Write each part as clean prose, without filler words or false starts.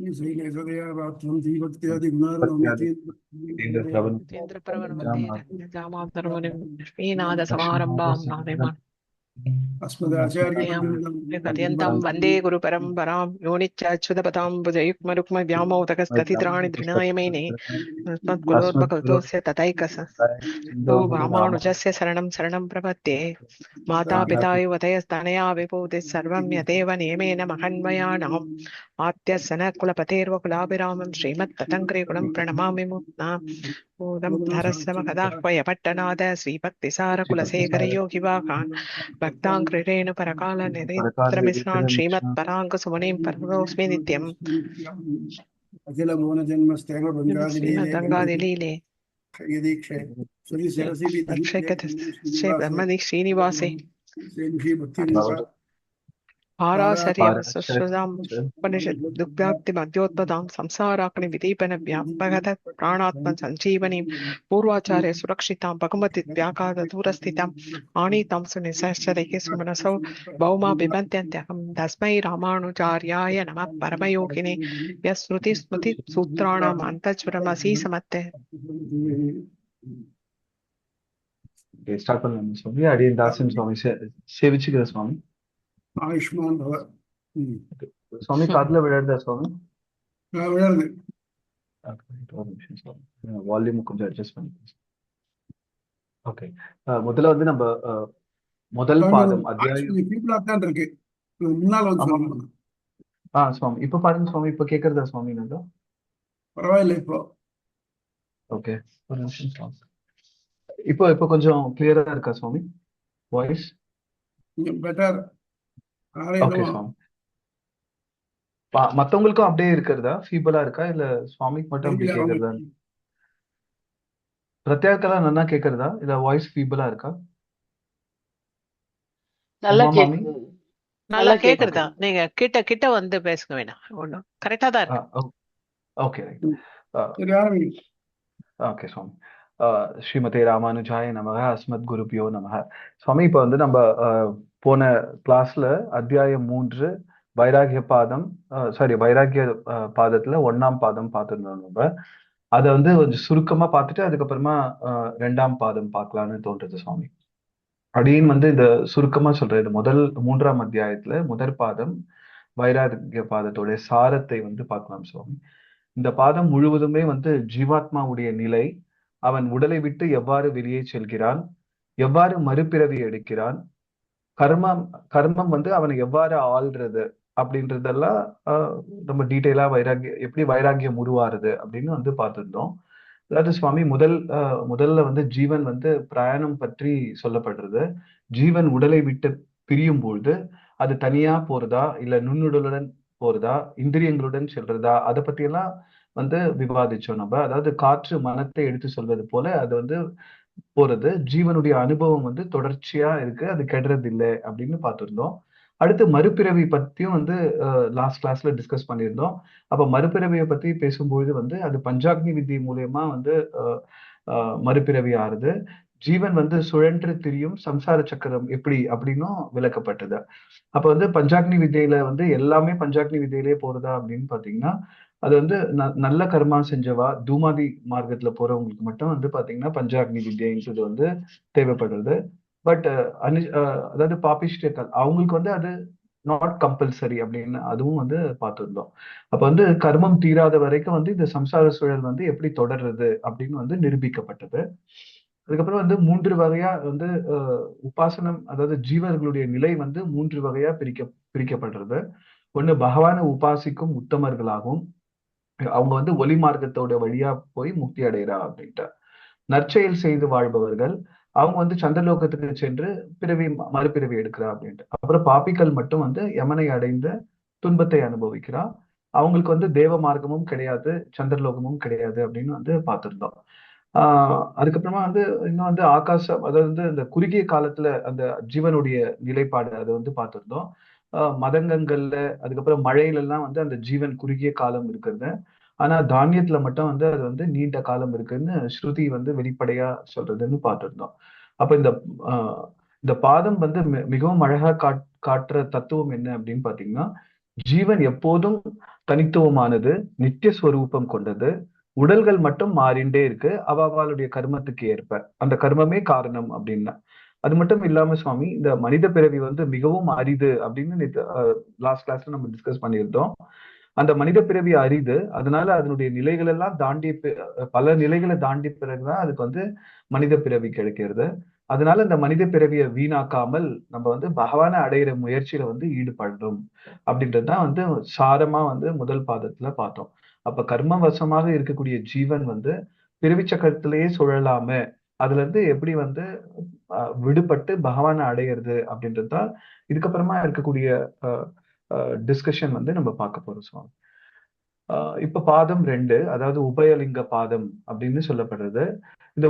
श्रीलेखदयापात्रं दीभक्त्यादिगुणार्णवं यतीन्द्र प्रवर वंदे जामातरमुनिं श्रीनाथ समारंभां नादेमन् पर्यन्तं वन्दे गुरुपरम्परां यो नित्याच्युतपदां भुजयुग्मरुक्मव्यामोदकस्तथित्राणि धृणाय मेने तत्कुलोद्भगवतोऽस्य तथैकसो रामानुजस्य शरणं शरणं प्रपद्ये मातापिता युवतयस्तनया विभूतिः सर्वं यदेव नियमेन महन्मयानाम् आद्यस्य न कुलपतेर्वकुलाभिरामं श्रीमत्ततङ्ग्रिकुलं प्रणमामि मुद्ना पूर्णं धरस्य मखदाह्वयपट्टनाद श्रीभक्तिसारकुलशेखरयोगिवाहान् भक्ताङ्कृतेन परकालनिरीत्रमिश्रान् श्रीमत्पराङ्कुसुमुनीं परमोऽस्मि नित्यम् श्रीमदङ्गादिलीले ब्रह्मदि श्रीनिवासे पाराशर्यं सुश्रुतां उपनिषद्दुग्धाब्धिमध्योद्भदां संसाराग्नि विदीपन व्यापगत प्राणात्म सञ्जीवनीं पूर्वाचार्य सुरक्षितां भगवति व्याघातदूरस्थिताम् आनीतां सुनिश्चरैः सुमनसौ भौमा बिबन्त्यन्त्यहं तस्मै रामानुजार्याय नमः परमयोगिने यस्मृतिस्मृतिसूत्राणाम् अन्तःज्वरमसि समत्ते ஸ்டார்ட் பண்ணலாம் சுவாமி. அடியேன் தாசன் சுவாமி சேவிச்சுக்கிற சுவாமி. ஆயுஷ்மான் பவ. சுவாமி காதுல விளையாடுதா சுவாமி? விளையாடுது. ஒரு நிமிஷம் சுவாமி, வால்யூம் கொஞ்சம் அட்ஜஸ்ட் பண்ணிக்கலாம். ஓகே, முதல்ல வந்து நம்ம முதல் பாதம் அத்தியாயம் இருக்கு. முன்னால வந்து சுவாமி இப்ப பாருங்க சுவாமி, இப்ப கேக்குறதா சுவாமி? நல்லா பரவாயில்ல இப்போ. ஓகே, ஒரு நிமிஷம் சுவாமி. இப்போ கொஞ்சம் கிளியரா இருக்கா சுவாமி வாய்ஸ்? பெட்டர். ஓகே சுவாமி. மத்தவங்களுக்கும் அப்படியே இருக்கிறதா? ஃபீபலா இருக்கா இல்ல சுவாமிக்கு மட்டும் அப்படி கேக்குறதா? பிரத்யாக்கெல்லாம் நல்லா கேக்குறதா இல்ல வாய்ஸ் ஃபீபலா இருக்கா? நல்லா கேக்குறதா? நீங்க கிட்ட கிட்ட வந்து பேசுங்க, வேணாம் ஒண்ணும் கரெக்டா தான் இருக்கு. ஓகே ஓகே சுவாமி. ஸ்ரீமதே ராமானுஜாய நமக, அஸ்மத் குருபியோ நமக. சுவாமி இப்போ வந்து நம்ம போன கிளாஸ்ல அத்தியாயம் 3 வைராகிய பாதம் வைராகிய பாதத்துல 1ஆம் பாதம் பார்த்துருந்தோம். நம்ம அதை வந்து கொஞ்சம் சுருக்கமா பார்த்துட்டு அதுக்கப்புறமா 2ஆம் பாதம் பார்க்கலான்னு தோன்றது சுவாமி. அப்படின்னு வந்து இந்த சுருக்கமா சொல்றது, முதல் 3ஆம் அத்தியாயத்துல முதற் பாதம் வைராகிய பாதத்தோடைய சாரத்தை வந்து பார்க்கலாம் சுவாமி. இந்த பாதம் முழுவதுமே வந்து ஜீவாத்மாவுடைய நிலை, அவன் உடலை விட்டு எவ்வாறு வெளியே செல்கிறான், எவ்வாறு மறுபிறவி எடுக்கிறான், கர்மம் வந்து அவனை எவ்வாறு ஆள்றது அப்படின்றதெல்லாம் ரொம்ப டீட்டெயிலா எப்படி வைராகியம் உருவாருது அப்படின்னு வந்து பார்த்துருந்தோம். அதாவது சுவாமி முதல்ல வந்து ஜீவன் வந்து பிரயாணம் பற்றி சொல்லப்படுறது. ஜீவன் உடலை விட்டு பிரியும் பொழுது அது தனியா போறதா இல்ல நுண்ணுடலுடன் போறதா இந்திரியங்களுடன் செல்றதா, அதை பத்தி எல்லாம் வந்து விவாதிச்சோம் நம்ம. அதாவது காற்று மனத்தை எடுத்து சொல்வது போல அது வந்து போறது. ஜீவனுடைய அனுபவம் வந்து தொடர்ச்சியா இருக்கு, அது கெடுறது இல்லை அப்படின்னு பார்த்திருந்தோம். அடுத்து மறுபிறவி பத்தியும் வந்து லாஸ்ட் கிளாஸ்ல டிஸ்கஸ் பண்ணியிருந்தோம். அப்ப மறுபிறவியை பத்தி பேசும்போது வந்து அது பஞ்சாக்னி வித்தி மூலியமா வந்து மறுபிறவி ஆறுது. ஜீவன் வந்து சுழன்று திரியும் சம்சார சக்கரம் எப்படி அப்படின்னும் விளக்கப்பட்டது. அப்ப வந்து பஞ்சாக்னி வித்தையில வந்து எல்லாமே பஞ்சாக்னி வித்தையிலே போறதா அப்படின்னு பாத்தீங்கன்னா, அது வந்து நல்ல கர்மா செஞ்சவா தூமாதி மார்க்கத்துல போறவங்களுக்கு மட்டும் வந்து பாத்தீங்கன்னா பஞ்சாக்னி வித்யன்றது வந்து தேவைப்படுறது. பட் அதாவது பாபிஷ்டர்கள் அவங்களுக்கு வந்து அது நாட் கம்பல்சரி அப்படின்னு அதுவும் வந்து பார்த்துருந்தோம். அப்ப வந்து கர்மம் தீராத வரைக்கும் வந்து இந்த சம்சார சூழல் வந்து எப்படி தொடர்றது அப்படின்னு வந்து நிரூபிக்கப்பட்டது. அதுக்கப்புறம் வந்து 3 வகையா வந்து உபாசனம், அதாவது ஜீவர்களுடைய நிலை வந்து 3 வகையா பிரிக்கப்படுறது. ஒண்ணு பகவானை உபாசிக்கும் உத்தமர்களாகவும் அவங்க வந்து ஒளி மார்க்கத்தோட வழியா போய் முக்தி அடைகிறா அப்படின்ட்டு. நற்செயல் செய்து வாழ்பவர்கள் அவங்க வந்து சந்திரலோகத்துக்கு சென்று மறுபிறவி எடுக்கிறா அப்படின்ட்டு. அப்புறம் பாப்பிகள் மட்டும் வந்து யமனை அடைந்த துன்பத்தை அனுபவிக்கிறா. அவங்களுக்கு வந்து தேவ மார்க்கமும் கிடையாது, சந்திரலோகமும் கிடையாது அப்படின்னு வந்து பார்த்திருந்தோம். அதுக்கப்புறமா வந்து இன்னும் வந்து ஆகாசம், அதாவது வந்து இந்த குறுகிய காலத்துல அந்த ஜீவனுடைய நிலைப்பாடு அதை வந்து பார்த்திருந்தோம். மதங்கங்கள்ல அதுக்கப்புறம் மழையில எல்லாம் வந்து அந்த ஜீவன் குறுகிய காலம் இருக்கிறது. ஆனா தானியத்துல மட்டும் வந்து அது வந்து நீண்ட காலம் இருக்குன்னு ஸ்ருதி வந்து வெளிப்படையா சொல்றதுன்னு பார்த்திருந்தோம். அப்ப இந்த பாதம் வந்து மிகவும் அழகா காட்டுற தத்துவம் என்ன அப்படின்னு பாத்தீங்கன்னா, ஜீவன் எப்போதும் தனித்துவமானது, நித்திய ஸ்வரூபம் கொண்டது. உடல்கள் மட்டும் மாறிண்டே இருக்கு அவளுடைய கர்மத்துக்கு ஏற்ப. அந்த கர்மமே காரணம் அப்படின்னா. அது மட்டும் இல்லாம சுவாமி, இந்த மனித பிறவி வந்து மிகவும் அரிது அப்படின்னு லாஸ்ட் கிளாஸ்ல நம்ம டிஸ்கஸ் பண்ணியிருந்தோம். அந்த மனித பிறவி அரிது. அதனால அதனுடைய நிலைகள் எல்லாம் தாண்டி பல நிலைகளை தாண்டி பிறகுதான் அதுக்கு வந்து மனித பிறவி கிடைக்கிறது. அதனால இந்த மனித பிறவியை வீணாக்காமல் நம்ம வந்து பகவானை அடையிற முயற்சியில வந்து ஈடுபடணும் அப்படின்றதுதான் வந்து சாரமா வந்து முதல் பாதத்துல பார்த்தோம். அப்ப கர்மவசமாக இருக்கக்கூடிய ஜீவன் வந்து பிறவி சக்கரத்திலேயே சுழலாம அதுல இருந்து எப்படி வந்து விடுபட்டு பகவானை அடையிறது அப்படின்றதுதான் இதுக்கப்புறமா இருக்கக்கூடிய டிஸ்கஷன் வந்து நம்ம பார்க்க போறோம் சுவாமி. இப்ப பாதம் 2, அதாவது உபயலிங்க பாதம் அப்படின்னு சொல்லப்படுறது. இந்த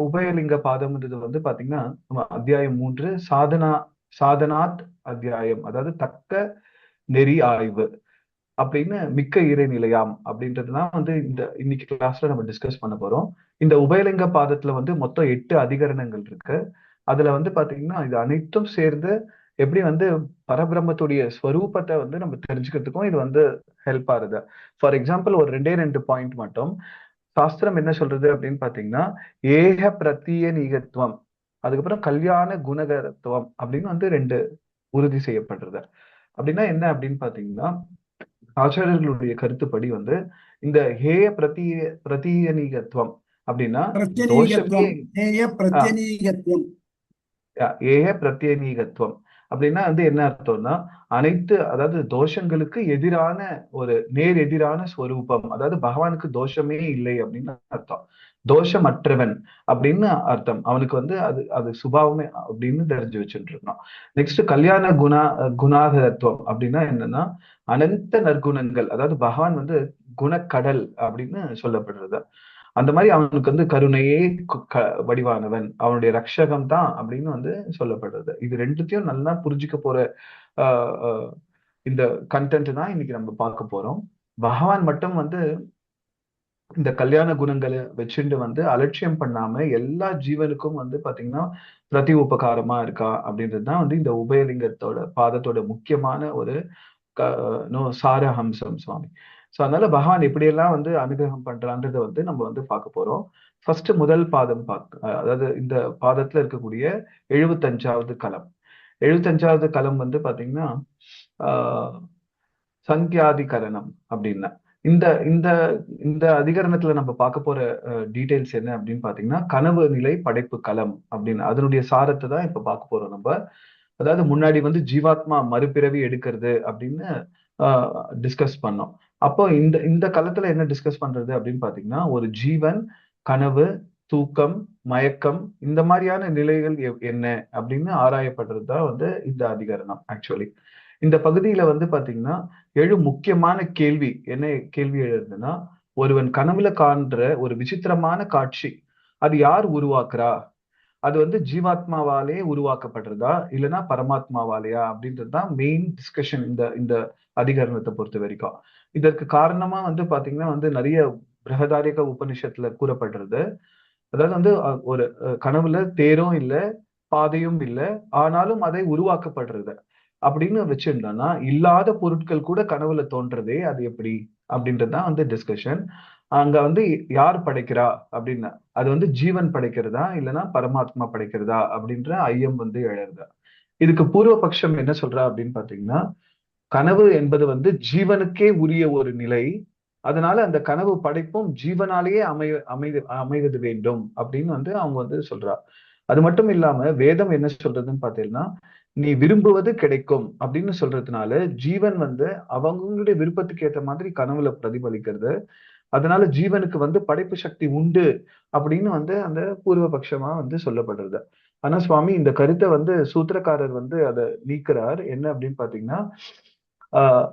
உபயலிங்க பாதம்ன்றது வந்து பாத்தீங்கன்னா நம்ம அத்தியாயம் 3 சாதனாத் அத்தியாயம், அதாவது தக்க நெறி ஆய்வு அப்படின்னு மிக்க இறைநிலையாம் அப்படின்றதுதான் வந்து இந்த இன்னைக்கு கிளாஸ்ல நம்ம டிஸ்கஸ் பண்ண போறோம். இந்த உபயலிங்க பாதத்துல வந்து மொத்தம் 8 அதிகரணங்கள் இருக்கு. அதுல வந்து பாத்தீங்கன்னா இது அனைத்தும் சேர்ந்து எப்படி வந்து பரபிரம்மத்துடைய ஸ்வரூபத்தை வந்து நம்ம தெரிஞ்சுக்கிறதுக்கும் இது வந்து ஹெல்ப் ஆகுது. ஃபார் எக்ஸாம்பிள் ஒரு 2 பாயிண்ட் மட்டும். சாஸ்திரம் என்ன சொல்றது அப்படின்னு பாத்தீங்கன்னா, ஏக பிரத்தியநீகத்துவம், அதுக்கப்புறம் கல்யாண குணகரத்துவம் அப்படின்னு வந்து 2 உறுதி செய்யப்படுறது. அப்படின்னா என்ன அப்படின்னு பாத்தீங்கன்னா, ஆச்சாரியர்களுடைய கருத்துப்படி வந்து இந்த ஹேய பிரத்தியநீகத்துவம் அப்படின்னா தோஷமே பிரத்யநீகத்துவம், நேய பிரத்யநீகத்துவம். ஏக பிரத்யநீகத்துவம் அப்படின்னா வந்து என்ன அர்த்தம்னா, அதாவது தோஷங்களுக்கு எதிரான ஒரு நேர் எதிரான ஸ்வரூபம், அதாவது பகவானுக்கு தோஷமே இல்லை அப்படின்னு அர்த்தம். தோஷமற்றவன் அப்படின்னு அர்த்தம். அவனுக்கு வந்து அது அது சுபாவமே அப்படின்னு தெரிஞ்சு வச்சுட்டு இருக்கணும். நெக்ஸ்ட் கல்யாண குணாகரத்துவம் அப்படின்னா என்னன்னா, அனந்த நற்குணங்கள், அதாவது பகவான் வந்து குணக்கடல் அப்படின்னு சொல்லப்படுறது. அந்த மாதிரி அவனுக்கு வந்து கருணையே வடிவானவன், அவனுடைய ரக்ஷகம் தான் அப்படின்னு வந்து சொல்லப்படுறது. இது ரெண்டுத்தையும் நல்லா புரிஞ்சுக்க போற இந்த கண்டென்ட் தான் இன்னைக்கு நம்ம பார்க்க போறோம். பகவான் மட்டும் வந்து இந்த கல்யாண குணங்களை வச்சுட்டு வந்து அலட்சியம் பண்ணாம எல்லா ஜீவனுக்கும் வந்து பாத்தீங்கன்னா பிரதி உபகாரமா இருக்கா அப்படின்றதுதான் வந்து இந்த உபயலிங்கத்தோட பாதத்தோட முக்கியமான ஒரு சாரஹம்சம் சுவாமி. சோ அதனால பகவான் எப்படியெல்லாம் வந்து அனுகிரகம் பண்றான்றத வந்து நம்ம வந்து பார்க்க போறோம். ஃபர்ஸ்ட் முதல் பாதம் அதாவது இந்த பாதத்துல இருக்கக்கூடிய 75வது களம். 75வது களம் வந்து பாத்தீங்கன்னா சங்கியாதிகரணம் அப்படின்னா இந்த இந்த இந்த அதிகரணத்துல நம்ம பார்க்க போற டீடைல்ஸ் என்ன அப்படின்னு பாத்தீங்கன்னா, கனவு நிலை படைப்பு களம் அப்படின்னு அதனுடைய சாரத்தை தான் இப்ப பார்க்க போறோம் நம்ம. அதாவது முன்னாடி வந்து ஜீவாத்மா மறுபிறவி எடுக்கிறது அப்படின்னு டிஸ்கஸ் பண்ணோம். அப்போ இந்த இந்த களத்துல என்ன டிஸ்கஸ் பண்றது அப்படின்னு பாத்தீங்கன்னா, ஒரு ஜீவன் கனவு, தூக்கம், மயக்கம் இந்த மாதிரியான நிலைகள் என்ன அப்படின்னு ஆராயப்படுறது தான் வந்து இந்த அதிகரணம். ஆக்சுவலி இந்த பகுதியில வந்து பாத்தீங்கன்னா 7 முக்கியமான கேள்வி என்ன கேள்வி எழுதுன்னா, ஒருவன் கனவுல காண்ற ஒரு விசித்திரமான காட்சி அது யார் உருவாக்குறா? அது வந்து ஜீவாத்மாவாலே உருவாக்கப்படுறதா இல்லைன்னா பரமாத்மாவாலையா அப்படின்றதுதான் மெயின் டிஸ்கஷன் இந்த இந்த அதிகரணத்தை பொறுத்த வரைக்கும். இதற்கு காரணமா வந்து பாத்தீங்கன்னா வந்து நிறைய பிரகதாரிக உபனிஷத்துல கூறப்படுறது. அதாவது வந்து ஒரு கனவுல தேரும் இல்லை, பாதையும் இல்லை, ஆனாலும் அதை உருவாக்கப்படுறது அப்படின்னு வச்சிருந்தோம்னா, இல்லாத பொருட்கள் கூட கனவுல தோன்றதே அது எப்படி அப்படின்றதுதான் வந்து டிஸ்கஷன். அங்க வந்து யார் படைக்கிறா அப்படின்னா, அது வந்து ஜீவன் படைக்கிறதா இல்லைன்னா பரமாத்மா படைக்கிறதா அப்படின்ற ஐயம் வந்து எழறதா. இதுக்கு பூர்வபக்ஷம் என்ன சொல்றா அப்படின்னு பாத்தீங்கன்னா, கனவு என்பது வந்து ஜீவனுக்கே உரிய ஒரு நிலை. அதனால அந்த கனவு படைப்பும் ஜீவனாலேயே அமைவது வேண்டும் அப்படின்னு வந்து அவங்க வந்து சொல்றா. அது மட்டும் இல்லாம வேதம் என்ன சொல்றதுன்னு பாத்தீங்கன்னா, நீ விரும்புவது கிடைக்கும் அப்படின்னு சொல்றதுனால ஜீவன் வந்து அவங்களுடைய விருப்பத்துக்கு ஏற்ற மாதிரி கனவுல பிரதிபலிக்கிறது. அதனால ஜீவனுக்கு வந்து படைப்பு சக்தி உண்டு அப்படின்னு வந்து அந்த பூர்வபக்ஷமா வந்து சொல்லப்படுறது. ஆனா சுவாமி இந்த கருத்தை வந்து சூத்திரக்காரர் வந்து அதை நீக்கிறார். என்ன அப்படின்னு பாத்தீங்கன்னா, ஆஹ்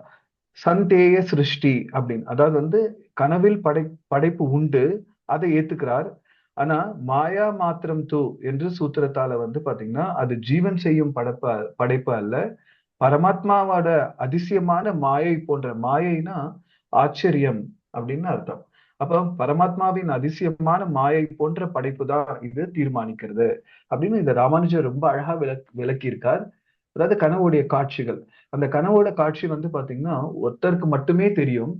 சந்தேய சிருஷ்டி அப்படின்னு, அதாவது வந்து கனவில் படைப்பு உண்டு, அதை ஏத்துக்கிறார். ஆனா மாயா மாத்திரம் தூ என்று சூத்திரத்தால வந்து பாத்தீங்கன்னா அது ஜீவன் செய்யும் படைப்பு அல்ல, பரமாத்மாவோட அதிசயமான மாயை போன்ற, மாயைனா ஆச்சரியம் அப்படின்னு அர்த்தம். அப்ப பரமாத்மாவின் அதிசயமான மாயை போன்ற படைப்பு தான் இது தீர்மானிக்கிறது அப்படின்னு இந்த ராமானுஜர் ரொம்ப அழகா விளக்கியிருக்கார். அதாவது கனவுடைய காட்சிகள். அந்த கனவோட காட்சி வந்து பாத்தீங்கன்னா ஒருத்தருக்கு மட்டுமே தெரியும்.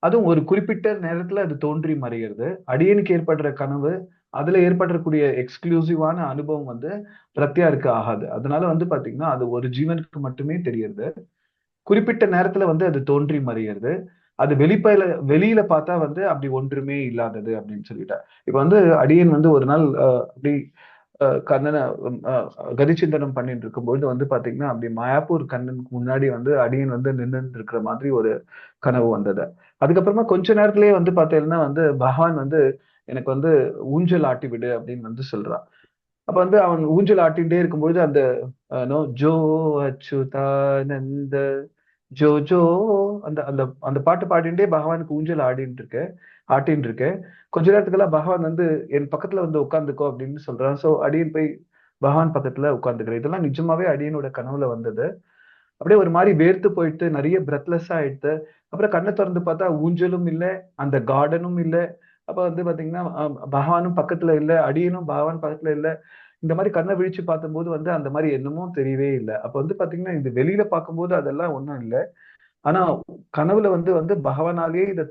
அதுவும் ஒரு குறிப்பிட்ட நேரத்துல அது தோன்றி மறைகிறது. அடியனுக்கு ஏற்படுற கனவு, அதுல ஏற்படக்கூடிய எக்ஸ்க்ளூசிவான அனுபவம் வந்து பிரத்யாருக்கு ஆகாது. அதனால வந்து பாத்தீங்கன்னா அது ஒரு ஜீவனுக்கு மட்டுமே தெரியறது. குறிப்பிட்ட நேரத்துல வந்து அது தோன்றி மறைகிறது. அது வெளியில பார்த்தா வந்து அப்படி ஒன்றுமே இல்லாதது அப்படின்னு சொல்லிட்டேன். இப்ப வந்து அடியேன் வந்து ஒரு நாள் அப்படி கண்ணனை கதிச்சிந்தனம் பண்ணிட்டு இருக்கும்போது வந்து பாத்தீங்கன்னா அப்படி மாயாப்பூர் கண்ணனுக்கு முன்னாடி வந்து அடியன் வந்து நின்று இருக்கிற மாதிரி ஒரு கனவு வந்தது. அதுக்கப்புறமா கொஞ்ச நேரத்திலேயே வந்து பாத்தீங்கன்னா வந்து பகவான் வந்து எனக்கு வந்து ஊஞ்சல் ஆட்டி விடு அப்படின்னு வந்து சொல்றான். அப்ப வந்து அவன் ஊஞ்சல் ஆட்டிகிட்டே இருக்கும்பொழுது அந்த ஜோ அச்சுதானந்த ஜோ ஜோ அந்த அந்த அந்த பாட்டு பாடிண்டே பகவானுக்கு ஊஞ்சல் ஆட்டின்னு இருக்கேன். கொஞ்ச நேரத்துக்கெல்லாம் பகவான் வந்து என் பக்கத்துல வந்து உட்கார்ந்துக்கோ அப்படின்னு சொல்றான். சோ அடியன் போய் பகவான் பக்கத்துல உட்கார்ந்துக்கிறேன். இதெல்லாம் நிஜமாவே அடியனோட கனவுல வந்தது. அப்படியே ஒரு மாதிரி வேர்த்து போயிட்டு நிறைய பிரெத்லெஸ்ஸா ஆயிடுத்து. அப்புறம் கண்ணை திறந்து பார்த்தா ஊஞ்சலும் இல்லை, அந்த கார்டனும் இல்லை. அப்ப வந்து பாத்தீங்கன்னா பகவானும் பக்கத்துல இல்லை, அடியனும் பகவான் பக்கத்துல இல்லை. இந்த மாதிரி கண்ணை விழிச்சு பார்க்கும்போது வந்து அந்த மாதிரி என்னமோ தெரியவே இல்லை. அப்ப வந்து பாத்தீங்கன்னா இது வெளியில பார்க்கும்போது அதெல்லாம் ஒண்ணும் இல்லை. ஆனா கனவுல வந்து வந்து பகவானாலேயே இதை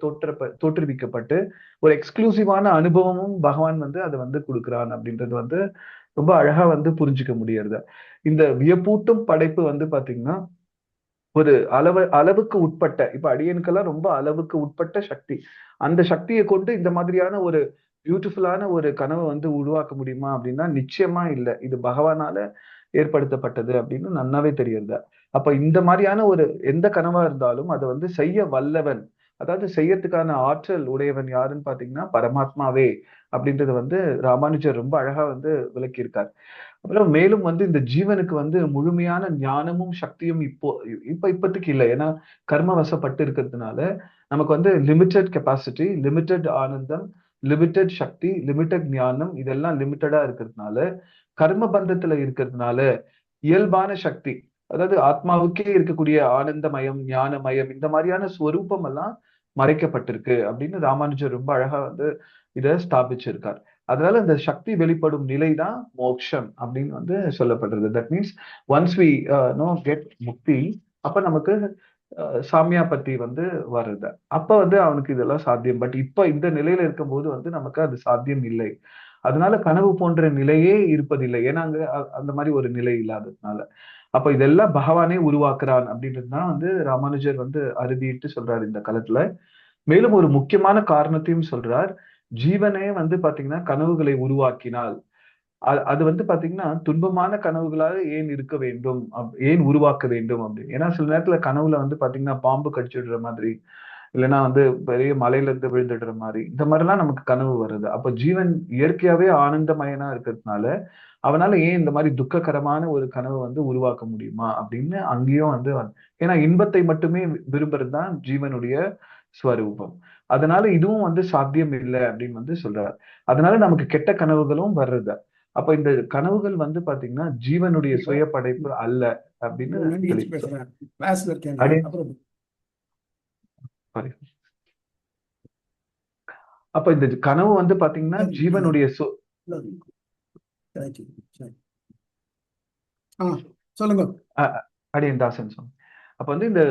தோற்றுவிக்கப்பட்டு ஒரு எக்ஸ்க்ளூசிவான அனுபவமும் பகவான் வந்து அதை வந்து கொடுக்குறான் அப்படின்றது வந்து ரொம்ப அழகா வந்து புரிஞ்சுக்க முடியறது. இந்த வியப்பூட்டும் படைப்பு வந்து பாத்தீங்கன்னா ஒரு அளவுக்கு உட்பட்ட, இப்ப அடியனுக்கெல்லாம் ரொம்ப அளவுக்கு உட்பட்ட சக்தி. அந்த சக்தியை கொண்டு இந்த மாதிரியான ஒரு பியூட்டிஃபுல்லான ஒரு கனவை வந்து உருவாக்க முடியுமா அப்படின்னா நிச்சயமா இல்ல. இது பகவானால ஏற்படுத்தப்பட்டது அப்படின்னு நன்னாவே தெரியுது. அப்ப இந்த மாதிரியான ஒரு எந்த கனவா இருந்தாலும் அதை வந்து செய்ய வல்லவன், அதாவது செய்யறதுக்கான ஆற்றல் உடையவன் யாருன்னு பாத்தீங்கன்னா பரமாத்மாவே அப்படின்றது வந்து ராமானுஜர் ரொம்ப அழகா வந்து விளக்கியிருக்கார். அப்புறம் மேலும் வந்து இந்த ஜீவனுக்கு வந்து முழுமையான ஞானமும் சக்தியும் இப்போதைக்கு இல்லை. ஏன்னா கர்ம வசப்பட்டு இருக்கிறதுனால நமக்கு வந்து லிமிட்டெட் கெப்பாசிட்டி, லிமிட்டெட் ஆனந்தம், லிமிட்டெட் சக்தி, லிமிட்டெட் ஞானம், இதெல்லாம் லிமிட்டடா இருக்கிறதுனால கர்ம பந்தத்துல இருக்கிறதுனால இயல்பான சக்தி, அதாவது ஆத்மாவுக்கே இருக்கக்கூடிய ஆனந்தமயம், ஞானமயம், இந்த மாதிரியான ஸ்வரூபம் எல்லாம் மறைக்கப்பட்டிருக்கு அப்படின்னு ராமானுஜர் ரொம்ப அழகா வந்து இதை ஸ்தாபிச்சிருக்கார். அதனால இந்த சக்தி வெளிப்படும் நிலைதான் மோக்ஷம் அப்படின்னு வந்து சொல்லப்படுறது. That means once we know get முக்தி, அப்ப நமக்கு சாமியா பத்தி வந்து வருது. அப்ப வந்து அவனுக்கு இதெல்லாம் சாத்தியம். பட் இப்ப இந்த நிலையில இருக்கும்போது வந்து நமக்கு அது சாத்தியம் இல்லை. அதனால கனவு போன்ற நிலையே இருப்பதில்லை. ஏன்னா அங்க அந்த மாதிரி ஒரு நிலை இல்லாததுனால. அப்ப இதெல்லாம் பகவானே உருவாக்குறான் அப்படின்றதுதான் வந்து ராமானுஜர் வந்து அறுதிட்டு சொல்றாரு இந்த காலத்துல. மேலும் ஒரு முக்கியமான காரணத்தையும் சொல்றார். ஜீவனே வந்து பாத்தீங்கன்னா கனவுகளை உருவாக்கினால் அது வந்து பாத்தீங்கன்னா துன்பமான கனவுகளாக ஏன் இருக்க வேண்டும், ஏன் உருவாக்க வேண்டும் அப்படின்னு. ஏன்னா சில நேரத்துல கனவுல வந்து பாத்தீங்கன்னா பாம்பு கடிச்சிடுற மாதிரி, இல்லைன்னா வந்து பெரிய மலையில இருந்து விழுந்துடுற மாதிரி, இந்த மாதிரி எல்லாம் நமக்கு கனவு வருது. அப்ப ஜீவன் இயற்கையாவே ஆனந்தமயனா இருக்கிறதுனால அவனால ஏன் இந்த மாதிரி துக்ககரமான ஒரு கனவை வந்து உருவாக்க முடியுமா அப்படின்னு அங்கேயும் வந்து ஏன்னா இன்பத்தை மட்டுமே விரும்புறதுதான் ஜீவனுடைய ஸ்வரூபம். அதனால இதுவும் வந்து சாத்தியம் இல்லை அப்படின்னு வந்து சொல்றாரு. அதனால நமக்கு கெட்ட கனவுகளும் வர்றது. அப்ப இந்த கனவுகள் வந்து பாத்தீங்கன்னா ஜீவனுடைய சுய படைப்பு அல்ல அப்படின்னு பேசுறேன். கிளாஸ்ல இருக்கேன். அப்புறம் அப்ப இந்த கனவு வந்து பாத்தீங்கன்னா ஜீவனுடைய சொல்லுங்க. அடியன் தாசன் சொன்ன. அப்ப வந்து இந்த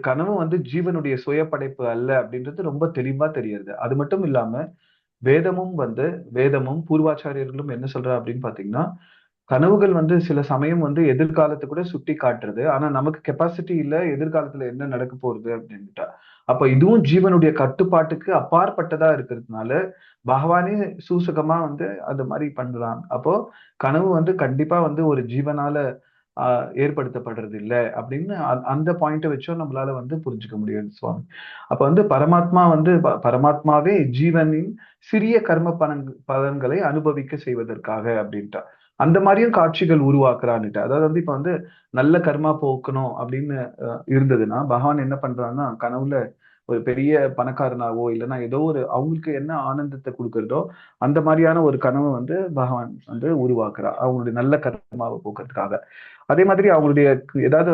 கனவு வந்து ஜீவனுடைய சுய படைப்பு அல்ல அப்படின்றது ரொம்ப தெளிவா தெரியுது. அது மட்டும் இல்லாம வேதமும் பூர்வாச்சாரியர்களும் என்ன சொல்றா அப்படின்னு பாத்தீங்கன்னா கனவுகள் வந்து சில சமயம் வந்து எதிர்காலத்தை கூட சுட்டி காட்டுறது. ஆனா நமக்கு கெப்பாசிட்டி இல்ல எதிர்காலத்துல என்ன நடக்க போறது அப்படின்ட்டா. அப்ப இதுவும் ஜீவனுடைய கட்டுப்பாட்டுக்கு அப்பாற்பட்டதா இருக்கிறதுனால பகவானே சூசகமா வந்து அது மாதிரி பண்றான். அப்போ கனவு வந்து கண்டிப்பா வந்து ஒரு ஜீவனால ஏற்படுத்தப்படுறது இல்லை அப்படின்னு அந்த பாயிண்ட வச்சும் நம்மளால வந்து புரிஞ்சுக்க முடியாது சுவாமி. அப்ப வந்து பரமாத்மாவே ஜீவனின் சிறிய கர்ம பலன்களை அனுபவிக்க செய்வதற்காக அப்படின்ட்டா. அந்த மாதிரியும் காட்சிகள் உருவாக்குறான்னுட்டு. அதாவது வந்து இப்ப வந்து நல்ல கர்மா போக்கணும் அப்படின்னு இருந்ததுன்னா பகவான் என்ன பண்றான்னா கனவுல ஒரு பெரிய பணக்காரனாவோ இல்லைன்னா ஏதோ ஒரு அவங்களுக்கு என்ன ஆனந்தத்தை கொடுக்கறதோ அந்த மாதிரியான ஒரு கனவை வந்து பகவான் வந்து உருவாக்குறா அவங்களுடைய நல்ல கர்மாவை போக்குறதுக்காக. அதே மாதிரி அவங்களுடைய ஏதாவது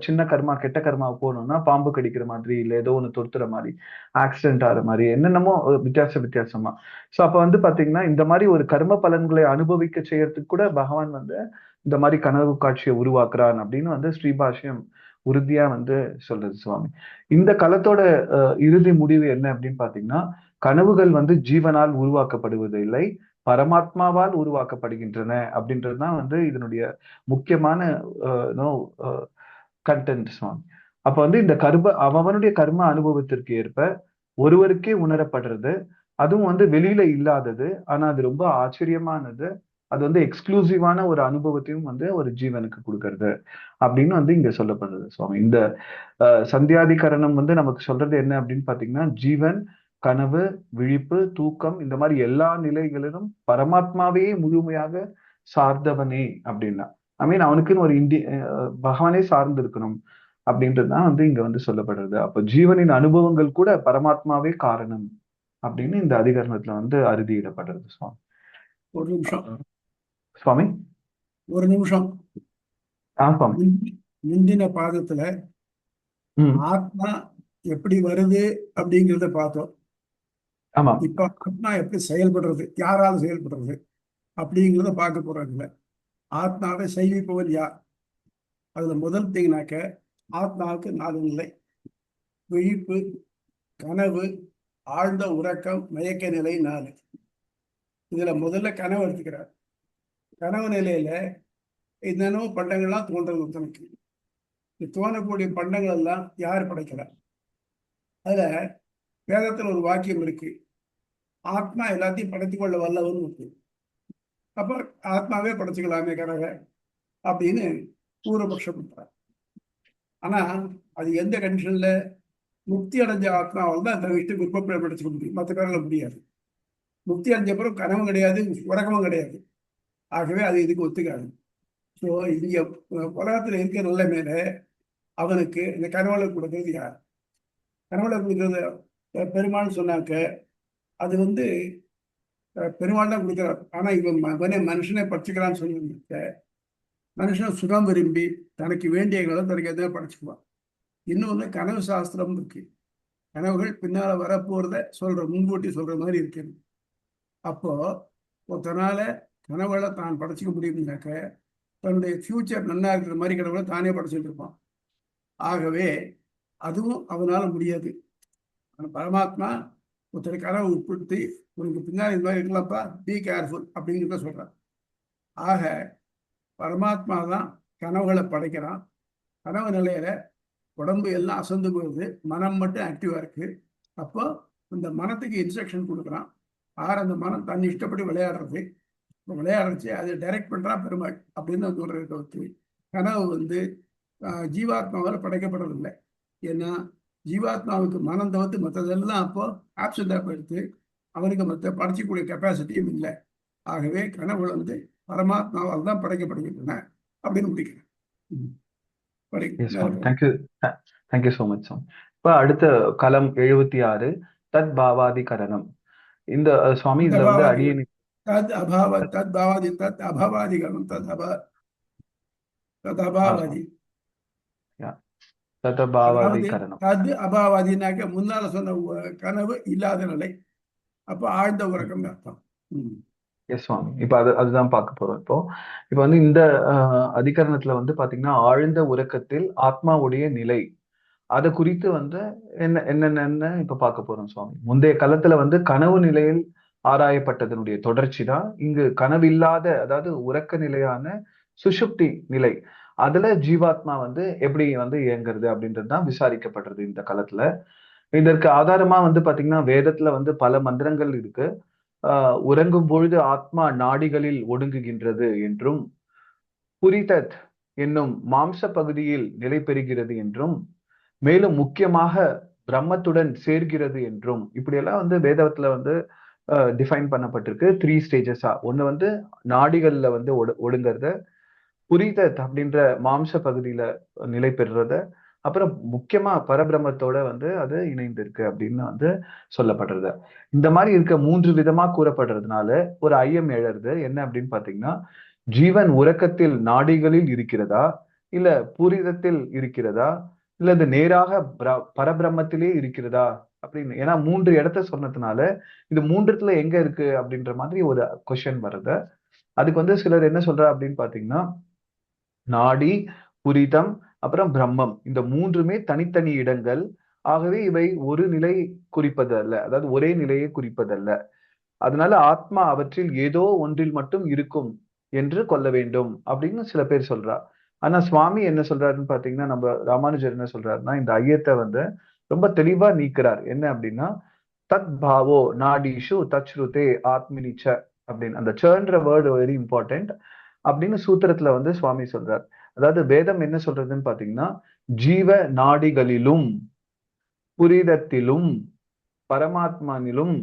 சின்ன கர்மா கெட்ட கர்மா போகணும்னா பாம்பு கடிக்கிற மாதிரி இல்ல ஏதோ ஒண்ணு தொடுத்துற மாதிரி ஆக்சிடென்ட் ஆகிற மாதிரி என்னென்னமோ வித்தியாசமா. சோ அப்ப வந்து பாத்தீங்கன்னா இந்த மாதிரி ஒரு கர்ம பலன்களை அனுபவிக்க செய்யறதுக்கு கூட பகவான் வந்து இந்த மாதிரி கனவு காட்சியை உருவாக்குறான் அப்படின்னு வந்து ஸ்ரீபாஷ்யம் உறுதியா வந்து சொல்றது சுவாமி. இந்த களத்தோட இறுதி முடிவு என்ன அப்படின்னு பாத்தீங்கன்னா, கனவுகள் வந்து ஜீவனால் உருவாக்கப்படுவது இல்லை, பரமாத்மாவால் உருவாக்கப்படுகின்றன அப்படின்றதுதான் வந்து இதனுடைய முக்கியமான கண்டென்ட் சுவாமி. அப்ப வந்து இந்த அவனுடைய கர்ம அனுபவத்திற்கு ஏற்ப ஒருவருக்கே உணரப்படுறது, அதுவும் வந்து வெளியில இல்லாதது, ஆனா அது ரொம்ப ஆச்சரியமானது, அது வந்து எக்ஸ்க்ளூசிவான ஒரு அனுபவத்தையும் வந்து ஒரு ஜீவனுக்கு கொடுக்கறது அப்படின்னு வந்து இங்க சொல்லப்படுறது சுவாமி. இந்த சந்தியாதிகரணம் வந்து நமக்கு சொல்றது என்ன அப்படின்னு பாத்தீங்கன்னா, ஜீவன் கனவு, விழிப்பு, தூக்கம் இந்த மாதிரி எல்லா நிலைகளிலும் பரமாத்மாவையே முழுமையாக சார்ந்தவனே அப்படின்னா, ஐ மீன் அவனுக்குன்னு ஒரு பகவானே சார்ந்து இருக்கணும் அப்படின்றதுதான் வந்து இங்க வந்து சொல்லப்படுறது. அப்ப ஜீவனின் அனுபவங்கள் கூட பரமாத்மாவே காரணம் அப்படின்னு இந்த அதிகரணத்துல வந்து அறுதியிடப்படுறது சுவாமி. ஒரு நிமிஷம் சுவாமி. ஒரு நிமிஷம். சுவாமி. முந்தின பாதத்துல ஆத்மா எப்படி வருது அப்படிங்கிறத பார்த்தோம். ஆமா. இப்ப ஆத்மா எப்படி செயல்படுறது, யாரால செயல்படுறது அப்படிங்கிறத பார்க்க போறாங்கல்ல. ஆத்மாவை செய்விப்பவர் யார்? அதுல முதல் தீங்கனாக்க ஆத்மாவுக்கு 4 நிலை: விழிப்பு, கனவு, ஆழ்ந்த உறக்கம், மயக்க நிலை 4. இதுல முதல்ல கனவு எடுத்துக்கிறார். கனவு நிலையில என்னென்னோ பண்டங்கள்லாம் தோன்றது ஒருத்தனுக்கு. தோணக்கூடிய பண்டங்கள் எல்லாம் யார் படைக்கிறார்? அதுல வேதத்துல ஒரு வாக்கியம் இருக்கு, ஆத்மா எல்லாத்தையும் படைத்துக் கொள்ள வல்லவன் இருக்கு. அப்ப ஆத்மாவே படைச்சுக்கலாமே கனவை அப்படின்னு பூர்வபக்ஷம் பண்றார். ஆனா அது எந்த கண்டிஷன்ல? முக்தி அடைஞ்ச ஆத்மாவால் தான் அந்த விஷயத்தை விருப்பப்பட படைச்சுக்க முடியும், மற்ற பேரால முடியாது. முக்தி அடைஞ்ச பிறகு கனவும் கிடையாது, உறக்கமும் கிடையாது. ஆகவே அது இதுக்கு ஒத்துக்காது. ஸோ இங்க உலகத்துல இருக்க நல்ல மேல அவனுக்கு இந்த கனவுல கொடுக்கறது யார்? கனவுல கொடுக்கறது பெருமாள்னு சொன்னாக்க அது வந்து பெருமாள் தான் கொடுக்குறார். ஆனா இவன் மனுஷனை படைச்சுக்கிறான்னு சொன்னாக்க மனுஷன் சுகம் விரும்பி தனக்கு வேண்டியகளை தனக்கு எதாவது படைச்சுக்குவான். இன்னொன்று கனவு சாஸ்திரம் இருக்கு. கனவுகள் பின்னால வரப்போறத முன்கூட்டி சொல்ற மாதிரி இருக்கு. அப்போ ஒருத்தனால கனவுகளை தான் படைச்சிக்க முடியும்னாக்க தன்னுடைய ஃபியூச்சர் நல்லா இருக்கிற மாதிரி கனவுகளை தானே படைச்சிட்டு இருப்பான். ஆகவே அதுவும் அவனால முடியாது. பரமாத்மா ஒருத்தர் கனவு உட்படுத்தி உனக்கு பின்னாடி இந்த மாதிரி இருக்கலாம்ப்பா, பி கேர்ஃபுல் அப்படிங்கிறத சொல்றான். ஆக பரமாத்மா தான் கனவுகளை படைக்கிறான். கனவு நிலையில உடம்பு எல்லாம் அசந்து போகுது, மனம் மட்டும் ஆக்டிவா இருக்கு. அப்போ இந்த மனத்துக்கு இன்ஸ்ட்ரக்ஷன் கொடுக்குறான். அந்த மனம் தன் இஷ்டப்படி விளையாடுறது. விளையாடுச்சு அதை டைரக்ட் பண்றான் பெருமாள் அப்படின்னு சொல்றது தவிர்த்து கனவு வந்து ஜீவாத்மாவால் படைக்கப்படவில்லை. ஏன்னா ஜீவாத்மாவுக்கு மனம் தவிர்த்து மற்றதெல்லாம் அப்போ ஆப்சண்டா போயிடுத்து, அவனுக்கு மற்ற படைச்சிக்கூடிய கெப்பாசிட்டியும் இல்லை. ஆகவே கனவுகள் வந்து பரமாத்மாவால் தான் படைக்கப்படுகின்றன அப்படின்னு முடிக்கிறேன். Thank you so much. இப்ப அடுத்த களம் 76 தத் பாவாதிகரணம். இந்த சுவாமி இதுல வந்து அடியேன் தத் பாவாதி தத் அபாவாதிகரணம். தத் அபாவாதி தத் பாவாதிகரணம். தத் அபாவாதினாக்க முன்னால சொன்ன கனவு இல்லாத நிலை. அப்ப ஆழ்ந்த உறக்கம் அர்த்தம். எஸ் சுவாமி. இப்ப அதுதான் பார்க்க போறோம். இப்ப வந்து இந்த அதிகரணத்துல வந்து பாத்தீங்கன்னா ஆழ்ந்த உறக்கத்தில் ஆத்மாவுடைய நிலை, அதை குறித்து வந்து என்னென்ன இப்ப பார்க்க போறோம் சுவாமி. முந்தைய காலத்துல வந்து கனவு நிலையில் ஆராயப்பட்டதனுடைய தொடர்ச்சி தான் இங்கு கனவு இல்லாத, அதாவது உறக்க நிலையான சுஷுப்தி நிலை, அதுல ஜீவாத்மா வந்து எப்படி வந்து இயங்குறது அப்படின்றதுதான் விசாரிக்கப்படுறது இந்த காலத்துல. இதற்கு ஆதாரமா வந்து பாத்தீங்கன்னா வேதத்துல வந்து பல மந்திரங்கள் இருக்கு. உறங்கும் பொழுது ஆத்மா நாடிகளில் ஒடுங்குகின்றது என்றும், புரிதத் என்னும் மாம்ச பகுதியில் நிலை பெறுகிறது என்றும், மேலும் முக்கியமாக பிரம்மத்துடன் சேர்கிறது என்றும், இப்படியெல்லாம் வந்து வேதத்துல வந்து டிஃபைன் பண்ணப்பட்டிருக்கு 3 ஸ்டேஜஸா. ஒண்ணு வந்து நாடிகள்ல வந்து ஒடுங்கிறத, புரிதத் அப்படின்ற மாம்ச பகுதியில நிலை பெறுறத, அப்புறம் முக்கியமா பரபிரம்மத்தோட வந்து அது இணைந்து இருக்கு அப்படின்னு வந்து சொல்லப்படுறது. இந்த மாதிரி இருக்க 3 விதமா கூறப்படுறதுனால ஒரு ஐயம் எழறது என்ன அப்படின்னு பாத்தீங்கன்னா, ஜீவன் உறக்கத்தில் நாடிகளில் இருக்கிறதா, இல்ல பூரிதத்தில் இருக்கிறதா, இல்ல இது நேராக பரபிரம்மத்திலே இருக்கிறதா அப்படின்னு. ஏன்னா 3 இடத்த சொன்னதுனால இது 3த்துல எங்க இருக்கு அப்படின்ற மாதிரி ஒரு கொஸ்டின் வருது. அதுக்கு வந்து சிலர் என்ன சொல்றா அப்படின்னு பாத்தீங்கன்னா, நாடி, புரிதம், அப்புறம் பிரம்மம், இந்த மூன்றுமே தனித்தனி இடங்கள். ஆகவே இவை ஒரு நிலை குறிப்பது அல்ல, அதாவது ஒரே நிலையை குறிப்பதல்ல. அதனால ஆத்மா அவற்றில் ஏதோ ஒன்றில் மட்டும் இருக்கும் என்று கொள்ள வேண்டும் அப்படின்னு சில பேர் சொல்றா. ஆனா சுவாமி என்ன சொல்றாருன்னு பாத்தீங்கன்னா, நம்ம ராமானுஜர் என்ன சொல்றாருன்னா, இந்த ஐயத்தை வந்து ரொம்ப தெளிவா நீக்கிறார். என்ன அப்படின்னா, தத் பாவோ நாடிஷு தச்ருதே ஆத்மினிச்ச அப்படின்னு, அந்த சன்ற வேர்டு வெரி இம்பார்ட்டன்ட் அப்படின்னு சூத்திரத்துல வந்து சுவாமி சொல்றார். அதாவது வேதம் என்ன சொல்றதுன்னு பாத்தீங்கன்னா, ஜீவ நாடிகளிலும் புரிதத்திலும் பரமாத்மானிலும்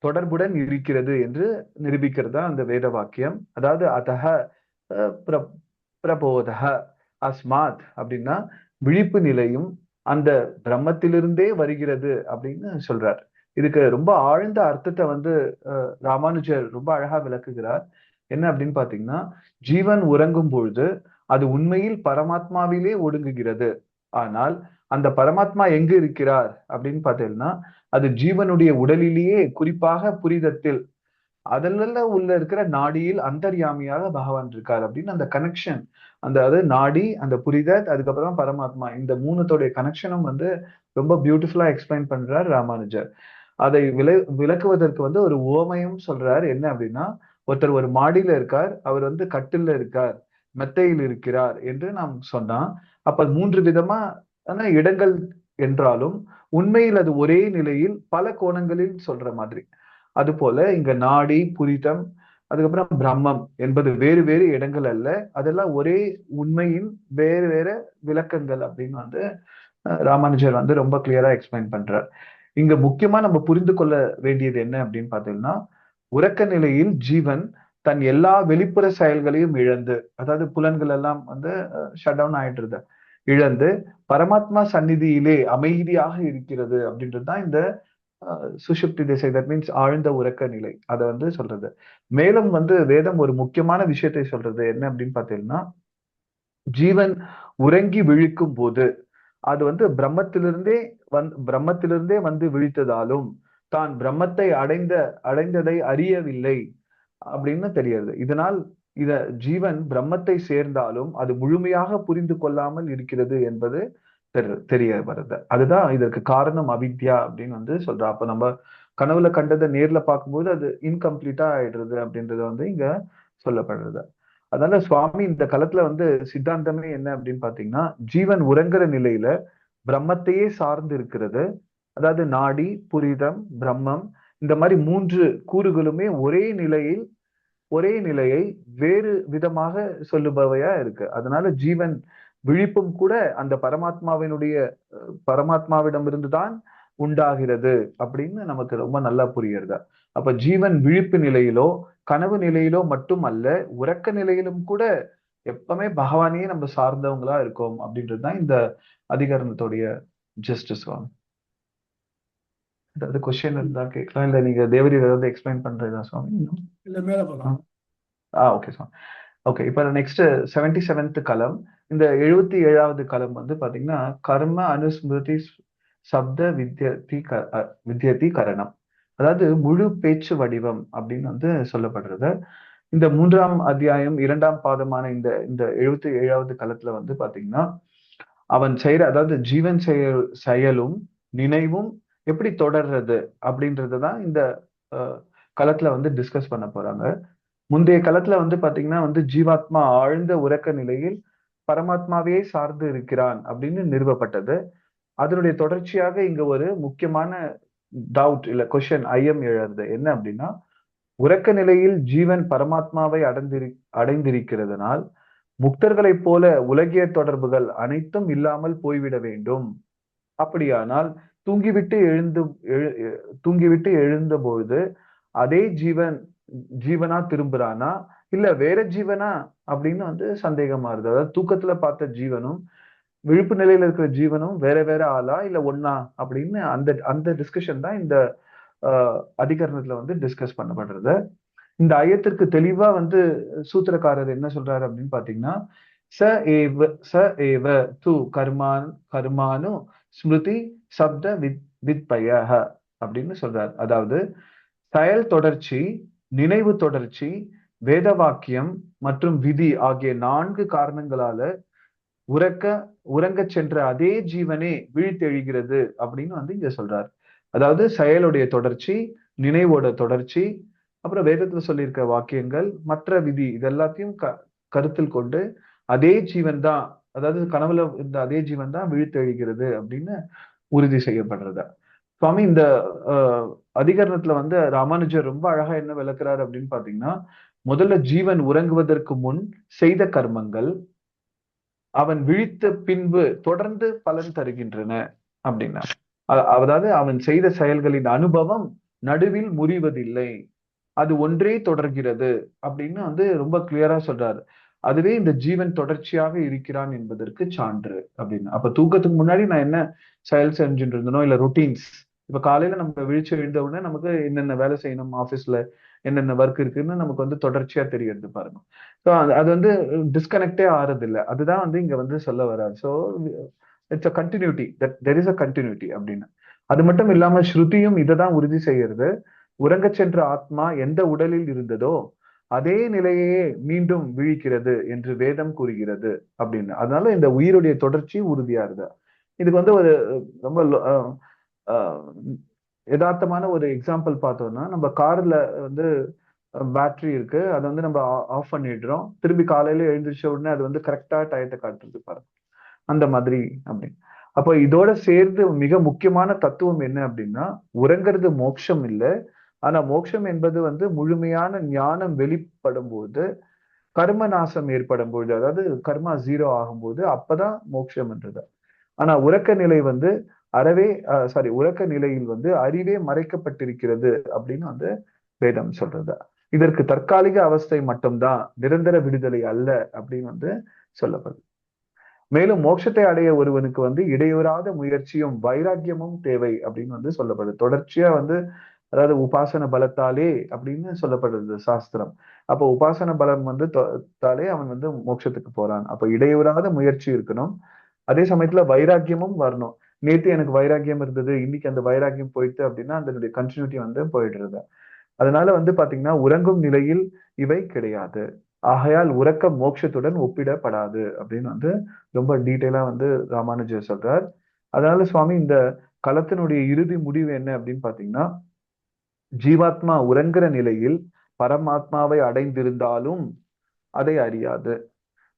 தொடர்புடன் இருக்கிறது என்று நிரூபிக்கிறதா அந்த வேத வாக்கியம். அதாவது அதஹ பிர- பிரபோதஹ அஸ்மாத் அப்படின்னா விழிப்பு நிலையும் அந்த பிரம்மத்திலிருந்தே வருகிறது அப்படின்னு சொல்றார். இதுக்கு ரொம்ப ஆழ்ந்த அர்த்தத்தை வந்து ராமானுஜர் ரொம்ப அழகா விளக்குகிறார். என்ன அப்படின்னு பாத்தீங்கன்னா, ஜீவன் உறங்கும் பொழுது அது உண்மையில் பரமாத்மாவிலே ஒடுங்குகிறது. ஆனால் அந்த பரமாத்மா எங்க இருக்கிறார் அப்படின்னு பார்த்தீங்கன்னா, அது ஜீவனுடைய உடலிலேயே, குறிப்பாக புரிதத்தில், அதுல உள்ள இருக்கிற நாடியில் அந்தர்யாமியாக பகவான் இருக்கார் அப்படின்னு அந்த கனெக்ஷன், அந்த அது நாடி, அந்த புரிதல், அதுக்கப்புறம் பரமாத்மா, இந்த மூணுத்தோடைய கனெக்ஷனும் வந்து ரொம்ப பியூட்டிஃபுல்லா எக்ஸ்பிளைன் பண்றார் ராமானுஜர். அதை விளக்குவதற்கு வந்து ஒரு உவமையும் சொல்றார். என்ன அப்படின்னா, ஒருத்தர் ஒரு மாடியில இருக்கார், அவர் வந்து கட்டில்ல இருக்கார், மெத்தையில் இருக்கிறார் என்று நாம் சொன்னா, அப்ப 3 விதமான இடங்கள் என்றாலும் உண்மையில் அது ஒரே நிலையில் பல கோணங்களில் சொல்ற மாதிரி. அது போல இங்க நாடி, புரிதம், அதுக்கப்புறம் பிரம்மம் என்பது வேறு வேறு இடங்கள் அல்ல, அதெல்லாம் ஒரே உண்மையின் வேறு வேறு விளக்கங்கள் அப்படின்னு வந்து ராமானுஜர் வந்து ரொம்ப கிளியரா எக்ஸ்பிளைன் பண்றார். இங்க முக்கியமா நம்ம புரிந்து கொள்ள வேண்டியது என்ன அப்படின்னு பார்த்தீங்கன்னா, உறக்க நிலையில் ஜீவன் தன் எல்லா வெளிப்புற செயல்களையும் இழந்து, அதாவது புலன்கள் எல்லாம் வந்து ஷட் டவுன் ஆயிடுறது, இழந்து பரமாத்மா சந்நிதியிலே அமைதியாக இருக்கிறது அப்படின்றதுதான் இந்த சுஷுப்தி திசை. தட் மீன்ஸ் ஆழ்ந்த உறக்க நிலை, அதை வந்து சொல்றது. மேலும் வந்து வேதம் ஒரு முக்கியமான விஷயத்தை சொல்றது என்ன அப்படின்னு பார்த்தீங்கன்னா, ஜீவன் உறங்கி விழிக்கும் போது அது வந்து பிரம்மத்திலிருந்தே வந்து விழித்ததாலும் தான் பிரம்மத்தை அடைந்ததை அறியவில்லை அப்படின்னு தெரியாது. இதனால் ஜீவன் பிரம்மத்தை சேர்ந்தாலும் அது முழுமையாக புரிந்து கொள்ளாமல் இருக்கிறது என்பது தெரிய வருது. அதுதான் இதற்கு காரணம் அவித்யா அப்படின்னு வந்து சொல்றா. அப்ப நம்ம கனவுல கண்டதை நேர்ல பார்க்கும்போது அது இன்கம்ப்ளீட்டா ஆயிடுறது அப்படின்றது வந்து இங்க சொல்லப்படுறது. அதனால சுவாமி இந்த காலத்துல வந்து சித்தாந்தமே என்ன அப்படின்னு பாத்தீங்கன்னா, ஜீவன் உறங்குற நிலையில பிரம்மத்தையே சார்ந்து இருக்கிறது. அதாவது நாடி, புரிதம், பிரம்மம், இந்த மாதிரி 3 கூறுகளுமே ஒரே நிலையை வேறு விதமாக சொல்லுபவையா இருக்கு. அதனால ஜீவன் விழிப்பும் கூட அந்த பரமாத்மாவிடமிருந்துதான் உண்டாகிறது அப்படின்னு நமக்கு ரொம்ப நல்லா புரியுறது. அப்ப ஜீவன் விழிப்பு நிலையிலோ கனவு நிலையிலோ மட்டும் அல்ல, உறக்க நிலையிலும் கூட எப்பவுமே பகவானையே நம்ம சார்ந்தவங்களா இருக்கோம் அப்படின்றதுதான் இந்த அதிகரணத்துடைய ஜஸ்டிஸ். ஏதாவது கொஸ்டின் இருந்தா கேட்கலாம், இல்ல நீங்க தேவரி ஏதாவது எக்ஸ்பிளைன் பண்றதா சுவாமி? இல்ல மேல போகலாம். ஓகே சுவாமி. ஓகே, இப்ப நெக்ஸ்ட் 77th கலம். இந்த 77வது கலம் வந்து பாத்தீங்கன்னா, கர்ம அனுஸ்மிருதி சப்த வித்யதி கரணம், அதாவது முழு பேச்சு வடிவம் அப்படின்னு வந்து சொல்லப்படுறது. இந்த 3ஆம் அத்தியாயம் 2ஆம் பாதமான இந்த இந்த 77வது கலத்துல வந்து பாத்தீங்கன்னா, அவன் செய்யற, அதாவது ஜீவன் செயலும் நினைவும் எப்படி தொடர்றது அப்படின்றதுதான் இந்த களத்துல வந்து டிஸ்கஸ் பண்ண போறாங்க. முந்தைய களத்துல வந்து பாத்தீங்கன்னா வந்து ஜீவாத்மா ஆழ்ந்த உறக்க நிலையில் பரமாத்மாவையே சார்ந்து இருக்கிறான் அப்படின்னு நிறுவப்பட்டது. அதனுடைய தொடர்ச்சியாக இங்க ஒரு முக்கியமான டவுட் இல்ல கொஸ்டின், ஐயம் எழறது. என்ன அப்படின்னா, உறக்க நிலையில் ஜீவன் பரமாத்மாவை அடைந்திருக்கிறதுனால் முக்தர்களைப் போல உலகிய தொடர்புகள் அனைத்தும் இல்லாமல் போய்விட வேண்டும். அப்படியானால் தூங்கிவிட்டு எழுந்த பொழுது அதே ஜீவனா திரும்புறானா இல்ல வேற ஜீவனா அப்படின்னு வந்து சந்தேகமா இருக்கு. அதாவது தூக்கத்துல பார்த்த ஜீவனும் விழிப்பு நிலையில இருக்கிற ஜீவனும் வேற வேற ஆளா இல்ல ஒன்னா அப்படின்னு அந்த அந்த டிஸ்கஷன் தான் இந்த அதிகரணத்துல வந்து டிஸ்கஸ் பண்ணப்படுறது. இந்த ஐயத்திற்கு தெளிவா வந்து சூத்திரக்காரர் என்ன சொல்றாரு அப்படின்னு பாத்தீங்கன்னா, ச ஏவ து கர்மானு ஸ்மிருதி சப்த வித்பய அப்படின்னு சொல்றார். அதாவது செயல் தொடர்ச்சி, நினைவு தொடர்ச்சி, வேத வாக்கியம் மற்றும் விதி ஆகிய 4 காரணங்களால உறங்கச் சென்ற அதே ஜீவனே விழித்தெழுகிறது அப்படின்னு வந்து இங்க சொல்றாரு. அதாவது செயலுடைய தொடர்ச்சி, நினைவோட தொடர்ச்சி, அப்புறம் வேதத்துல சொல்லியிருக்க வாக்கியங்கள், மற்ற விதி இது எல்லாத்தையும் கருத்தில் கொண்டு அதே ஜீவன் தான், அதாவது கனவுல இந்த அதே ஜீவன் தான் விழித்தெழுகிறது அப்படின்னு உறுதி செய்யப்படுறது. சுவாமி இந்த அதிகரணத்துல வந்து ராமானுஜர் ரொம்ப அழகா என்ன விளக்குறாரு அப்படின்னு பாத்தீங்கன்னா, முதல்ல ஜீவன் உறங்குவதற்கு முன் செய்த கர்மங்கள் அவன் விழித்த பின்பு தொடர்ந்து பலன் தருகின்றன அப்படின்னா, அதாவது அவன் செய்த செயல்களின் அனுபவம் நடுவில் முறிவதில்லை, அது ஒன்றே தொடர்கிறது அப்படின்னு வந்து ரொம்ப கிளியரா சொல்றாரு. அதுவே இந்த ஜீவன் தொடர்ச்சியாக இருக்கிறான் என்பதற்கு சான்று அப்படின்னு. அப்ப தூக்கத்துக்கு முன்னாடி நான் என்ன செயல் செஞ்சுட்டு இருந்தனோ இல்ல ரொட்டீன்ஸ், இப்ப காலையில நம்ம விழிச்சு எழுந்த உடனே நமக்கு என்னென்ன வேலை செய்யணும், ஆபீஸ்ல என்னென்ன ஒர்க் இருக்குன்னு நமக்கு வந்து தொடர்ச்சியா தெரியறது பாருங்க. ஸோ அது வந்து டிஸ்கனெக்டே ஆறது இல்லை. அதுதான் வந்து இங்க வந்து சொல்ல வர்றாரு. So it's a continuity, that there is a continuity அப்படின்னு. அது மட்டும் இல்லாம ஸ்ருதியும் இதை தான் உறுதி செய்யறது. உறங்கச் சென்ற ஆத்மா எந்த உடலில் இருந்ததோ அதே நிலையே மீண்டும் விழிக்கிறது என்று வேதம் கூறுகிறது அப்படின்னு. அதனால இந்த உயிருடைய தொடர்ச்சி உறுதியா இருக்கு. இதுக்கு வந்து ஒரு ரொம்ப யதார்த்தமான ஒரு எக்ஸாம்பிள் பார்த்தோம்னா, நம்ம கார்ல வந்து பேட்டரி இருக்கு, அதை வந்து நம்ம ஆஃப் பண்ணிடுறோம், திரும்பி காலையில எழுந்திரிச்ச உடனே அது வந்து கரெக்டா டயத்தை காட்டுறது பாருங்க, அந்த மாதிரி அப்படின்னு. அப்போ இதோட சேர்ந்து மிக முக்கியமான தத்துவம் என்ன அப்படின்னா, உறங்கிறது மோட்சம் இல்லை. ஆனா மோட்சம் என்பது வந்து முழுமையான ஞானம் வெளிப்படும் போது, கர்ம நாசம் ஏற்படும் பொழுது, அதாவது கர்மா 0 ஆகும்போது அப்பதான் மோட்சம்ன்றது. ஆனா உறக்க நிலை வந்து உறக்க நிலையில் வந்து அறிவே மறைக்கப்பட்டிருக்கிறது அப்படின்னு வந்து வேதம் சொல்றது. இதற்கு தற்காலிக அவஸ்தை மட்டும்தான், நிரந்தர விடுதலை அல்ல அப்படின்னு வந்து சொல்லப்படுது. மேலும் மோட்சத்தை அடைய ஒருவனுக்கு வந்து இடையூறாத முயற்சியும் வைராக்கியமும் தேவை அப்படின்னு வந்து சொல்லப்படுது. தொடர்ச்சியா வந்து, அதாவது உபாசன பலத்தாலே அப்படின்னு சொல்லப்படுறது சாஸ்திரம். அப்போ உபாசன பலம் வந்து தாலே அவன் வந்து மோட்சத்துக்கு போறான். அப்போ இடையூறாத முயற்சி இருக்கணும், அதே சமயத்துல வைராக்கியமும் வரணும். நேத்து எனக்கு வைராக்கியம் இருந்தது, இன்னைக்கு அந்த வைராக்கியம் போயிட்டு அப்படின்னா அதனுடைய கண்டினியூட்டி வந்து போயிடுறது. அதனால வந்து பாத்தீங்கன்னா உறங்கும் நிலையில் இவை கிடையாது. ஆகையால் உறக்கம் மோட்சத்துடன் ஒப்பிடப்படாது அப்படின்னு வந்து ரொம்ப டீட்டெயிலா வந்து ராமானுஜர் சொல்றார். அதனால சுவாமி இந்த களத்தினுடைய இறுதி முடிவு என்ன அப்படின்னு பாத்தீங்கன்னா, ஜீவாத்மா உறங்குற நிலையில் பரமாத்மாவை அடைந்திருந்தாலும் அதை அறியாது.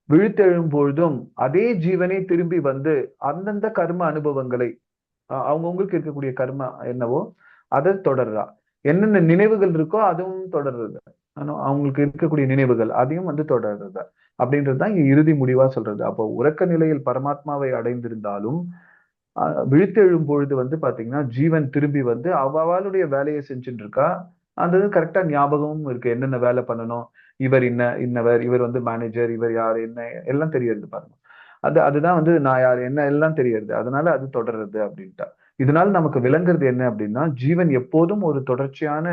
விழித்தெழும் பொழுதும் அதே ஜீவனை திரும்பி வந்து அந்தந்த கர்ம அனுபவங்களை, அவங்கவுங்களுக்கு இருக்கக்கூடிய கர்ம என்னவோ அதை தொடர்றா. என்னென்ன நினைவுகள் இருக்கோ அதுவும் தொடர்றது, அவங்களுக்கு இருக்கக்கூடிய நினைவுகள் அதையும் வந்து தொடர்றது அப்படின்றதுதான் இங்க இறுதி முடிவா சொல்றது. அப்போ உறக்க நிலையில் பரமாத்மாவை அடைந்திருந்தாலும் விழித்தெழும் பொழுது வந்து பாத்தீங்கன்னா ஜீவன் திரும்பி வந்து அவளுடைய வேலையை செஞ்சுட்டு இருக்கா. அந்த இது கரெக்டா ஞாபகமும் இருக்கு, என்னென்ன வேலை பண்ணணும், இவர் இன்னவர், இவர் வந்து மேனேஜர், இவர் யார் என்ன எல்லாம் தெரியறது பாருங்க. அதுதான் வந்து நான் யார் என்ன எல்லாம் தெரியறது. அதனால அது தொடர்றது அப்படின்ட்டா. இதனால நமக்கு விளங்குறது என்ன அப்படின்னா, ஜீவன் எப்போதும் ஒரு தொடர்ச்சியான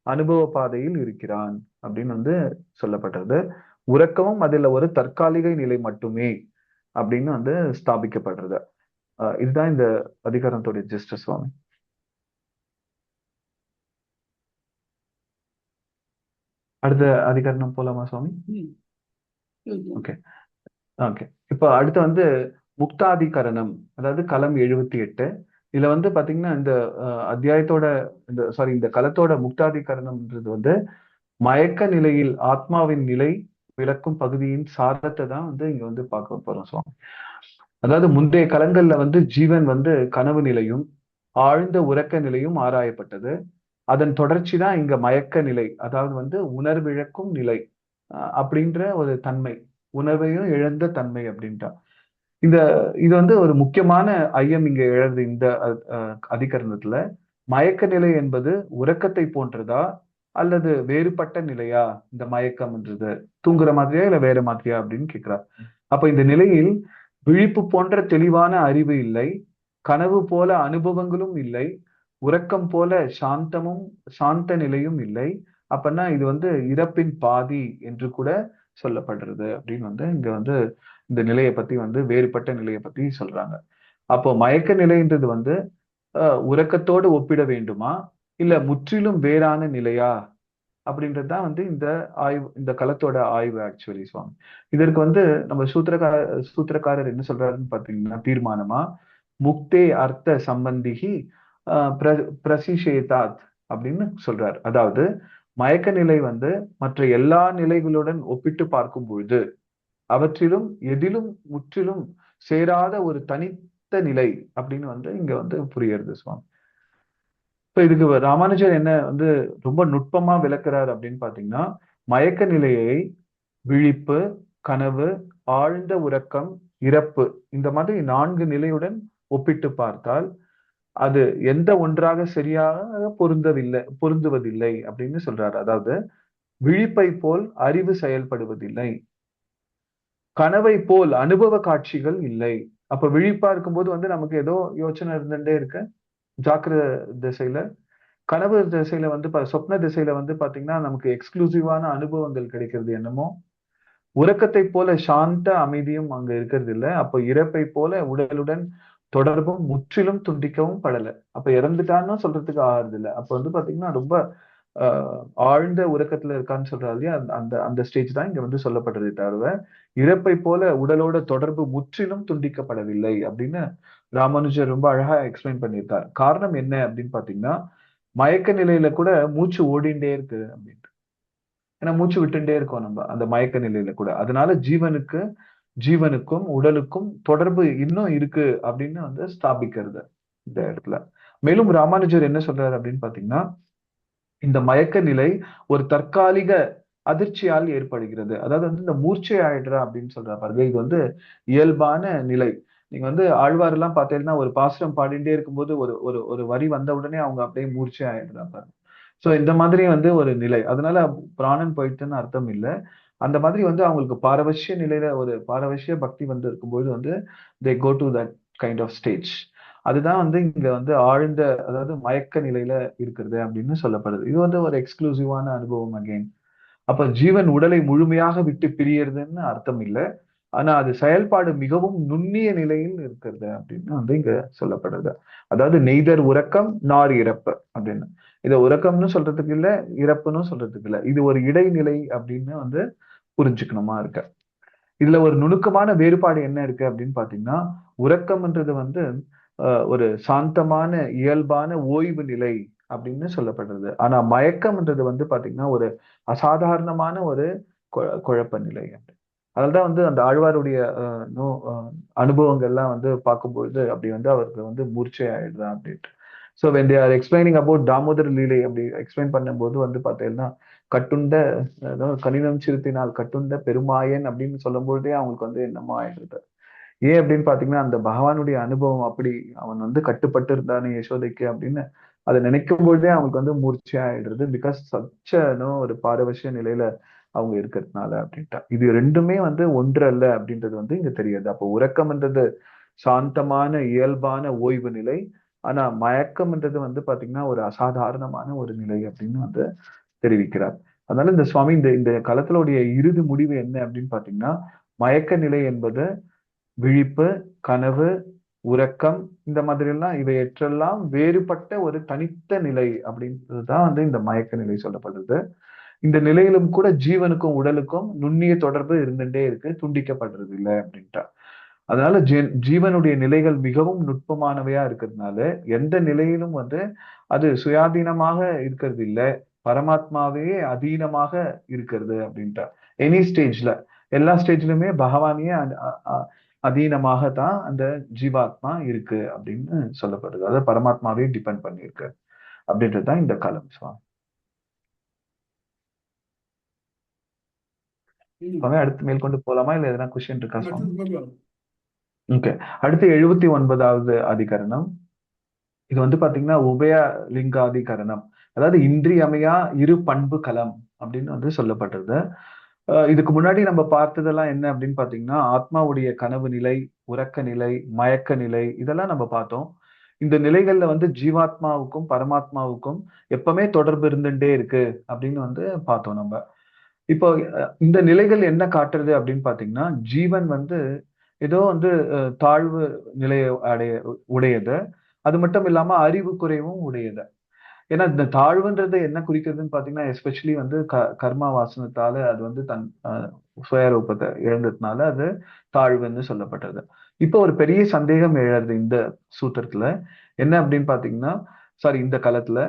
அனுபவ பாதையில் இருக்கிறான் அப்படின்னு வந்து சொல்லப்பட்டது. உறக்கமும் அதுல ஒரு தற்காலிக நிலை மட்டுமே அப்படின்னு வந்து ஸ்தாபிக்கப்படுறது. இதுதான் இந்த அதிகாரத்தோட ஜிஸ்ட் சுவாமி. அடுத்த அதிகாரம் போலாமா சுவாமி? Okay okay. இப்போ அடுத்து வந்து முக்தாதிகரணம், அதாவது களம் 78. இதுல வந்து பாத்தீங்கன்னா இந்த அத்தியாயத்தோட இந்த களத்தோட முக்தாதிகரணம்ன்றது வந்து மயக்க நிலையில் ஆத்மாவின் நிலை விளக்கும் பகுதியின் சாரத்தை தான் வந்து இங்க வந்து பார்க்க போறோம் சுவாமி. அதாவது முந்தைய களங்கள்ல வந்து ஜீவன் வந்து கனவு நிலையும் ஆழ்ந்த உறக்க நிலையும் ஆராயப்பட்டது. அதன் தொடர்ச்சி தான் இங்க மயக்க நிலை, அதாவது வந்து உணர்விழக்கும் நிலை அப்படின்ற ஒரு தன்மை, உணர்வையும் இழந்த தன்மை அப்படின்ட்டா. இது வந்து ஒரு முக்கியமான ஐயம் இங்க எழுது இந்த அதிகரணத்துல. மயக்க நிலை என்பது உறக்கத்தை போன்றதா அல்லது வேறுபட்ட நிலையா? இந்த மயக்கம்ன்றது தூங்குற மாதிரியா இல்ல வேற மாதிரியா அப்படின்னு கேட்கிறார். அப்ப இந்த நிலையில் விழிப்பு போன்ற தெளிவான அறிவு இல்லை, கனவு போல அனுபவங்களும் இல்லை, உறக்கம் போல சாந்த நிலையும் இல்லை. அப்பன்னா இது வந்து இறப்பின் பாதி என்று கூட சொல்லப்படுறது அப்படின்னு வந்து இங்க வந்து இந்த நிலையை பத்தி வந்து வேறுபட்ட நிலையை பத்தி சொல்றாங்க. அப்போ மயக்க நிலைன்றது வந்து உறக்கத்தோடு ஒப்பிட வேண்டுமா இல்ல முற்றிலும் வேறான நிலையா அப்படின்றது தான் வந்து இந்த ஆய்வு, இந்த களத்தோட ஆய்வு ஆக்சுவலி சுவாமி. இதற்கு வந்து நம்ம சூத்திரக்காரர் என்ன சொல்றாருன்னு பாத்தீங்கன்னா, தீர்மானமா முக்தே அர்த்த சம்பந்திகி பிரசிஷேதாத் அப்படின்னு சொல்றாரு. அதாவது மயக்க நிலை வந்து மற்ற எல்லா நிலைகளுடன் ஒப்பிட்டு பார்க்கும் பொழுது அவற்றிலும் எதிலும் முற்றிலும் சேராத ஒரு தனித்த நிலை அப்படின்னு வந்து இங்க வந்து புரியுறது சுவாமி. இப்ப இதுக்கு ராமானுஜர் என்ன வந்து ரொம்ப நுட்பமா விளக்குறாரு அப்படின்னு பாத்தீங்கன்னா, மயக்க நிலையை விழிப்பு, கனவு, ஆழ்ந்த உறக்கம், இறப்பு இந்த மாதிரி 4 நிலையுடன் ஒப்பிட்டு பார்த்தால் அது எந்த ஒன்றாக சரியாக பொருந்துவதில்லை அப்படின்னு சொல்றாரு. அதாவது விழிப்பை போல் அறிவு செயல்படுவதில்லை, கனவை போல் அனுபவ காட்சிகள் இல்லை. அப்ப விழிப்பா இருக்கும்போது வந்து நமக்கு ஏதோ யோசனை இருந்துட்டே இருக்கு ஜாக்கிர திசையில. கனவு திசையில வந்து சொப்ன திசையில வந்து பாத்தீங்கன்னா நமக்கு எக்ஸ்க்ளூசிவான அனுபவங்கள் கிடைக்கிறது என்னமோ. உறக்கத்தை போல சாந்த அமைதியும் அங்க இருக்கிறது இல்ல. அப்ப இறப்பை போல உடலுடன் தொடர்பும் முற்றிலும் துண்டிக்கவும் படல. அப்ப இறந்துட்டான்னு சொல்றதுக்கு ஆறுது இல்ல. அப்ப வந்து பாத்தீங்கன்னா ரொம்ப ஆழ்ந்த உறக்கத்துல இருக்கான்னு சொல்றாரு இல்லையா, அந்த அந்த ஸ்டேஜ் தான் இங்க வந்து சொல்லப்படுறதே தவிர இறப்பை போல உடலோட தொடர்பு முற்றிலும் துண்டிக்கப்படவில்லை அப்படின்னு ராமானுஜர் ரொம்ப அழகா எக்ஸ்பிளைன் பண்ணியிருக்காரு. காரணம் என்ன அப்படின்னு பாத்தீங்கன்னா, மயக்க நிலையில கூட மூச்சு ஓடிண்டே இருக்கு அப்படின்ட்டு. ஏன்னா மூச்சு விட்டுட்டே இருக்கோம் நம்ம அந்த மயக்க நிலையில கூட. அதனால ஜீவனுக்கும் உடலுக்கும் தொடர்பு இன்னும் இருக்கு அப்படின்னு வந்து ஸ்தாபிக்கிறது இந்த இடத்துல. மேலும் ராமானுஜர் என்ன சொல்றாரு அப்படின்னு பாத்தீங்கன்னா, இந்த மயக்க நிலை ஒரு தற்காலிக அதிர்ச்சியால் ஏற்படுகிறது. அதாவது வந்து இந்த மூர்ச்சை ஆயிடுறா அப்படின்னு சொல்றாரு பாருங்க. இது வந்து இயல்பான நிலை. நீங்க வந்து ஆழ்வார் எல்லாம் பார்த்தீங்கன்னா ஒரு பாசுரம் பாடிட்டே இருக்கும்போது ஒரு ஒரு ஒரு வரி வந்த உடனே அவங்க அப்படியே மூர்ச்சை ஆயிடுறா பாருங்க. சோ இந்த மாதிரி வந்து ஒரு நிலை. அதனால பிராணன் போயிட்டுன்னு அர்த்தம் இல்லை. அந்த மாதிரி வந்து அவங்களுக்கு பாரவசிய நிலையில ஒரு பாரவசிய பக்தி வந்து இருக்கும்போது வந்து they go to that kind of stage. அதுதான் வந்து இங்க வந்து ஆழ்ந்த, அதாவது மயக்க நிலையில இருக்கிறது அப்படின்னு சொல்லப்படுது. இது வந்து ஒரு எக்ஸ்க்ளூசிவான அனுபவம் அகைன். அப்ப ஜீவன் உடலை முழுமையாக விட்டு பிரியறதுன்னு அர்த்தம் இல்லை. ஆனா அது செயல்பாடு மிகவும் நுண்ணிய நிலையில் இருக்கிறது அப்படின்னு வந்து இங்க சொல்லப்படுது. அதாவது நெய்தர் உறக்கம் நார் இறப்பு அப்படின்னு. இதை உறக்கம்னு சொல்றதுக்கு இல்ல, இறப்புன்னு சொல்றதுக்கு இல்ல. இது ஒரு இடைநிலை அப்படின்னு வந்து புரிஞ்சுக்கணுமா இருக்க. இதுல ஒரு நுணுக்கமான வேறுபாடு என்ன இருக்கு அப்படின்னு பாத்தீங்கன்னா, உறக்கம்ன்றது வந்து ஒரு சாந்தமான இயல்பான ஓய்வு நிலை அப்படின்னு சொல்லப்படுறது. ஆனா மயக்கம்ன்றது வந்து பாத்தீங்கன்னா ஒரு அசாதாரணமான ஒரு குழப்ப நிலை. அதனால்தான் வந்து அந்த ஆழ்வாருடைய அனுபவங்கள்லாம் வந்து பார்க்கும்பொழுது அப்படி வந்து அவருக்கு வந்து மூர்ச்சை ஆயிடுதான் அப்படின்ட்டு. So when they are explaining about Damodar லீலை அப்படி எக்ஸ்பிளைன் பண்ணும்போது வந்து பார்த்தீங்கன்னா, கட்டுண்ட அதாவது கனினம் சிறுத்தினால் கட்டுண்ட பெருமாயன் அப்படின்னு சொல்லும்போதே அவங்களுக்கு வந்து என்னமோ ஆயிடுது. ஏன் அப்படின்னு பாத்தீங்கன்னா, அந்த பகவானுடைய அனுபவம் அப்படி அவன் வந்து கட்டுப்பட்டு இருந்தானே யசோதைக்கு அப்படின்னு அதை நினைக்கும் பொழுதே அவங்களுக்கு வந்து மூர்ச்சை ஆயிடுறது. பிகாஸ் ஒரு பாரவசிய நிலையில அவங்க இருக்கிறதுனால அப்படின்ட்டா. இது ரெண்டுமே வந்து ஒன்று அல்ல அப்படின்றது வந்து இங்க தெரியாது. அப்போ உறக்கம்ன்றது சாந்தமான இயல்பான ஓய்வு நிலை. ஆனா மயக்கம்ன்றது வந்து பாத்தீங்கன்னா ஒரு அசாதாரணமான ஒரு நிலை அப்படின்னு வந்து தெரிவிக்கிறார். அதனால இந்த சுவாமி இந்த இந்த களத்தினுடைய இறுதி முடிவு என்ன அப்படின்னு பாத்தீங்கன்னா, மயக்க நிலை என்பது விழிப்பு, கனவு, உறக்கம் இந்த மாதிரி எல்லாம் இவையற்றெல்லாம் வேறுபட்ட ஒரு தனித்த நிலை அப்படின்றதுதான் வந்து இந்த மயக்க நிலை சொல்லப்படுது. இந்த நிலையிலும் கூட ஜீவனுக்கும் உடலுக்கும் நுண்ணிய தொடர்பு இருந்துட்டே இருக்கு, துண்டிக்கப்படுறது இல்லை அப்படின்ட்டா. அதனால ஜீவனுடைய நிலைகள் மிகவும் நுட்பமானவையா இருக்கிறதுனால எந்த நிலையிலும் வந்து அது சுயாதீனமாக இருக்கிறது இல்லை, பரமாத்மாவே அதீனமாக இருக்கிறது அப்படின்ட்டா. எனி ஸ்டேஜ்ல, எல்லா ஸ்டேஜ்லயுமே பகவானியே அதீனமாக தான் அந்த ஜீவாத்மா இருக்கு அப்படின்னு சொல்லப்படுது. அதாவது பரமாத்மாவே டிபெண்ட் பண்ணியிருக்கு அப்படின்றதுதான் இந்த காலம் சுவாமி. சுவாமி அடுத்து மேற்கொண்டு போலாமா, இல்ல எதனா கொஸ்டின் இருக்கா சுவாமி? ஓகே. அடுத்து 79வது அதிகரணம். இது வந்து பாத்தீங்கன்னா உபய லிங்காதிகரணம். அதாவது இன்றியமையா இரு பண்பு களம் அப்படின்னு வந்து சொல்லப்பட்டது. இதுக்கு முன்னாடி நம்ம பார்த்ததெல்லாம் என்ன அப்படின்னு பாத்தீங்கன்னா, ஆத்மாவுடைய கனவு நிலை, உறக்க நிலை, மயக்க நிலை இதெல்லாம் நம்ம பார்த்தோம். இந்த நிலைகள்ல வந்து ஜீவாத்மாவுக்கும் பரமாத்மாவுக்கும் எப்பவுமே தொடர்பு இருந்துட்டே இருக்கு அப்படின்னு வந்து பார்த்தோம் நம்ம. இப்போ இந்த நிலைகள் என்ன காட்டுறது அப்படின்னு பாத்தீங்கன்னா, ஜீவன் வந்து ஏதோ வந்து தாழ்வு நிலையை உடையது. அது மட்டும் இல்லாம அறிவு குறைவும் உடையது. ஏன்னா இந்த தாழ்வுன்றது என்ன குறிக்கிறதுன்னு பாத்தீங்கன்னா எஸ்பெஷலி வந்து கர்மா வாசனத்தால அது வந்து தன் சுயரூபத்தை இழந்ததுனால அது தாழ்வுன்னு சொல்லப்பட்டது. இப்போ ஒரு பெரிய சந்தேகம் எழறது இந்த சூத்திரத்துல. என்ன அப்படின்னு பாத்தீங்கன்னா, சாரி, இந்த களத்துல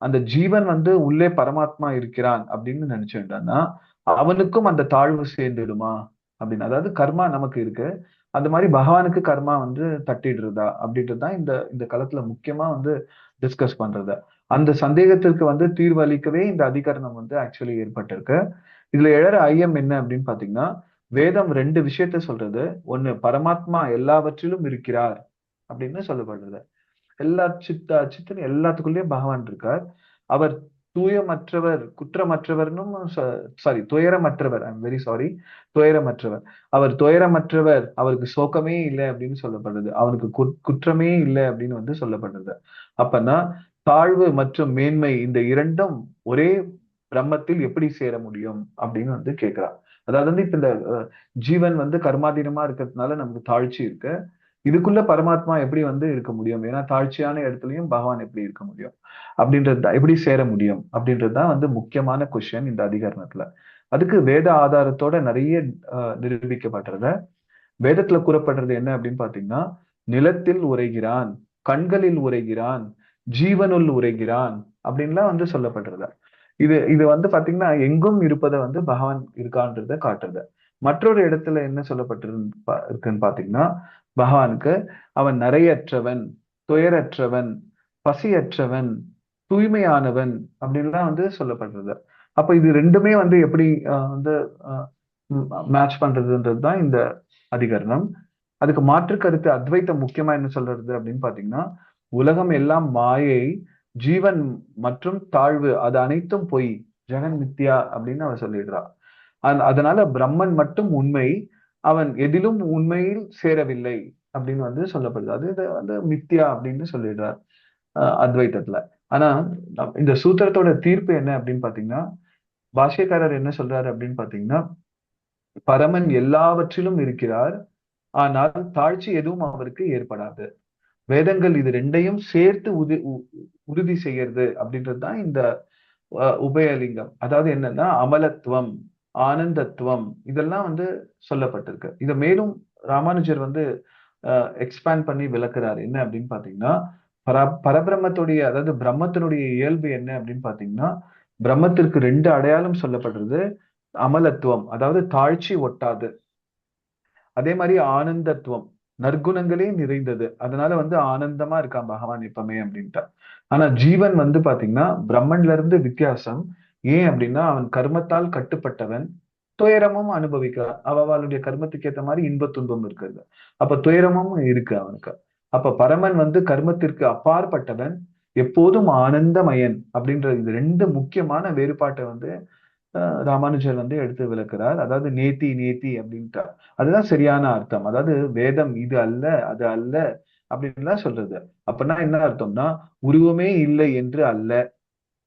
அந்த ஜீவன் வந்து உள்ளே பரமாத்மா இருக்கிறான் அப்படின்னு நினைச்சுட்டான்னா அவனுக்கும் அந்த தாழ்வு சேர்ந்துடுமா அப்படின்னு. அதாவது கர்மா நமக்கு இருக்கு, அந்த மாதிரி பகவானுக்கு கர்மா வந்து தட்டிடுறதா அப்படின்றது தான் இந்த இந்த களத்துல முக்கியமா வந்து டிஸ்கஸ் பண்றது. அந்த சந்தேகத்திற்கு வந்து தீர்வு அளிக்கவே இந்த அதிகரணம் வந்து ஆக்சுவலி ஏற்பட்டிருக்கு. இதுல எழற ஐயம் என்ன அப்படின்னு பாத்தீங்கன்னா, வேதம் ரெண்டு விஷயத்த சொல்றது. ஒண்ணு, பரமாத்மா எல்லாவற்றிலும் இருக்கிறார் அப்படின்னு சொல்லப்படுறது. எல்லா சித்தன் எல்லாத்துக்குள்ளேயும் பகவான் இருக்கார். அவர் தூயமற்றவர், குற்றமற்றவர்னும், சாரி, துயரமற்றவர். ஐ எம் வெரி சாரி, துயரமற்றவர். அவர் துயரமற்றவர், அவருக்கு சோகமே இல்லை அப்படின்னு சொல்லப்படுறது. அவனுக்கு குற்றமே இல்லை அப்படின்னு வந்து சொல்லப்படுறது. அப்பனா தாழ்வு மற்றும் மேன்மை இந்த இரண்டும் ஒரே பிரம்மத்தில் எப்படி சேர முடியும் அப்படின்னு வந்து கேட்கிறார். அதாவது வந்து இப்ப இந்த ஜீவன் வந்து கர்மாதீனமா இருக்கிறதுனால நமக்கு தாழ்ச்சி இருக்கு. இதுக்குள்ள பரமாத்மா எப்படி வந்து இருக்க முடியும்? ஏன்னா தாழ்ச்சியான இடத்துலயும் பகவான் எப்படி இருக்க முடியும் அப்படின்றது தான், எப்படி சேர முடியும் அப்படின்றது தான் வந்து முக்கியமான கொஸ்டின் இந்த அதிகரணத்துல. அதுக்கு வேத ஆதாரத்தோட நிறைய நிரூபிக்கப்படுறத. வேதத்துல கூறப்படுறது என்ன அப்படின்னு பாத்தீங்கன்னா, நிலத்தில் உரைகிறான், கண்களில் உரைகிறான், ஜீவனுள் உரைகிறான் அப்படின்லாம் வந்து சொல்லப்படுறது. இது இது வந்து பாத்தீங்கன்னா எங்கும் இருப்பதை வந்து பகவான் இருக்கான்றத காட்டுறது. மற்றொரு இடத்துல என்ன இருக்குன்னு பாத்தீங்கன்னா, பகவானுக்கு அவன் நிறையற்றவன், துயரற்றவன், பசியற்றவன், தூய்மையானவன் அப்படின்லாம் வந்து சொல்லப்படுறது. அப்ப இது ரெண்டுமே வந்து எப்படி வந்து மேட்ச் பண்றதுன்றது தான் இந்த அதிகரணம். அதுக்கு மாற்று கருத்து அத்வைத்தம் முக்கியமா என்ன சொல்றது அப்படின்னு பாத்தீங்கன்னா, உலகம் எல்லாம் மாயை, ஜீவன் மற்றும் தாழ்வு அது அனைத்தும் பொய், ஜெகன் மித்யா அப்படின்னு அவன் சொல்லிடுறா. அதனால பிரம்மன் மட்டும் உண்மை, அவன் எதிலும் உண்மையில் சேரவில்லை அப்படின்னு வந்து சொல்லப்படுது. அது இதை வந்து மித்யா அப்படின்னு சொல்லிடுறார் அத்வைத்தத்துல. ஆனா இந்த சூத்திரத்தோட தீர்ப்பு என்ன அப்படின்னு பாத்தீங்கன்னா, பாஷ்யக்காரர் என்ன சொல்றாரு அப்படின்னு பாத்தீங்கன்னா, பரமன் எல்லாவற்றிலும் இருக்கிறார், ஆனால் தாழ்ச்சி எதுவும் அவருக்கு ஏற்படாது. வேதங்கள் இது ரெண்டையும் சேர்த்து உறுதி செய்யறது அப்படின்றது தான் இந்த உபயலிங்கம். அதாவது என்னன்னா, அமலத்துவம், ஆனந்தத்துவம் இதெல்லாம் வந்து சொல்லப்பட்டிருக்கு. இதை மேலும் ராமானுஜர் வந்து எக்ஸ்பேண்ட் பண்ணி விளக்குறாரு. என்ன அப்படின்னு பாத்தீங்கன்னா, பரபிரம்மத்துடைய, அதாவது பிரம்மத்தினுடைய இயல்பு என்ன அப்படின்னு பாத்தீங்கன்னா, பிரம்மத்திற்கு ரெண்டு அடையாளம் சொல்லப்படுறது. அமலத்துவம், அதாவது தாழ்ச்சி ஒட்டாது. அதே மாதிரி ஆனந்தத்துவம், நற்குணங்களே நிறைந்தது. அதனால வந்து ஆனந்தமா இருக்கான் பகவான் எப்பவுமே அப்படின்ட்டு. ஆனா ஜீவன் வந்து பாத்தீங்கன்னா பிரம்மன்ல இருந்து வித்தியாசம். ஏன் அப்படின்னா, அவன் கர்மத்தால் கட்டுப்பட்டவன், துயரமும் அனுபவிக்கிறான். அவளுடைய கர்மத்துக்கு ஏத்த மாதிரி இன்ப துன்பம் இருக்கிறது. அப்ப துயரமும் இருக்கு அவனுக்கு. அப்ப பரமன் வந்து கர்மத்திற்கு அப்பாற்பட்டவன், எப்போதும் ஆனந்தமயன் அப்படின்ற இந்த ரெண்டு முக்கியமான வேறுபாட்டை வந்து ராமானுஜர் வந்து எடுத்து விளக்குறார். அதாவது நேத்தி நேத்தி அப்படின்ட்டு. அதுதான் சரியான அர்த்தம். அதாவது வேதம் இது அல்ல, அது அல்ல அப்படின்லாம் சொல்றது. அப்படின்னா என்ன அர்த்தம்னா, உருவமே இல்லை என்று அல்ல,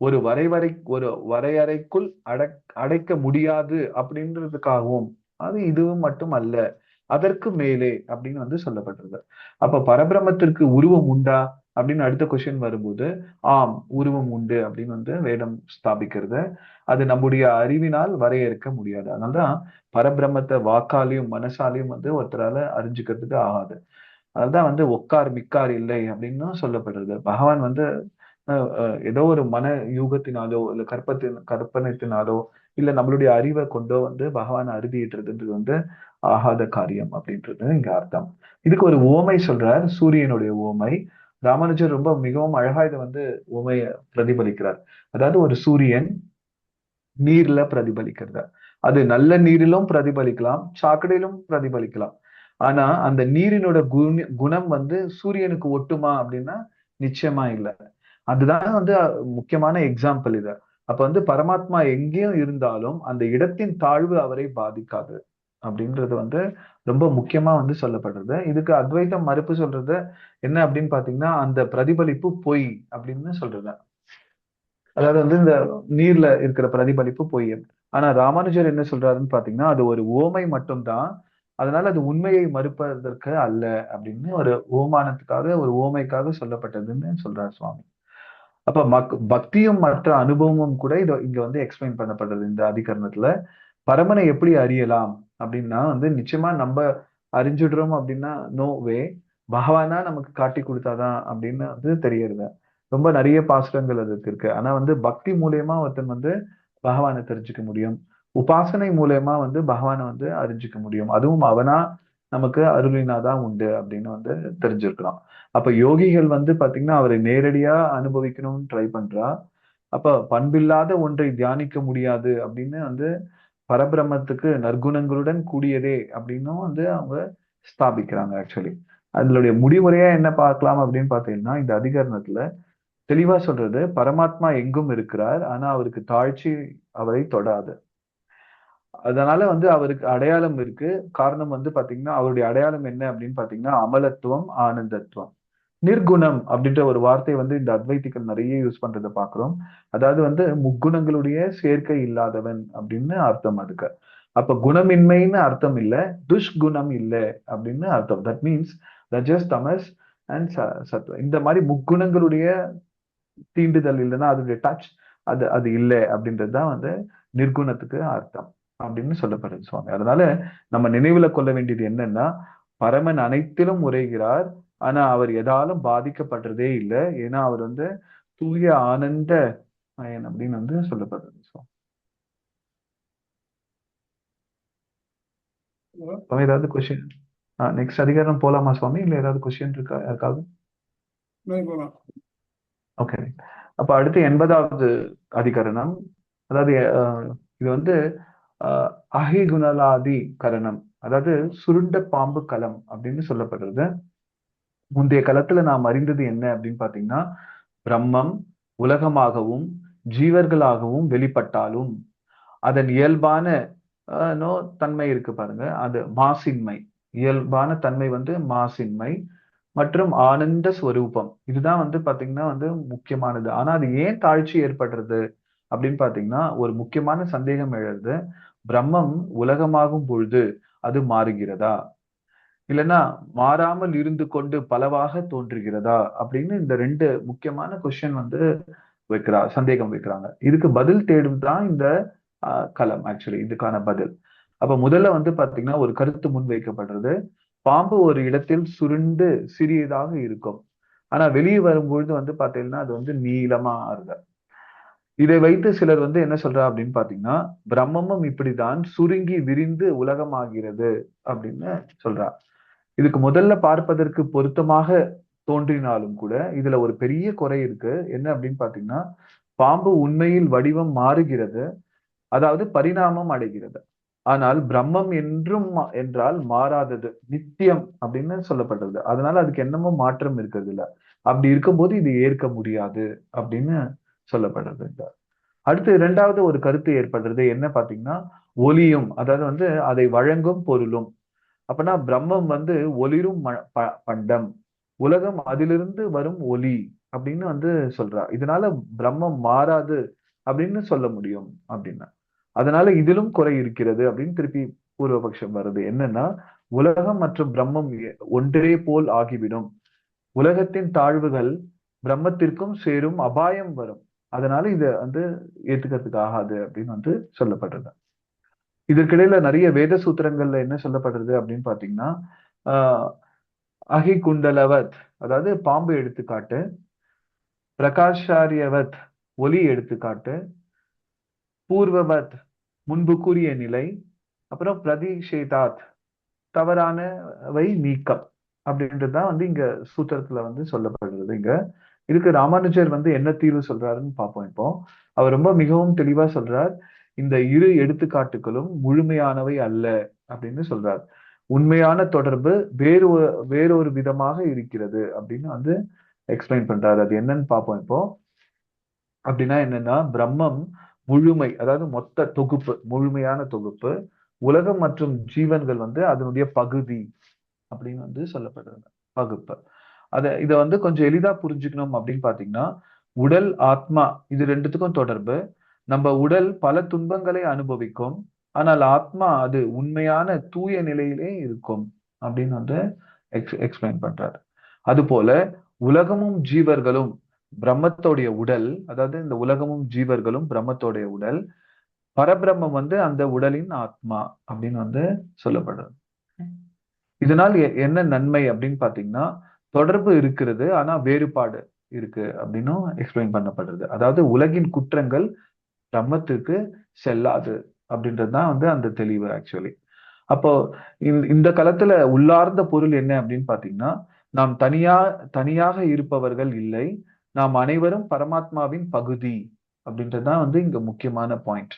ஒரு ஒரு வரையறைக்குள் அடைக்க முடியாது அப்படின்றதுக்காகவும் அது இதுவும் மட்டும் அல்ல, அதற்கு மேலே அப்படின்னு வந்து சொல்லப்பட்டிருக்கு. அப்ப பரபிரமத்திற்கு உருவம் உண்டா அப்படின்னு அடுத்த கொஸ்டின் வரும்போது, ஆம், உருவம் உண்டு அப்படின்னு வந்து வேதம் ஸ்தாபிக்கிறது. அது நம்முடைய அறிவினால் வரையறுக்க முடியாது. அதனால்தான் பரபிரம்மத்தை வாக்காலையும் மனசாலையும் வந்து ஒருத்தரால அறிஞ்சுக்கிறதுக்கு ஆகாது. அதுதான் வந்து ஒக்கார் மிக்கார் இல்லை அப்படின்னு சொல்லப்படுறது. பகவான் வந்து ஏதோ ஒரு மன யூகத்தினாலோ இல்ல கற்பனத்தினாலோ இல்ல நம்மளுடைய அறிவை கொண்டோ வந்து பகவான் அறுதியிட்டுறதுன்றது வந்து ஆகாத காரியம் அப்படின்றது இங்க அர்த்தம். இதுக்கு ஒரு ஓமை சொல்றார், சூரியனுடைய ஓமை. ராமானுஜர் ரொம்ப மிகவும் அழகா இதை வந்து ஓமைய பிரதிபலிக்கிறார். அதாவது ஒரு சூரியன் நீர்ல பிரதிபலிக்கிறது. அது நல்ல நீரிலும் பிரதிபலிக்கலாம், சாக்கடையிலும் பிரதிபலிக்கலாம். ஆனா அந்த நீரினோட குணம் வந்து சூரியனுக்கு ஒட்டுமா அப்படின்னா நிச்சயமா இல்லை. அதுதான் வந்து முக்கியமான எக்ஸாம்பிள் இது. அப்ப வந்து பரமாத்மா எங்கேயும் இருந்தாலும் அந்த இடத்தின் தாழ்வு அவரை பாதிக்காது அப்படின்றது வந்து ரொம்ப முக்கியமா வந்து சொல்லப்படுறது. இதுக்கு அத்வைத்தம் மறுப்பு சொல்றது என்ன அப்படின்னு பாத்தீங்கன்னா, அந்த பிரதிபலிப்பு பொய் அப்படின்னு சொல்றது. அதாவது வந்து இந்த நீர்ல இருக்கிற பிரதிபலிப்பு பொய். ஆனா ராமானுஜர் என்ன சொல்றாருன்னு பாத்தீங்கன்னா, அது ஒரு ஓமை மட்டும்தான், அதனால அது உண்மையை மறுப்பதற்கு அல்ல அப்படின்னு ஒரு ஓமானத்துக்காக, ஒரு ஓமைக்காக சொல்லப்பட்டதுன்னு சொல்றார் சுவாமி. அப்ப பக்தியும் மற்ற அனுபவமும் கூட இங்க வந்து எக்ஸ்பிளைன் பண்ணப்படுறது இந்த அதிகரணத்துல. பரமனை எப்படி அறியலாம் அப்படின்னா வந்து நிச்சயமா நம்ம அறிஞ்சிடுறோம் அப்படின்னா நோ வே. பகவானா நமக்கு காட்டி கொடுத்தாதான் அப்படின்னு வந்து தெரியறது. ரொம்ப நிறைய பாசுரங்கள் அதுக்கு இருக்கு. ஆனா வந்து பக்தி மூலியமா ஒருத்தன் வந்து பகவானை தெரிஞ்சுக்க முடியும். உபாசனை மூலியமா வந்து பகவானை வந்து அறிஞ்சுக்க முடியும். அதுவும் அவனா நமக்கு அருளினாதான் உண்டு அப்படின்னு வந்து தெரிஞ்சிருக்கலாம். அப்ப யோகிகள் வந்து பாத்தீங்கன்னா அவரை நேரடியா அனுபவிக்கணும்னு ட்ரை பண்றா. அப்ப பண்பில்லாத ஒன்றை தியானிக்க முடியாது அப்படின்னு வந்து பரபிரம்மத்துக்கு நற்குணங்களுடன் கூடியதே அப்படின்னும் வந்து அவங்க ஸ்தாபிக்கிறாங்க ஆக்சுவலி. அதனுடைய முடிவுரையா என்ன பார்க்கலாம் அப்படின்னு பாத்தீங்கன்னா இந்த அதிகரணத்துல தெளிவா சொல்றது பரமாத்மா எங்கும் இருக்கிறார். ஆனா அவருக்கு தாழ்ச்சி அவரை தொடாது. அதனால வந்து அவருக்கு அடையாளம் இருக்கு. காரணம் வந்து பாத்தீங்கன்னா அவருடைய அடையாளம் என்ன அப்படின்னு பாத்தீங்கன்னா அமலத்துவம், ஆனந்தத்துவம். நிர்குணம் அப்படின்ற ஒரு வார்த்தை வந்து இந்த அத்வைத்திகள் நிறைய யூஸ் பண்றதை பாக்குறோம். அதாவது வந்து முக்குணங்களுடைய சேர்க்கை இல்லாதவன் அப்படின்னு அர்த்தம் அதுக்கு. அப்ப குணமின்மைன்னு அர்த்தம் இல்ல, துஷ்குணம் இல்ல அப்படின்னு அர்த்தம். தட் மீன்ஸ் ரஜஸ், தமஸ் அண்ட் சத்வ இந்த மாதிரி முக்குணங்களுடைய தீண்டுதல் இல்லைன்னா அதனுடைய டச் அது அது இல்லை அப்படின்றதுதான் வந்து நிர்குணத்துக்கு அர்த்தம் அப்படின்னு சொல்லப்படுது சுவாமி. அதனால நம்ம நினைவுல கொள்ள வேண்டியது என்னன்னா பரமன் அனைத்திலும் உரைகிறார். ஆனா அவர் எதாலும் பாதிக்கப்படுறதே இல்லை. ஏன்னா அவர் வந்து தூய ஆனந்த மயன் அப்படின்னு வந்து சொல்லப்படுறது சுவாமி. சுவாமி ஏதாவது கொஸ்டின்? நெக்ஸ்ட் அதிகாரம் போலாமா சுவாமி? இல்ல ஏதாவது கொஸ்டின் இருக்கா யாருக்காவது? போகலாம். ஓகே. அப்ப அடுத்து 80வது அதிகரணம். அதாவது இது வந்து அஹிகுணலாதி கரணம். அதாவது சுருண்ட பாம்பு களம் அப்படின்னு சொல்லப்படுறது. முந்தைய களத்துல நாம் அறிந்தது என்ன அப்படின்னு பாத்தீங்கன்னா பிரம்மம் உலகமாகவும் ஜீவர்களாகவும் வெளிப்பட்டாலும் அதன் இயல்பான தன்மை இருக்கு பாருங்க, அது மாசின்மை. இயல்பான தன்மை வந்து மாசின்மை மற்றும் ஆனந்த ஸ்வரூபம். இதுதான் வந்து பாத்தீங்கன்னா வந்து முக்கியமானது. ஆனா அது ஏன் தாழ்ச்சி ஏற்படுறது அப்படின்னு பாத்தீங்கன்னா ஒரு முக்கியமான சந்தேகம் எழுது. பிரம்மம் உலகமாகும் பொழுது அது மாறுகிறதா, இல்லைன்னா மாறாமல் இருந்து கொண்டு பலவாக தோன்றுகிறதா அப்படின்னு இந்த ரெண்டு முக்கியமான கொஸ்டின் வந்து சந்தேகம் வைக்கிறாங்க. இதுக்கு பதில் தேடும் தான் இந்த களம் ஆக்சுவலி இதுக்கான பதில். அப்ப முதல்ல வந்து பாத்தீங்கன்னா ஒரு கருத்து முன் வைக்கப்படுறது. பாம்பு ஒரு இடத்தில் சுருண்டு சிறியதாக இருக்கும். ஆனா வெளியே வரும்பொழுது வந்து பாத்தீங்கன்னா அது வந்து நீளமா ஆறுது. இதை வைத்து சிலர் வந்து என்ன சொல்றா அப்படின்னு பாத்தீங்கன்னா பிரம்மமும் இப்படிதான் சுருங்கி விரிந்து உலகமாகிறது அப்படின்னு சொல்றா. இதுக்கு முதல்ல பார்ப்பதற்கு பொருத்தமாக தோன்றினாலும் கூட இதுல ஒரு பெரிய குறை இருக்கு. என்ன அப்படின்னு பாத்தீங்கன்னா பாம்பு உண்மையில் வடிவம் மாறுகிறது, அதாவது பரிணாமம் அடைகிறது. ஆனால் பிரம்மம் என்றால் மாறாதது, நித்தியம் அப்படின்னு சொல்லப்படுறது. அதனால அதுக்கு என்னமோ மாற்றம் இருக்கிறது இல்ல. அப்படி இருக்கும்போது இது ஏற்க முடியாது அப்படின்னு சொல்லப்படுறது. அடுத்து இரண்டாவது ஒரு கருத்து ஏற்படுறது என்ன பாத்தீங்கன்னா ஒலியும், அதாவது வந்து அதை வழங்கும் பொருளும். அப்பனா பிரம்மம் வந்து ஒளிரும் பண்டம், உலகம் அதிலிருந்து வரும் ஒலி அப்படின்னு வந்து சொல்றா. இதனால பிரம்மம் மாறாது அப்படின்னு சொல்ல முடியும் அப்படின்னா. அதனால இதிலும் குறை இருக்கிறது அப்படின்னு திருப்பி பூர்வபக்ஷம் வருது. என்னன்னா உலகம் மற்றும் பிரம்மம் ஒன்றே போல் ஆகிவிடும். உலகத்தின் தாழ்வுகள் பிரம்மத்திற்கும் சேரும், அபாயம் வரும். அதனால இத வந்து ஏத்துக்கிறதுக்கு ஆகாது அப்படின்னு வந்து சொல்லப்படுறது. இதற்கிடையில நிறைய வேத சூத்திரங்கள்ல என்ன சொல்லப்படுறது அப்படின்னு பாத்தீங்கன்னா ஆஹ் அகி குண்டலவத், அதாவது பாம்பு எடுத்துக்காட்டு, பிரகாஷாரியவத் ஒலி எடுத்துக்காட்டு, பூர்வவத் முன்பு கூறிய நிலை, அப்புறம் பிரதிஷேதாத் தவறானவை நீக்கம் அப்படின்றதுதான் வந்து இங்க சூத்திரத்துல வந்து சொல்லப்படுறது. இங்க இதுக்கு ராமானுஜர் வந்து என்ன தீர்வு சொல்றாருன்னு பார்ப்போம். இப்போ அவர் ரொம்ப மிகவும் தெளிவா சொல்றார், இந்த இரு எடுத்துக்காட்டுகளும் முழுமையானவை அல்ல அப்படின்னு சொல்றார். உண்மையான தொடர்பு வேறொரு விதமாக இருக்கிறது அப்படின்னு வந்து எக்ஸ்பிளைன் பண்றாரு. அது என்னன்னு பார்ப்போம் இப்போ. அப்படின்னா என்னன்னா பிரம்மம் முழுமை, அதாவது மொத்த தொகுப்பு, முழுமையான தொகுப்பு. உலகம் மற்றும் ஜீவன்கள் வந்து அதனுடைய பகுதி அப்படின்னு வந்து சொல்லப்படுறது, பகுப்பு. இதை வந்து கொஞ்சம் எளிதா புரிஞ்சுக்கணும் அப்படின்னு பாத்தீங்கன்னா உடல் ஆத்மா இது ரெண்டுத்துக்கும் தொடர்பு. நம்ம உடல் பல துன்பங்களை அனுபவிக்கும், ஆனால் ஆத்மா அது உண்மையான தூய நிலையிலே இருக்கும் அப்படின்னு வந்து எக்ஸ்பிளைன் பண்றாரு. அது போல உலகமும் ஜீவர்களும் பிரம்மத்தோடைய உடல், அதாவது இந்த உலகமும் ஜீவர்களும் பிரம்மத்தோடைய உடல், பரபிரம்மம் வந்து அந்த உடலின் ஆத்மா அப்படின்னு வந்து சொல்லப்படுறது. இதனால் என்ன நன்மை அப்படின்னு பாத்தீங்கன்னா, தொடர்பு இருக்கிறது ஆனா வேறுபாடு இருக்கு அப்படின்னும் எக்ஸ்பிளைன் பண்ணப்படுறது. அதாவது உலகின் குற்றங்கள் பிரம்மத்துக்கு செல்லாது அப்படின்றதுதான் வந்து அந்த தெளிவு ஆக்சுவலி. அப்போ இந்த களத்துல உள்ளார்ந்த பொருள் என்ன அப்படின்னு பாத்தீங்கன்னா, நாம் தனியாக இருப்பவர்கள் இல்லை, நாம் அனைவரும் பரமாத்மாவின் பகுதி அப்படின்றதுதான் வந்து இங்க முக்கியமான பாயிண்ட்.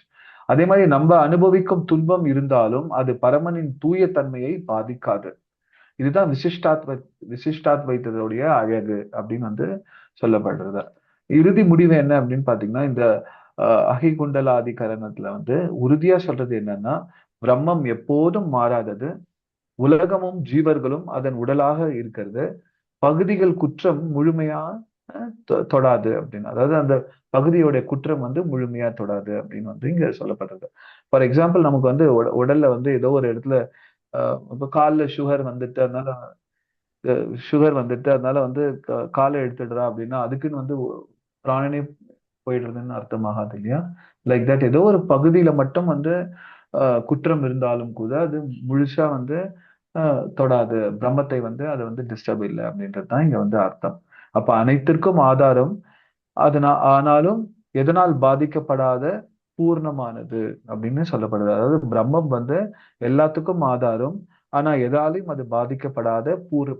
அதே மாதிரி நம்ம அனுபவிக்கும் துன்பம் இருந்தாலும் அது பரமனின் தூய தன்மையை பாதிக்காது. இதுதான் விசிஷ்டாத்வைத்தோடைய அழகு அப்படின்னு வந்து சொல்லப்படுறது. இறுதி முடிவு என்ன அப்படின்னு பாத்தீங்கன்னா, இந்த அகிகுண்டலாதிகரணத்துல வந்து உறுதியா சொல்றது என்னன்னா, பிரம்மம் எப்போதும் மாறாதது, உலகமும் ஜீவர்களும் அதன் உடலாக இருக்கிறது, பகுதிகள் குற்றம் முழுமையா தொடாது அப்படின்னு. அதாவது அந்த பகுதியோட குற்றம் வந்து முழுமையா தொடாது அப்படின்னு வந்து இங்க சொல்லப்படுறது. ஃபார் எக்ஸாம்பிள், நமக்கு வந்து உடல்ல வந்து ஏதோ ஒரு இடத்துல இப்ப கால்ல சுகர் வந்துட்டு அதனால வந்து காலை எடுத்துடுறா அப்படின்னா அதுக்குன்னு வந்து பிராணனே போயிடுறதுன்னு அர்த்தமாகாது இல்லையா? லைக் தட் ஏதோ ஒரு பகுதியில மட்டும் வந்து குற்றம் இருந்தாலும் கூட அது முழுசா வந்து தொடாது, பிரம்மத்தை வந்து அது வந்து டிஸ்டர்ப் இல்லை அப்படின்றது தான் இங்க வந்து அர்த்தம். அப்ப அனைத்திற்கும் ஆதாரம் ஆனாலும் எதனால் பாதிக்கப்படாத பூர்ணமானது அப்படின்னு சொல்லப்படுது. அதாவது பிரம்மம் வந்து எல்லாத்துக்கும் ஆதாரம், ஆனா எதாலையும் அது பாதிக்கப்படாத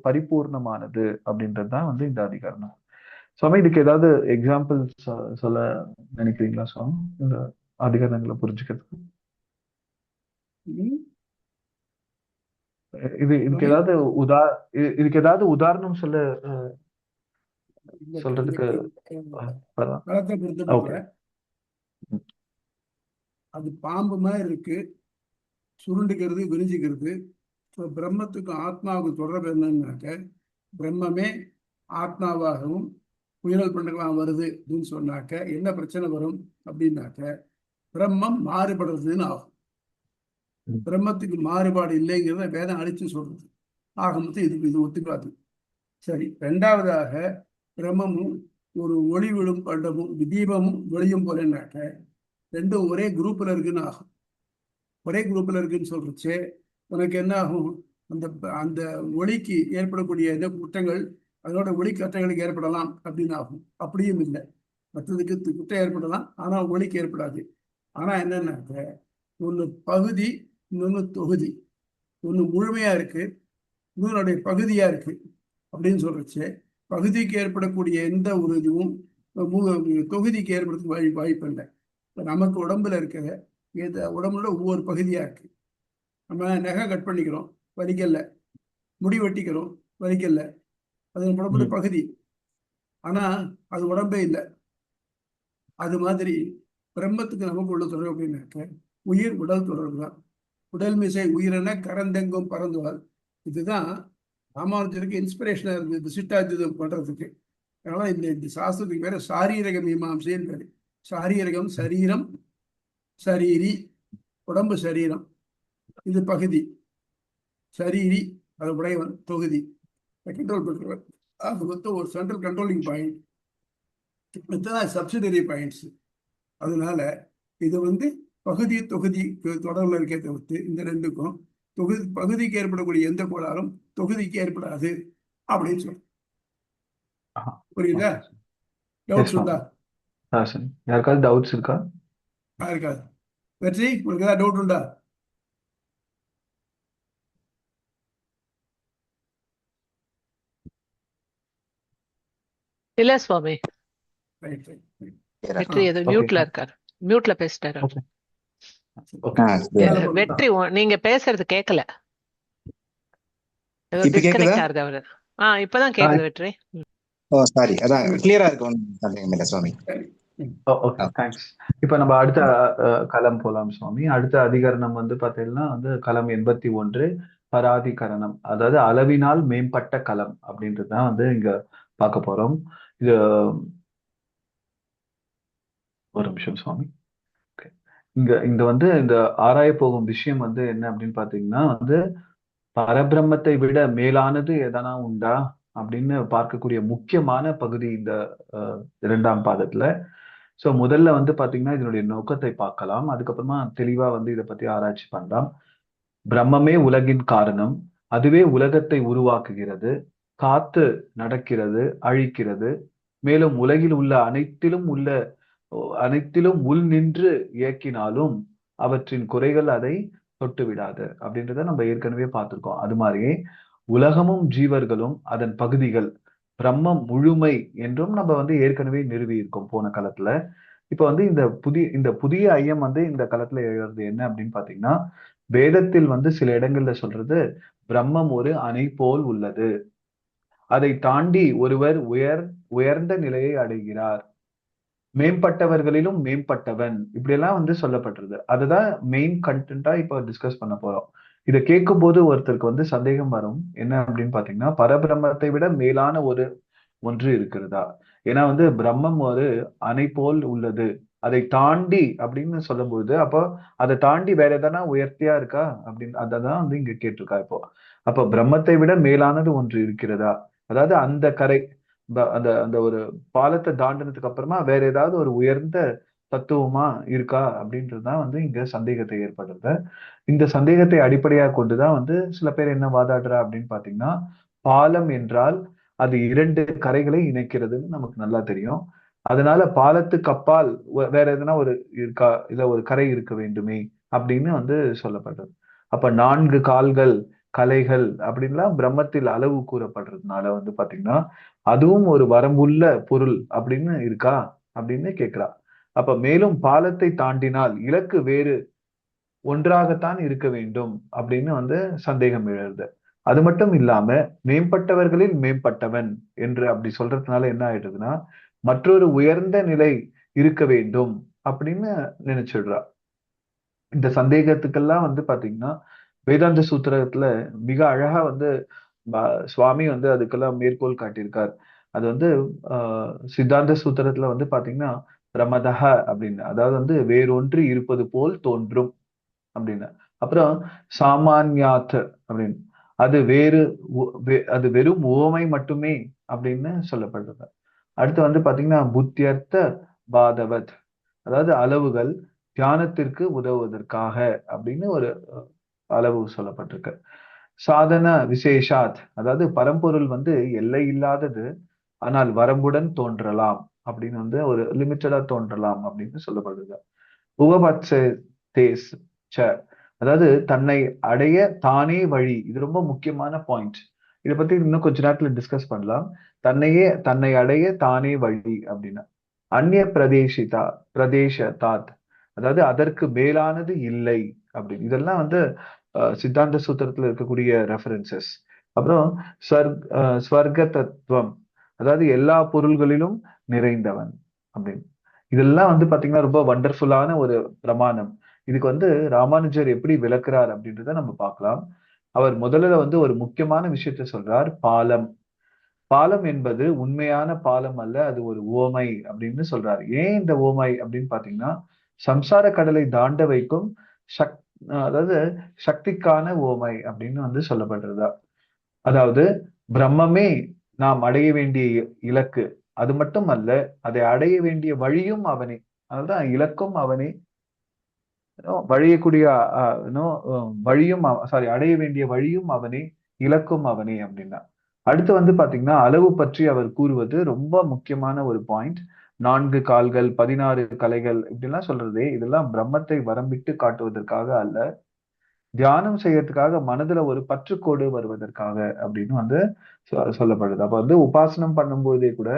பரிபூர்ணமானது அப்படின்றது தான் வந்து இந்த அதிகரணம். சுவாமி, இதுக்கு ஏதாவது எக்ஸாம்பிள் சொல்ல நினைக்கிறீங்களா சுவாமி, இந்த அதிகரணங்களை புரிஞ்சுக்கிறதுக்கு? இதுக்கு ஏதாவது இதுக்கு ஏதாவது உதாரணம் சொல்றதுக்கு? அது பாம்பு மாதிரி இருக்கு, சுருண்டுக்கிறது, விரிஞ்சுக்கிறது. பிரம்மத்துக்கும் ஆத்மாவுக்கும் தொடர்பு என்னன்னாக்க, பிரம்மமே ஆத்மாவாகவும் புயல் பண்ணலாம் வருது அப்படின்னு சொன்னாக்க என்ன பிரச்சனை வரும் அப்படின்னாக்க, பிரம்மம் மாறுபடுறதுன்னு ஆகும். பிரம்மத்துக்கு மாறுபாடு இல்லைங்கிறத வேதம் அழிச்சு சொல்றது. ஆக மொத்தம் இது ஒத்துக்காது. சரி, ரெண்டாவதாக பிரம்மமும் ஒரு ஒளி விழும் பண்டமும் தீபமும் ஒளியும் போலன்னாக்க ரெண்டும் ஒரே குரூப்ல இருக்குன்னு ஆகும். ஒரே குரூப்ல இருக்குன்னு சொல்றச்சு உனக்கு என்ன ஆகும்? அந்த அந்த ஒளிக்கு ஏற்படக்கூடிய என்ன குற்றங்கள் அதோட ஒளி கற்றங்களுக்கு ஏற்படலாம் அப்படின்னு ஆகும். அப்படியும் இல்லை, மற்றதுக்கு குற்றம் ஏற்படலாம் ஆனா ஒளிக்கு ஏற்படாது. ஆனா என்னன்னாக்க, ஒன்று பகுதி, இன்னொன்று தொகுதி. ஒன்று முழுமையா இருக்கு, இன்னொன்னுடைய பகுதியா இருக்கு அப்படின்னு சொல்றச்சு பகுதிக்கு ஏற்படக்கூடிய எந்த ஒரு இதுவும் தொகுதிக்கு ஏற்படுறதுக்கு வாய்ப்பு இல்லை. இப்போ நமக்கு உடம்புல இருக்கிற உடம்புல ஒவ்வொரு பகுதியா இருக்கு. நம்ம நகை கட் பண்ணிக்கிறோம், வலிக்கல்ல. முடி வெட்டிக்கிறோம், வலிக்கல்ல. அது உடம்புல பகுதி, ஆனா அது உடம்பே இல்லை. அது மாதிரி பிரம்மத்துக்கு நமக்கு உள்ள தொடர்பு அப்படின்னாக்க உயிர் உடல் தொடர்பு தான். உடல் மிசை உயிரென கரந்தெங்கும் பறந்துவார். இதுதான் ராமானுஜருக்கு இன்ஸ்பிரேஷனா இருந்தது சிட்டாஜிதம் பண்றதுக்கு. அதனால இந்த சாஸ்திரத்துக்கு பேர சாரீரக மீமாம்சைன்னு பேரு. சாரீரகம் சரீரம், சரீரி உடம்பு, சரீரம் இது பகுதி, சரீரி அது உடையவன், தொகுதி கண்ட்ரோல் பண்றவன். அது மொத்தம் ஒரு சென்ட்ரல் கண்ட்ரோலிங் பாயிண்ட், மொத்தம் சப்சிடரி பாயிண்ட்ஸ். அதனால இது வந்து பகுதி தொகுதிக்கு தொடர்பில் இருக்கே தவிர்த்து இந்த ரெண்டுக்கும் பகுதிக்கு ஏற்படக்கூடிய எந்த கோளாறும் தொகுதிக்கு ஏற்படாது அப்படின்னு சொல்ல. புரியுதா? டவுட்ஸ் உண்டா? யாருக்காவது டவுட்ஸ் இருக்கா? இருக்காது. வெற்றி, உங்களுக்கு ஏதாவது டவுட் உண்டா? இல்ல சுவாமி. வெற்றி ஏதோ மியூட்ல இருக்காரு, மியூட்ல பேசிட்டாரு. வெற்றி நீங்க பேசுறது கேட்கல, டிஸ்கனெக்ட் ஆகுது அவரு. இப்பதான் கேக்குது வெற்றி. ஓ சாரி, அதான் கிளியரா இருக்கு சுவாமி. Okay, thanks. இப்ப நம்ம அடுத்த களம் போலாம் சுவாமி. அடுத்த அதிகரணம் வந்து பாத்தீங்கன்னா வந்து களம் 81 பராதிகரணம், அதாவது அளவினால் மேம்பட்ட களம் அப்படின்றதுதான் வந்து இங்க பார்க்க போறோம். இது ஒரு நிமிஷம் சுவாமி. இங்க வந்து இந்த ஆராய போகும் விஷயம் வந்து என்ன அப்படின்னு பாத்தீங்கன்னா வந்து, பரபிரம்மத்தை விட மேலானது எதனா உண்டா அப்படின்னு பார்க்கக்கூடிய முக்கியமான பகுதி இந்த இரண்டாம் பாதத்துல. சோ முதல்ல வந்து பாத்தீங்கன்னா இதனுடைய நோக்கத்தை பார்க்கலாம், அதுக்கப்புறமா தெளிவா வந்து இதை பத்தி ஆராய்ச்சி பண்ணலாம். பிரம்மமே உலகின் காரணம், அதுவே உலகத்தை உருவாக்குகிறது, காத்து நடக்கிறது, அழிக்கிறது, மேலும் உலகில் உள்ள அனைத்திலும் உள் நின்று இயக்கினாலும் அவற்றின் குறைகள் அதை தொட்டு விடாது அப்படின்றத நம்ம ஏற்கனவே பார்த்திருக்கோம். அது மாதிரியே உலகமும் ஜீவர்களும் அதன் பகுதிகள், பிரம்மம் முழுமை என்றும் நம்ம வந்து ஏற்கனவே நிறுவி இருக்கோம் போன காலத்துல. இப்ப வந்து இந்த புதிய ஐயம் வந்து இந்த காலத்துல எழுறது என்ன அப்படின்னு பாத்தீங்கன்னா, வேதத்தில் வந்து சில இடங்கள்ல சொல்றது பிரம்மம் ஒரு அணை போல் உள்ளது, அதை தாண்டி ஒருவர் உயர்ந்த நிலையை அடைகிறார், மேம்பட்டவர்களிலும் மேம்பட்டவன், இப்படி எல்லாம் வந்து சொல்லப்பட்டிருது. அதுதான் மெயின் கண்டென்ட்டா இப்ப டிஸ்கஸ் பண்ண போறோம். இதை கேட்கும் போது ஒருத்தருக்கு வந்து சந்தேகம் வரும், என்ன அப்படின்னு பாத்தீங்கன்னா, பரபிரம்மத்தை விட மேலான ஒன்று இருக்கிறதா? ஏன்னா வந்து பிரம்மம் ஒரு அணை போல் உள்ளது, அதை தாண்டி அப்படின்னு சொல்லும்போது அப்போ அதை தாண்டி வேற எதனா உயர்த்தியா இருக்கா அப்படின்னு அததான் வந்து இங்க கேட்டிருக்கா. இப்போ அப்போ பிரம்மத்தை விட மேலானது ஒன்று இருக்கிறதா, அதாவது அந்த கரை அந்த அந்த ஒரு பாலத்தை தாண்டினதுக்கு அப்புறமா வேற ஏதாவது ஒரு உயர்ந்த தத்துவமா இருக்கா அப்படின்றதுதான் வந்து இங்க சந்தேகத்தை ஏற்படுறது. இந்த சந்தேகத்தை அடிப்படையாக கொண்டுதான் வந்து சில பேர் என்ன வாதாடுறா அப்படின்னு பாத்தீங்கன்னா, பாலம் என்றால் அது இரண்டு கரைகளை இணைக்கிறதுன்னு நமக்கு நல்லா தெரியும். அதனால பாலத்துக்கு அப்பால் வேற எதனா ஒரு இருக்கா, இல்ல ஒரு கரை இருக்க வேண்டுமே அப்படின்னு வந்து சொல்லப்படுறது. அப்ப 4 கால்கள், கலைகள் அப்படின்லாம் பிரம்மத்தில் அளவு கூறப்படுறதுனால வந்து பாத்தீங்கன்னா, அதுவும் ஒரு வரம்புள்ள பொருள் அப்படின்னு இருக்கா அப்படின்னு கேட்கிறா. அப்ப மேலும் பாலத்தை தாண்டினால் இலக்கு வேறு ஒன்றாகத்தான் இருக்க வேண்டும் அப்படின்னு வந்து சந்தேகம் எழுது. அது மட்டும் இல்லாம மேம்பட்டவர்களில் மேம்பட்டவன் என்று அப்படி சொல்றதுனால என்ன ஆயிடுதுன்னா, மற்றொரு உயர்ந்த நிலை இருக்க வேண்டும் அப்படின்னு நினைச்சிடுறா. இந்த சந்தேகத்துக்கெல்லாம் வந்து பாத்தீங்கன்னா வேதாந்த சூத்திரத்துல மிக அழகா வந்து சுவாமி வந்து அதுக்கெல்லாம் மேற்கோள் காட்டியிருக்கார். அது வந்து சித்தாந்த சூத்திரத்துல வந்து பாத்தீங்கன்னா பிரமதஹ அப்படின்னு, அதாவது வந்து வேறொன்று இருப்பது போல் தோன்றும் அப்படின்னு. அப்புறம் சாமான்யாத் அப்படின்னு, அது அது வெறும் உவமை மட்டுமே அப்படின்னு சொல்லப்படுறது. அடுத்து வந்து பாத்தீங்கன்னா புத்தியர்த்த பாதவத், அதாவது அளவுகள் தியானத்திற்கு உதவுவதற்காக அப்படின்னு ஒரு அளவு சொல்லப்பட்டிருக்கு. சாதன விசேஷாத், அதாவது பரம்பொருள் வந்து எல்லை இல்லாதது, ஆனால் வரம்புடன் தோன்றலாம் அப்படின்னு வந்து ஒரு லிமிட்டடா தோன்றலாம் அப்படின்னு சொல்லப்படுது. உபபட்ச தேஸ் ச, அதாவது தன்னை அடைய தானே வழி, இது ரொம்ப முக்கியமான பாயிண்ட். இதை பத்தி இன்னும் கொஞ்ச நேரத்துல டிஸ்கஸ் பண்ணலாம். தன்னை அடைய தானே வழி அப்படின்னா அந்நிய பிரதேசதாத், அதாவது அதற்கு மேலானது இல்லை அப்படின்னு. இதெல்லாம் வந்து சித்தாந்த சூத்திரத்துல இருக்கக்கூடிய ரெஃபரன்சஸ். அப்புறம் ஸ்வர்க தத்துவம், அதாவது எல்லா பொருள்களிலும் நிறைந்தவன் அப்படின்னு. இதெல்லாம் வந்து பாத்தீங்கன்னா ரொம்ப வண்டர்ஃபுல்லான ஒரு பிரமாணம். இதுக்கு வந்து ராமானுஜர் எப்படி விளக்குறார் அப்படின்றத நம்ம பார்க்கலாம். அவர் முதல்ல வந்து ஒரு முக்கியமான விஷயத்த சொல்றார், பாலம். பாலம் என்பது உண்மையான பாலம் அல்ல, அது ஒரு உவமை அப்படின்னு சொல்றாரு. ஏன் இந்த உவமை அப்படின்னு பாத்தீங்கன்னா, சம்சார கடலை தாண்ட வைக்கும் அதாவது சக்திக்கான உவமை அப்படின்னு வந்து சொல்லப்படுறதா. அதாவது பிரம்மமே நாம் அடைய வேண்டிய இலக்கு, அது மட்டும் அல்ல, அதை அடைய வேண்டிய வழியும் அவனே. அதுதான் இலக்கும் அவனே, வழியக்கூடிய வழியும் சாரி அடைய வேண்டிய வழியும் அவனே, இலக்கும் அவனே அப்படின்னா. அடுத்து வந்து பாத்தீங்கன்னா அளவு பற்றி அவர் கூறுவது ரொம்ப முக்கியமான ஒரு பாயிண்ட். 4 கால்கள், 16 கலைகள் இப்படிலாம் சொல்றதே, இதெல்லாம் பிரம்மத்தை வரம்பிட்டு காட்டுவதற்காக அல்ல, தியானம் செய்யறதுக்காக மனதுல ஒரு பற்றுக்கோடு வருவதற்காக அப்படின்னு வந்து சொல்லப்படுது. அப்ப வந்து உபாசனம் பண்ணும்போதே கூட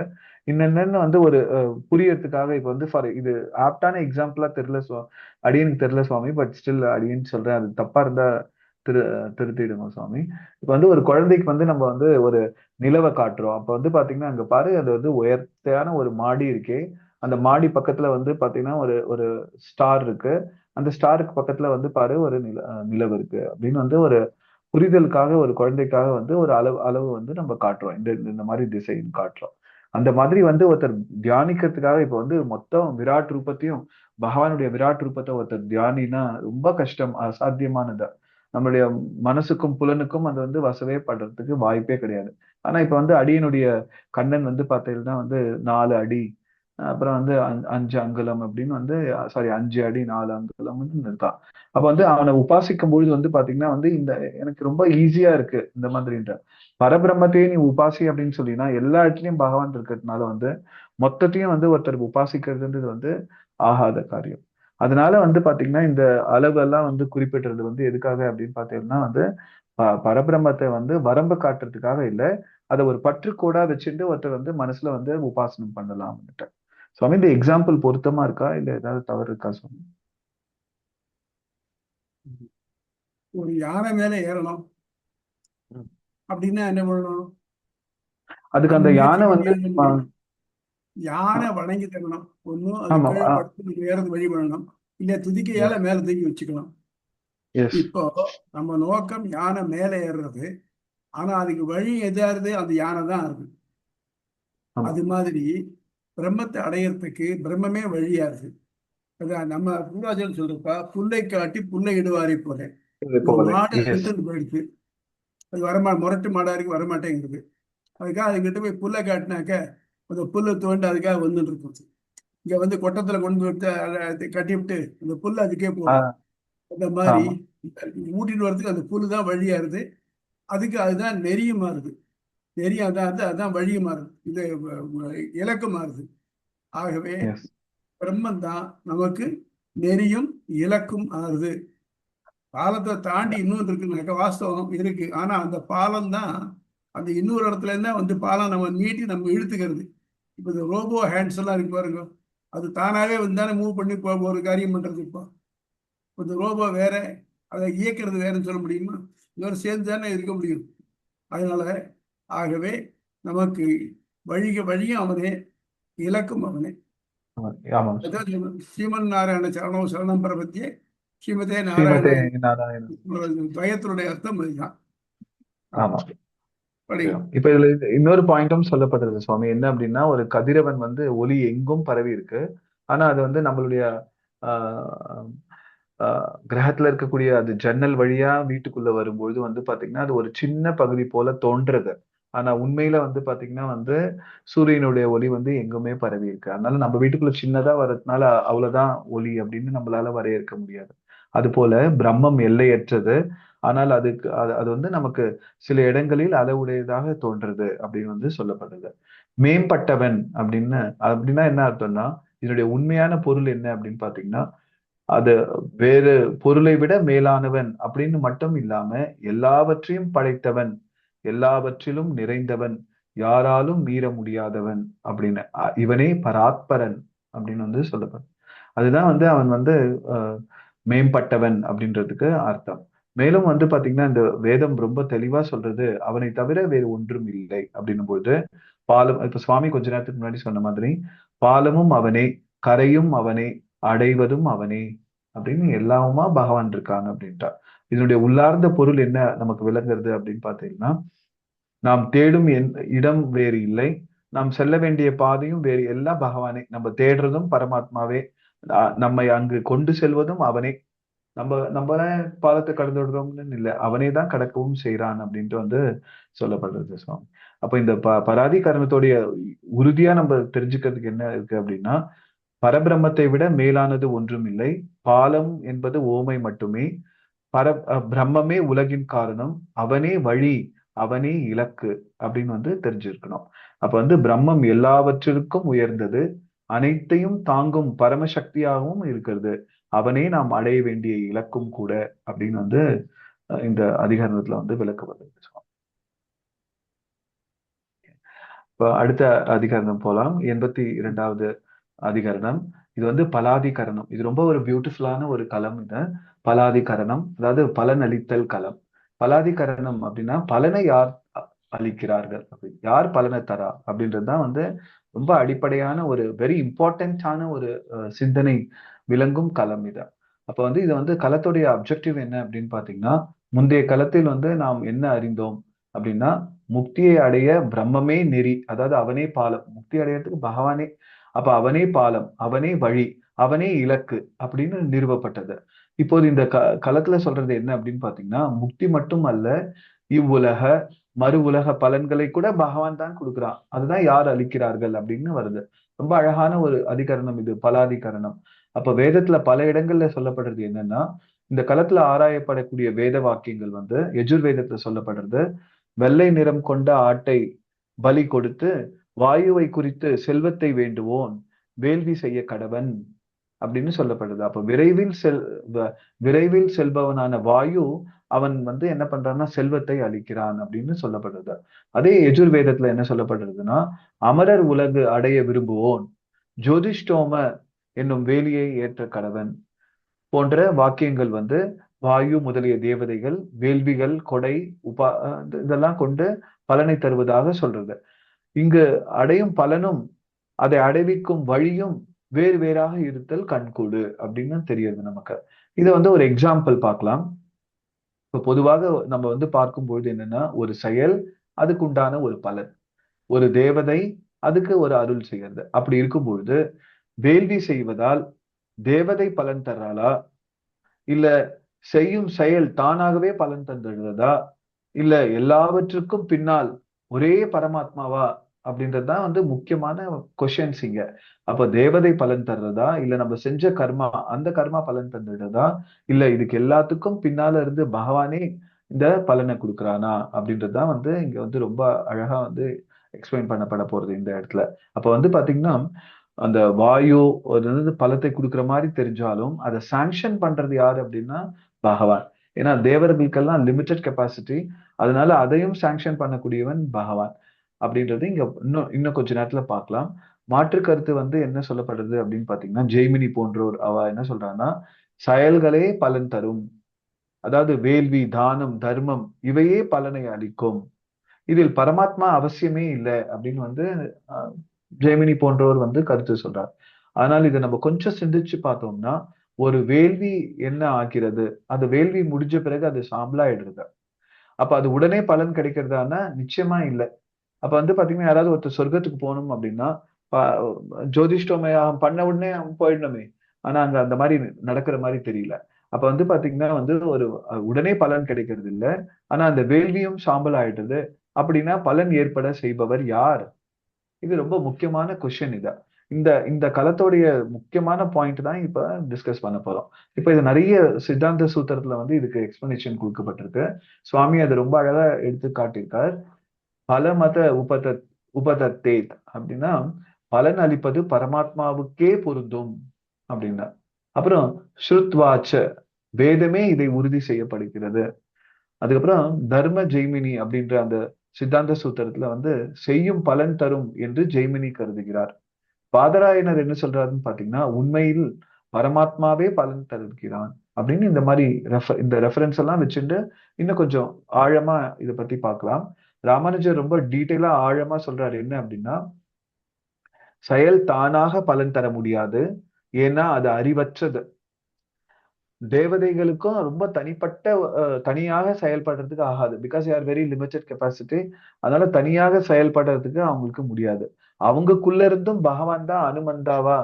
இன்னென்னு வந்து ஒரு புரியறதுக்காக இப்ப வந்து இது ஆப்டான எக்ஸாம்பிளா தெரியல அடியனுக்கு தெரியல சுவாமி, பட் ஸ்டில் அடியன்னு சொல்றேன், அது தப்பா இருந்தா திருத்திடுங்க சுவாமி. இப்ப வந்து ஒரு குழந்தைக்கு வந்து நம்ம வந்து ஒரு நிலவை காட்டுறோம். அப்ப வந்து பாத்தீங்கன்னா அங்க பாரு, அது வந்து உயர்த்தையான ஒரு மாடி இருக்கே, அந்த மாடி பக்கத்துல வந்து பாத்தீங்கன்னா ஒரு ஒரு ஸ்டார் இருக்கு, அந்த ஸ்டாருக்கு பக்கத்துல வந்து பாரு ஒரு நிலவு இருக்கு அப்படின்னு வந்து ஒரு புரிதலுக்காக ஒரு குழந்தைக்காக வந்து ஒரு அளவு வந்து நம்ம காட்டுறோம், இந்த மாதிரி திசைன்னு காட்டுறோம். அந்த மாதிரி வந்து ஒருத்தர் தியானிக்கிறதுக்காக இப்ப வந்து மொத்தம் விராட் ரூபத்தையும், பகவானுடைய விராட் ரூபத்தை ஒருத்தர் தியானினா ரொம்ப கஷ்டம், அசாத்தியமானது. நம்மளுடைய மனசுக்கும் புலனுக்கும் அது வந்து வசவே படுறதுக்கு வாய்ப்பே கிடையாது. ஆனா இப்ப வந்து அடியனுடைய கண்ணன் வந்து பார்த்தீங்கன்னா வந்து 4 அடி, அப்புறம் வந்து 5 அங்குலம் அப்படின்னு வந்து சாரி 5 அடி 4 அங்குலம் இருக்கான். அப்ப வந்து அவனை உபாசிக்கும் பொழுது வந்து பாத்தீங்கன்னா வந்து இந்த எனக்கு ரொம்ப ஈஸியா இருக்கு இந்த மாதிரின்ற பரபிரம்மத்தையே நீ உபாசி அப்படின்னு சொல்லினா எல்லா இடத்துலயும் பகவான் இருக்கிறதுனால வந்து மொத்தத்தையும் வந்து ஒருத்தர் உபாசிக்கிறதுன்றது வந்து ஆகாத காரியம். அதனால வந்து பாத்தீங்கன்னா இந்த அளவெல்லாம் வந்து குறிப்பிடுறது வந்து எதுக்காக அப்படின்னு பாத்தீங்கன்னா வந்து பரபிரம்மத்தை வந்து வரம்பு காட்டுறதுக்காக இல்ல, அதை ஒரு பற்றுக்கோடா வச்சுட்டு ஒருத்தர் வந்து மனசுல வந்து உபாசனம் பண்ணலாம். சுவாமி இந்த எக்ஸாம்பிள் பொருத்தமா இருக்கா இல்ல ஏதாவது தவறு இருக்கா சுவாமி? ஒரு யானை மேல ஏறணும் ம். அப்படின்னா என்ன பண்ணணும்? அதுக்கு நம்ம அந்த முயற்சி யானை பண்ணி வந்து ஏற முடியும். யானை வணங்கி தரணும். ஒன்னும் அது ஆமா கீழே படுத்து ஏறது வழி பண்ணணும், இல்ல துதிக்கையால எஸ் மேல தூக்கி வச்சுக்கலாம். எஸ் இப்போ நம்ம நோக்கம் யானை மேல ஏறுறது, ஆனா அதுக்கு வழி எதாருது? அந்த யானை தான் இருக்கு. ஆமா அது மாதிரி பிரம்மத்தை அடையறதுக்கு பிரம்மமே வழியா இருக்கு. அதான் நம்ம பூராஜன் சொல்றப்ப, புல்லை காட்டி புல்லை இடுவாரை போல. இது ஒரு போல மாடு எஸ் கிட்ட போயிடுச்சு, அது முரட்டு மாடா இருக்கு, வரமாட்டேங்குது. அதுக்காக அதுக்கிட்ட போய் புல்லை காட்டினாக்க அந்த புல்லை தோண்டி அதுக்காக வந்துட்டு இருக்கும். இங்க வந்து கொட்டத்துல கொண்டு விட்டு அதை கட்டி விட்டு அந்த புல் அதுக்கே போகும். அந்த மாதிரி ஆமா ஊட்டிட்டு வர்றதுக்கு அந்த புல்லு தான் வழியா இருக்கு. அதுக்கு அதுதான் நெறியும் மாறுது. நெறி அதான் வழியும் மாறுது. இது இலக்கு மாறுது. ஆகவே எஸ் பிரம்மன் தான் நமக்கு நெறியும் இலக்கும் ஆறுது. பாலத்தை தாண்டி இன்னொன்று இருக்குனாக்க வாஸ்தவம் இருக்கு. ஆனா அந்த பாலம் தான் அந்த இன்னொரு இடத்துல இருந்தா வந்து பாலம் நம்ம நீட்டி நம்ம இழுத்துக்கிறது. இப்போ இந்த ரோபோ ஹேண்ட்ஸ் எல்லாம் இருக்கு பாருங்க, அது தானாவே வந்து தானே மூவ் பண்ணி ஒரு காரியம் பண்றது. இப்போ இந்த ரோபோ வேற, அதை இயக்கிறது வேறன்னு சொல்ல முடியுமா? இதோட சேர்ந்து தானே இருக்க முடியும். அதனால ஆகவே நமக்கு வழியும் அவனே, இலக்கும் அவனே. ஆமா அதாவது ஸ்ரீமன் நாராயண சரணம் சரணம் பிரபத்தியே ஸ்ரீமதே ஸ்ரீமதே நாராயணாய. நாராயணன். துவயத்தினுடைய அர்த்தம் இதுதான். ஆமா படி. இப்ப இதுல இன்னொரு பாயிண்ட்டும் சொல்லப்படுறது சுவாமி, என்ன அப்படின்னா ஒரு கதிரவன் வந்து ஒளி எங்கும் பரவி இருக்கு. ஆனா அது வந்து நம்மளுடைய ஆஹ் கிரகத்துல இருக்கக்கூடிய அது ஜன்னல் வழியா வீட்டுக்குள்ள வரும்பொழுது வந்து பாத்தீங்கன்னா அது ஒரு சின்ன பகுதி போல தோன்றது. ஆனா உண்மையில வந்து பாத்தீங்கன்னா வந்து சூரியனுடைய ஒளி வந்து எங்குமே பரவி இருக்கு. அதனால நம்ம வீட்டுக்குள்ள சின்னதா வர்றதுனால அவ்வளவுதான் ஒளி அப்படின்னு நம்மளால வரையறுக்க முடியாது. அது போல பிரம்மம் எல்லையற்றது. ஆனால் அதுக்கு அது வந்து நமக்கு சில இடங்களில் அளவுடையதாக தோன்றுறது அப்படின்னு வந்து சொல்லப்படுது. மேம்பட்டவன் அப்படின்னா என்ன அர்த்தம்னா இதனுடைய உண்மையான பொருள் என்ன அப்படின்னு பாத்தீங்கன்னா அது வேறு பொருளை விட மேலானவன் அப்படின்னு மட்டும் இல்லாம எல்லாவற்றையும் படைத்தவன், எல்லாவற்றிலும் நிறைந்தவன், யாராலும் மீற முடியாதவன் அப்படின்னு இவனே பராத்பரன் அப்படின்னு வந்து சொல்லப்படும். அதுதான் வந்து அவன் வந்து அஹ், மேம்பட்டவன் அப்படின்றதுக்கு அர்த்தம். மேலும் வந்து பாத்தீங்கன்னா இந்த வேதம் ரொம்ப தெளிவா சொல்றது அவனை தவிர வேறு ஒன்றும் இல்லை அப்படின்னும் போது பாலம் இப்ப சுவாமி கொஞ்ச நேரத்துக்கு முன்னாடி சொன்ன மாதிரி பாலமும் அவனே, கரையும் அவனே, அடைவதும் அவனே அப்படின்னு எல்லாமா பகவான் இருக்காங்க அப்படின்ட்டா. இதனுடைய உள்ளார்ந்த பொருள் என்ன நமக்கு விளங்குறது அப்படின்னு பாத்தீங்கன்னா நாம் தேடும் இடம் வேறு இல்லை, நாம் செல்ல வேண்டிய பாதையும் வேறு, எல்லாம் பகவானே. நம்ம தேடுறதும் பரமாத்மாவே, நம்மை அங்கு கொண்டு செல்வதும் அவனே. நம்ம பாலத்தை கடந்து விடுறோம்னு இல்லை, அவனே தான் கடக்கவும் செய்யறான் அப்படின்ட்டு வந்து சொல்லப்படுறது சுவாமி. அப்ப இந்த பராதி கரணத்தோடைய உறுதியா நம்ம தெரிஞ்சுக்கிறதுக்கு என்ன இருக்கு அப்படின்னா பரபிரம்மத்தை விட மேலானது ஒன்றும் இல்லை, பாலம் என்பது ஓமை மட்டுமே, பிரம்மமே உலகின் காரணம், அவனே வழி, அவனே இலக்கு அப்படின்னு வந்து தெரிஞ்சிருக்கணும். அப்ப வந்து பிரம்மம் எல்லாவற்றிற்கும் உயர்ந்தது, அனைத்தையும் தாங்கும் பரமசக்தியாகவும் இருக்கிறது, அவனே நாம் அடைய வேண்டிய இலக்கும் கூட அப்படின்னு வந்து இந்த அதிகாரத்துல வந்து விளக்கப்படுது. இப்ப அடுத்த அதிகாரம் போலாம். 82வது அதிகரணம். இது வந்து பலாதிகரணம். இது ரொம்ப ஒரு பியூட்டிஃபுல்லான ஒரு களம். இது பலாதிகரணம், அதாவது பலனளித்தல் களம். பலாதிகரணம் அப்படின்னா பலனை யார் அளிக்கிறார்கள், யார் பலனை தரா அப்படின்றதுதான் வந்து ரொம்ப அடிப்படையான ஒரு வெரி இம்பார்ட்டன்டான ஒரு சிந்தனை விளங்கும் களம் இது. அப்ப வந்து இது வந்து களத்துடைய அப்ஜெக்டிவ் என்ன அப்படின்னு பாத்தீங்கன்னா முந்தைய களத்தில் வந்து நாம் என்ன அறிந்தோம் அப்படின்னா முக்தியை அடைய பிரம்மமே நெறி, அதாவது அவனே பாலம், முக்தி அடையறதுக்கு பகவானே, அப்ப அவனே பாலம், அவனே வழி, அவனே இலக்கு அப்படின்னு நிறுவப்பட்டது. இப்போது இந்த களத்துல சொல்றது என்ன அப்படின்னு பாத்தீங்கன்னா, முக்தி மட்டும் அல்ல, இவ்வுலக மறு உலக பலன்களை கூட பகவான் தான் கொடுக்குறான். அதுதான் யார் அளிக்கிறார்கள் அப்படின்னு வருது. ரொம்ப அழகான ஒரு அதிகரணம் இது, பலாதிகரணம். அப்ப வேதத்துல பல இடங்கள்ல சொல்லப்படுறது என்னன்னா, இந்த களத்துல ஆராயப்படக்கூடிய வேத வாக்கியங்கள் வந்து யஜுர்வேதத்துல சொல்லப்படுறது, வெள்ளை நிறம் கொண்ட ஆட்டை பலி கொடுத்து வாயுவை குறித்து செல்வத்தை வேண்டுவோன் வேள்வி செய்ய கடவன் அப்படின்னு சொல்லப்படுது. அப்ப விரைவில் செல்பவனான வாயு அவன் வந்து என்ன பண்றான்னா செல்வத்தை அளிக்கிறான் அப்படின்னு சொல்லப்படுது. அதே யஜுர்வேதத்துல என்ன சொல்லப்படுறதுன்னா, அமரர் உலகு அடைய விரும்புவோன் ஜோதிஷ்டோம என்னும் வேலியை ஏற்ற கடவன் போன்ற வாக்கியங்கள் வந்து வாயு முதலிய தேவதைகள் வேள்விகள் கொடை இதெல்லாம் கொண்டு பலனை தருவதாக சொல்றது. இங்கு அடையும் பலனும் அதை அடைவிக்கும் வழியும் வேறு வேறாக இருத்தல் கண்கூடு அப்படின்னு தெரியுது நமக்கு. இதை வந்து ஒரு எக்ஸாம்பிள் பார்க்கலாம். இப்ப பொதுவாக நம்ம வந்து பார்க்கும்பொழுது என்னன்னா, ஒரு செயல் அதுக்கு உண்டான ஒரு பலன், ஒரு தேவதை அதுக்கு ஒரு அருள் செய்யறது. அப்படி இருக்கும் பொழுது வேள்வி செய்வதால் தேவதை பலன் தர்றாளா, இல்ல செய்யும் செயல் தானாகவே பலன் தந்துடுறதா, இல்ல எல்லாவற்றுக்கும் பின்னால் ஒரே பரமாத்மாவா அப்படின்றதுதான் வந்து முக்கியமான கொஸ்டின்ஸ் இங்க. அப்ப தேவதை பலன் தர்றதா, இல்ல நம்ம செஞ்ச கர்மா அந்த கர்மா பலன் தந்துடுறதா, இல்ல இதுக்கு எல்லாத்துக்கும் பின்னால இருந்து பகவானே இந்த பலனை கொடுக்குறானா அப்படின்றதுதான் வந்து இங்க வந்து ரொம்ப அழகா வந்து எக்ஸ்பிளைன் பண்ணப்பட போறது இந்த இடத்துல. அப்ப வந்து பாத்தீங்கன்னா, அந்த வாயு ஒரு பலத்தை கொடுக்குற மாதிரி தெரிஞ்சாலும் அதை சாங்ஷன் பண்றது யாரு அப்படின்னா பகவான். ஏன்னா தேவர்களுக்கெல்லாம் லிமிடெட் கெப்பாசிட்டி, அதனால அதையும் சாங்ஷன் பண்ணக்கூடியவன் பகவான் அப்படின்றது இங்க இன்னும் கொஞ்ச நேரத்துல பார்க்கலாம். மாற்று கருத்து வந்து என்ன சொல்லப்படுறது அப்படின்னு பாத்தீங்கன்னா, ஜெய்மினி போன்றோர் அவ என்ன சொல்றான்னா, செயல்களே பலன் தரும், அதாவது வேள்வி தானம் தர்மம் இவையே பலனை அளிக்கும், இதில் பரமாத்மா அவசியமே இல்லை அப்படின்னு வந்து ஜெய்மினி போன்றவர் வந்து கருத்து சொல்றார். ஆனால் இதை நம்ம கொஞ்சம் சிந்திச்சு பார்த்தோம்னா, ஒரு வேள்வி என்ன ஆகிறது, அந்த வேள்வி முடிஞ்ச பிறகு அது சாம்பலாயிடுறது. அப்ப அது உடனே பலன் கிடைக்கிறதானா நிச்சயமா இல்லை. அப்ப வந்து பாத்தீங்கன்னா, யாராவது ஒருத்தர் சொர்க்கத்துக்கு போகணும் அப்படின்னா ஜோதிஷ்டோமயம் பண்ண உடனே போயிடணுமே, ஆனா அங்க அந்த மாதிரி நடக்கிற மாதிரி தெரியல. அப்ப வந்து பாத்தீங்கன்னா வந்து ஒரு உடனே பலன் கிடைக்கிறது இல்லை, ஆனா அந்த வேள்வியும் சாம்பல் ஆயிடுது. அப்படின்னா பலன் ஏற்பட செய்பவர் யார்? இது ரொம்ப முக்கியமான கொஸ்டின். இந்த இந்த களத்தோடைய முக்கியமான பாயிண்ட் தான் இப்ப டிஸ்கஸ் பண்ண போறோம். இப்ப இது நிறைய சித்தாந்த சூத்திரத்துல வந்து இதுக்கு எக்ஸ்பிளனேஷன் கொடுக்கப்பட்டிருக்கு. சுவாமி அதை ரொம்ப அழகா எடுத்து காட்டியிருக்கார். பலமத உபதத்தேத் அப்படின்னா பலன் அளிப்பது பரமாத்மாவுக்கே பொருந்தும் அப்படின்னா. அப்புறம் ஸ்ருத்வாச்ச வேதமே இதை உறுதி செய்யப்படுகிறது. அதுக்கப்புறம் தர்ம ஜெய்மினி அப்படின்ற அந்த சித்தாந்த சூத்திரத்துல வந்து செய்யும் பலன் தரும் என்று ஜெய்மினி கருதுகிறார். பாதராயனர் என்ன சொல்றாருன்னு பாத்தீங்கன்னா, உண்மையில் பரமாத்மாவே பலன் தருகிறான் அப்படின்னு இந்த மாதிரி இந்த ரெஃபரன்ஸ் எல்லாம் வச்சுட்டு இன்னும் கொஞ்சம் ஆழமா இதை பத்தி பார்க்கலாம். ராமானுஜர் ரொம்ப டீட்டெயிலா ஆழமா சொல்றாரு என்ன அப்படின்னா, செயல் தானாக பலன் தர முடியாது, ஏன்னா அது அறிவற்றது. தேவதைகளுக்கும் ரொம்ப தனியாக செயல்படுறதுக்கு ஆகாது, because are very limited capacity. அதனால தனியாக செயல்படுறதுக்கு அவங்களுக்கு முடியாது. அவங்களுக்குள்ள இருந்தும் பகவான் தான் அனுமந்தாவா